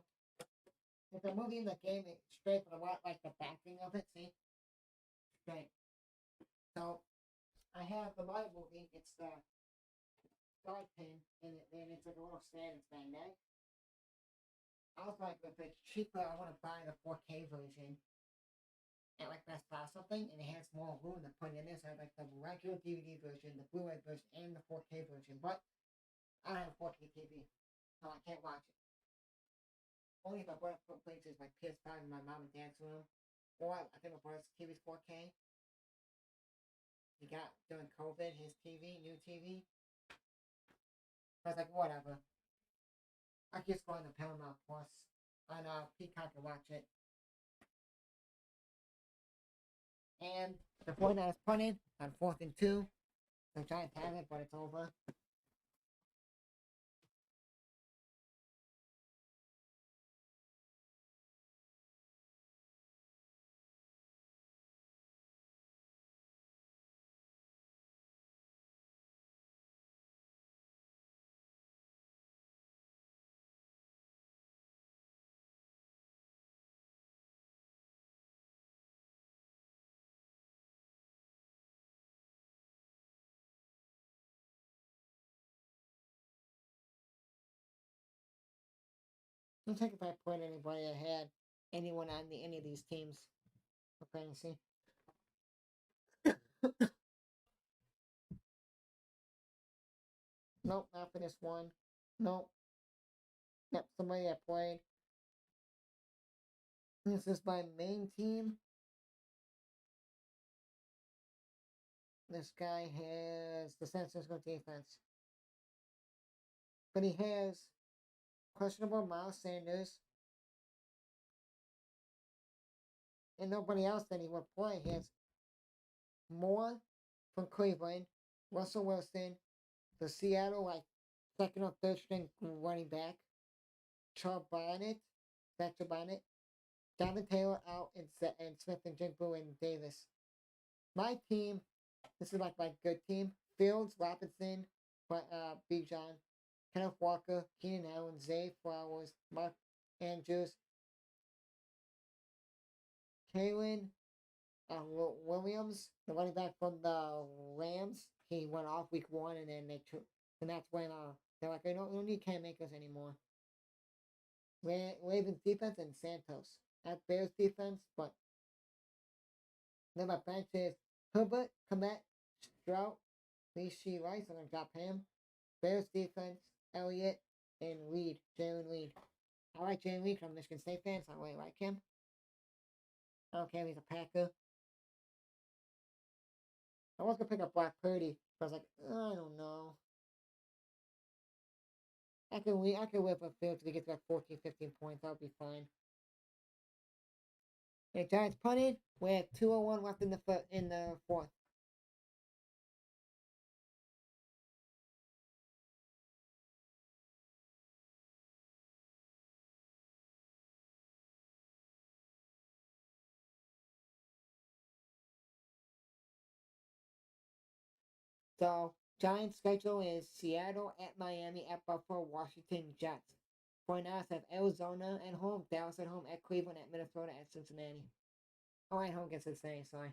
If the movie in the game is straight, but I want like the backing of it, see? Straight. So I have the Mario movie. It's the guard pin, and it's like a little stand. It's magnetic. I was like, if it's cheaper, I want to buy the 4K version at like Best Buy or something, and it has more room to put in there. So I have like the regular DVD version, the Blu-ray version, and the 4K version. But I don't have a 4K TV, so I can't watch it. Only if I bought it for places like PS5 in my mom and dad's room, or I think my brother's TV's 4K. He got during COVID his TV, new TV. I was like, whatever. I just go on the Paramount Plus on Peacock and watch it. And the 49ers punted on 4th and 2. The Giants have it, but it's over. don't think if I put anybody ahead, anyone on any of these teams for fantasy. Nope, not for this one. Nope. Yep, somebody I played. This is my main team. This guy has the San Francisco defense. But he has questionable Miles Sanders. And nobody else that he would play. He has Moore from Cleveland, Russell Wilson, the Seattle, like, second or third string running back, Charles Bonnet, Thatcher Bonnet, Jonathan Taylor out, and Smith and Jigbu and Davis. My team, this is like my good team. Fields, Robinson, Bijan, Kenneth Walker, Keenan Allen, Zay Flowers, Mark Andrews, Kalen Williams, the running back from the Rams. He went off week 1, and then and that's when they're like, we don't need Cam Akers anymore. Ravens defense and Santos. At Bears defense, but then my bench is Herbert, Komet, Strout, Rishi Rice. I'm gonna drop him. Bears defense, Elliott, and Reed, Jalen Reed. I like Jalen Reed. I'm a Michigan State fan, so I really like him. I don't care if he's a Packer. I was gonna pick up Brock Purdy, but I was like, I don't know. I could whip a field to get to like 14, 15 points. That would be fine. The Giants punted with 2:01 left in the fourth. So Giants' schedule is Seattle at Miami, at Buffalo, Washington, Jets. 49ers have Arizona at home, Dallas at home, at Cleveland, at Minnesota, at Cincinnati. Oh, at home against Cincinnati, sorry.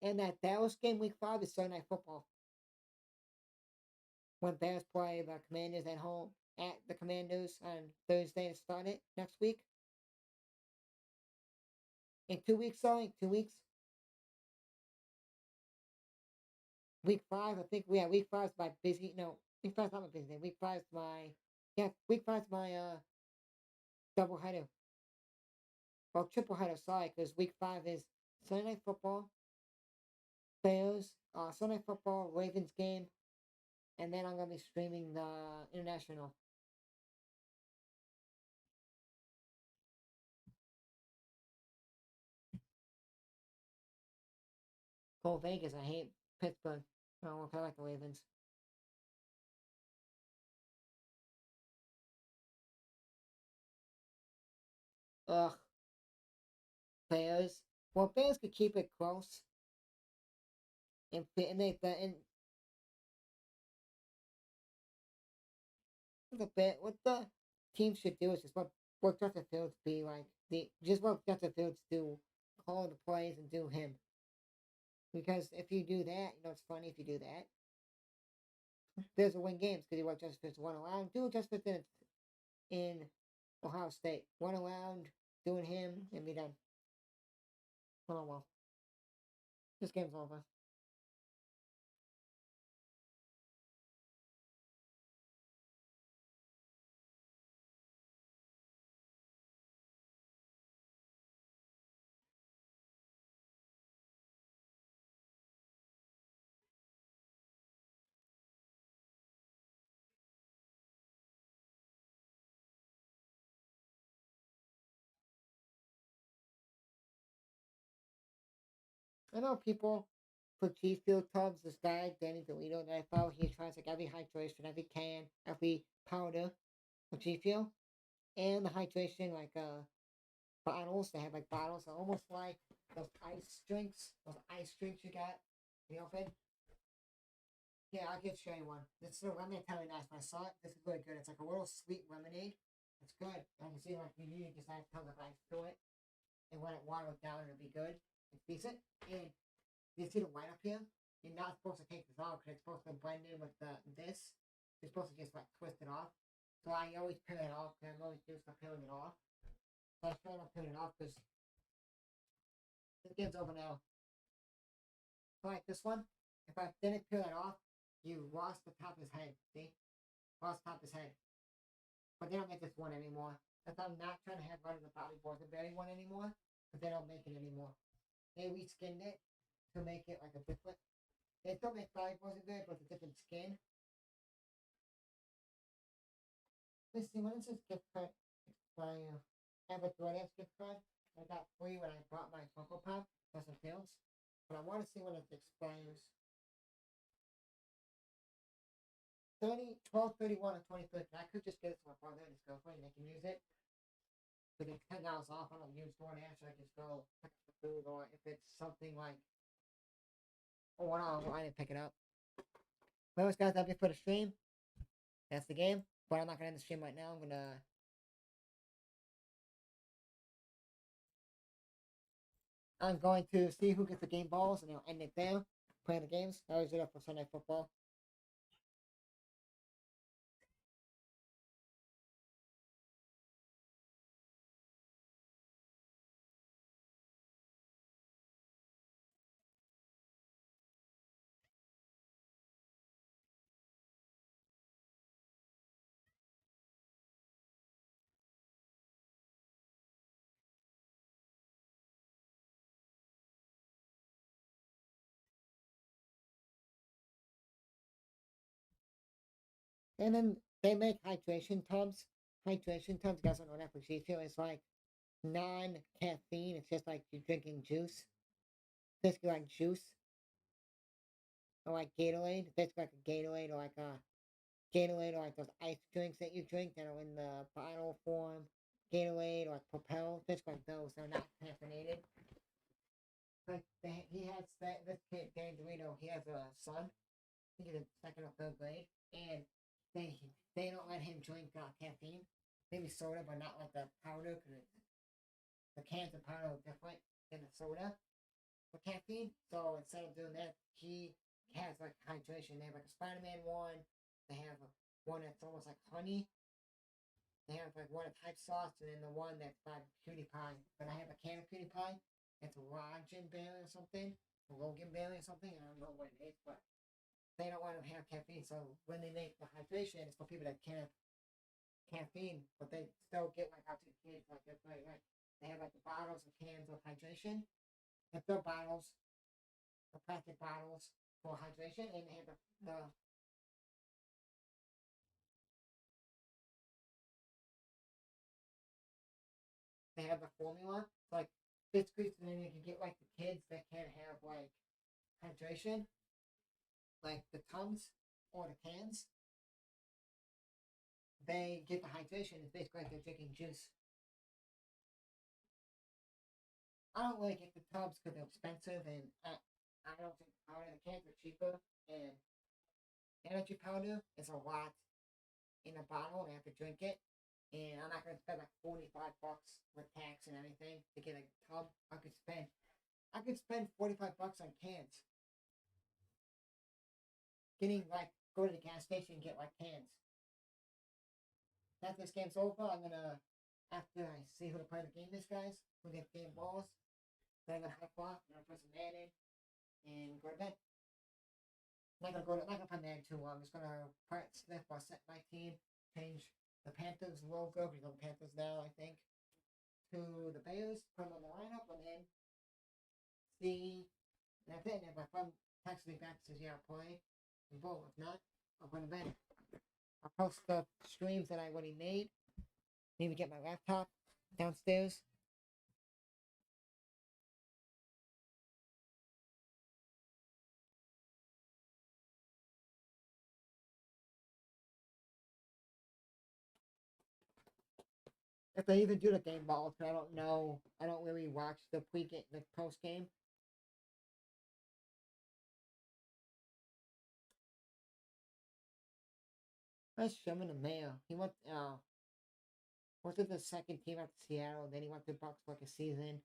And that Dallas game week 5 is Sunday Night Football. When Bears play the Commanders at home at the Commanders on Thursday to start it next week. In 2 weeks, sorry, 2 weeks. Week 5, I think, yeah, week 5 is my busy, no, week 5 is not my busy day. Week 5 is my, yeah, week 5 is my, double header. Well, triple header, sorry, because week 5 is Sunday Night Football, Bears, Sunday Night Football, Ravens game, and then I'm going to be streaming the international. Go Vegas, I hate Pittsburgh. Oh, I like the Ravens. Ugh. Bears. Well, Bears could keep it close. And what the team should do is just what Justin Fields be like. What Justin Fields do, call the plays and do him. Because if you do that, it's funny if you do that. There's a win games because you want Justin Fields one around. Do Justin Fields in Ohio State. One around, doing him, and be done. Oh well. This game's over. I know people put G Fuel tubs, this guy, Danny DeLito, that I follow, he tries like every hydration, every can, every powder of G Fuel. And the hydration, like, bottles, they have like bottles, almost like those ice drinks you got in the open. Yeah, I'll get show you one. This is a lemonade Italian nice. When I saw it, this is really good. It's like a little sweet lemonade. It's good. I can see like you just add tons of ice to it, and when it water it down, it'll be good. It beats it. And you see the white up here? you're not supposed to take this off because it's supposed to blend in with this. You're supposed to just like twist it off. So I always peel it off because I'm always used to peeling it off. So I try not to peel it off because it gets over now. So like this one, if I didn't peel it off, you lost the top of his head. See? Lost the top of his head. But they don't make this one anymore. That's why I'm not trying to have one of the Bobby Borzelberry one anymore. Because they don't make it anymore. They reskinned it to make it like a different. They still make Bobby Borzelberry, but it's a different skin. Let's see, when does this gift card expire? I have a DoorDash gift card. I got free when I bought my Funko Pop. Doesn't fails. But I want to see when it expires. 12/31 or 25th. I could just get it to my father and his girlfriend and they can use it. So get $10 off. I don't use DoorDash. I just go pick up the food, or if it's something like, oh no, I didn't pick it up. Well, guys, that'll be for the stream. That's the game. But I'm not gonna end the stream right now. I'm going to see who gets the game balls and I'll end it there. Playing the games. I always do that for Sunday football. And then they make hydration tubs. Hydration tubs, you guys don't know that for It's like non-caffeine. It's just like you're drinking juice. Basically like juice. Or like Gatorade. Basically like a Gatorade or like a Gatorade or like those ice drinks that you drink that are in the bottle form. Gatorade or like Propel. Basically like those. They're not caffeinated. Like he has this kid, Dan Dorito, he has a son. I think he's in second or third grade. And they don't let him drink caffeine. Maybe soda, but not like the powder, because the cans of powder are different than the soda for caffeine. So instead of doing that, he has like hydration. They have like a Spider-Man one. They have one that's almost like honey. They have like one that's type sauce, and then the one that's by Cutie Pie. But I have a can of Cutie Pie. It's Rogan Berry or something, Logan Berry or something. I don't know what it is, but they don't want to have caffeine. So when they make the hydration, it's for people that can't caffeine, but they still get like out to the kids. Like that's right. They have like the bottles and cans of hydration. They fill bottles, the plastic bottles for hydration, and they have the formula. It's like biscuits, and then you can get like the kids that can't have like hydration, like the Tums or the cans. They get the hydration. It's basically like they're drinking juice. I don't really get the tubs because they're expensive, and I don't think the powder. The cans are cheaper, and energy powder is a lot in a bottle, and I have to drink it. And I'm not gonna spend like $45 with tax and everything to get a tub. I could spend $45 on cans. Getting like go to the gas station and get like cans. After this game's over, I'm gonna after I see who to play the game is, guys, who get game balls, then I'm gonna hop off, I'm gonna put some man in and go to bed. I'm not gonna play man too long. I'm just gonna sniff or set my team, change the Panthers logo, because the Panthers now, I think, to the Bears, put them on the lineup, and then see. That's it. And if my friend texts me back and says, yeah, I'll play, and boom. If not, I'll go to bed. I'll post the streams that I already made. Maybe get my laptop downstairs. If they even do the game balls, I don't know. I don't really watch the pre-game, the post-game. Let's show him in the mail. He went, went to the second team after Seattle, then he went to Bucks for like a season.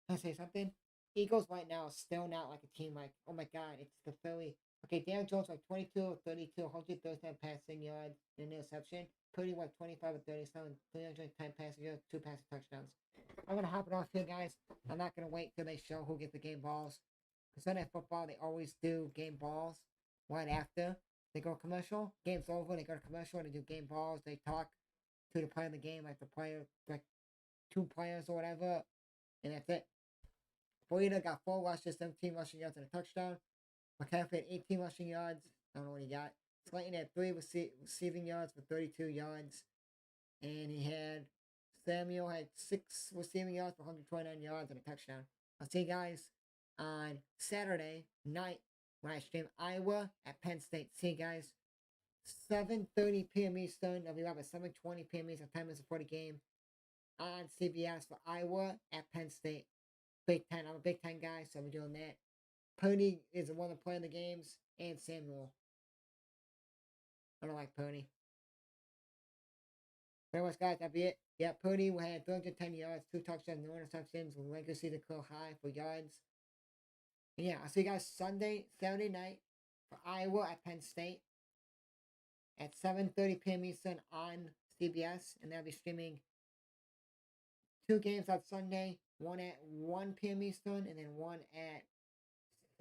Can I say something? Eagles right now is still not like a team like, oh my god, it's the Philly. Okay, Daniel Jones like 22 of 32, 139 passing yards, and an interception. Purdy like 25 of 37, 310 passing yards, 2 passing touchdowns. I'm gonna hop it off here, guys. I'm not gonna wait till they show who gets the game balls. Because Sunday football, they always do game balls right after they go commercial. Game's over, they go to commercial, they do game balls. They talk to the player of the game, like the player, like 2 players or whatever, and that's it. Boyeda got 4 rushes, 17 rushing yards, and a touchdown. McCaffrey had 18 rushing yards. I don't know what he got. Slayton had 3 receiving yards for 32 yards. And he had Samuel had 6 receiving yards for 129 yards and a touchdown. I'll see you guys on Saturday night when I stream Iowa at Penn State. See you guys 7:30 p.m. Eastern. I'll be live at 7:20 p.m. Eastern. 10 minutes before the game on CBS for Iowa at Penn State. Big Ten. I'm a Big Ten guy, so I'm doing that. Pony is the one to play in the games, and Samuel. I don't like Pony. Very much, guys. That'll be it. Yeah, Purdy had 310 yards, 2 touchdowns, no interceptions. Legacy to career high for yards. And yeah, I'll see you guys Saturday night for Iowa at Penn State at 7:30 p.m. Eastern on CBS, and they'll be streaming 2 games on Sunday, one at 1 p.m. Eastern, and then one at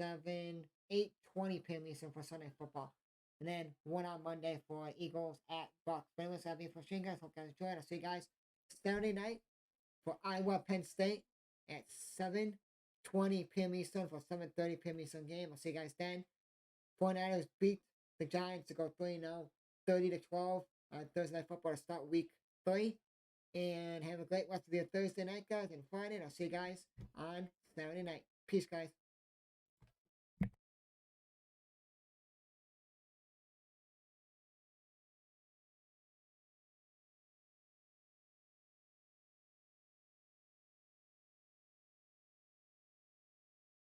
8:20 p.m. Eastern for Sunday football. And then one on Monday for Eagles at Bucks. But anyways, that'll be for stream, guys. Hope you guys enjoyed. I'll see you guys Saturday night for Iowa Penn State at 7:20 p.m. Eastern for 7:30 p.m. Eastern game. I'll see you guys then. 49ers beat the Giants to go 3-0, 30-12 on Thursday Night Football to start week 3. And have a great rest of your Thursday night, guys, and Friday. And I'll see you guys on Saturday night. Peace, guys.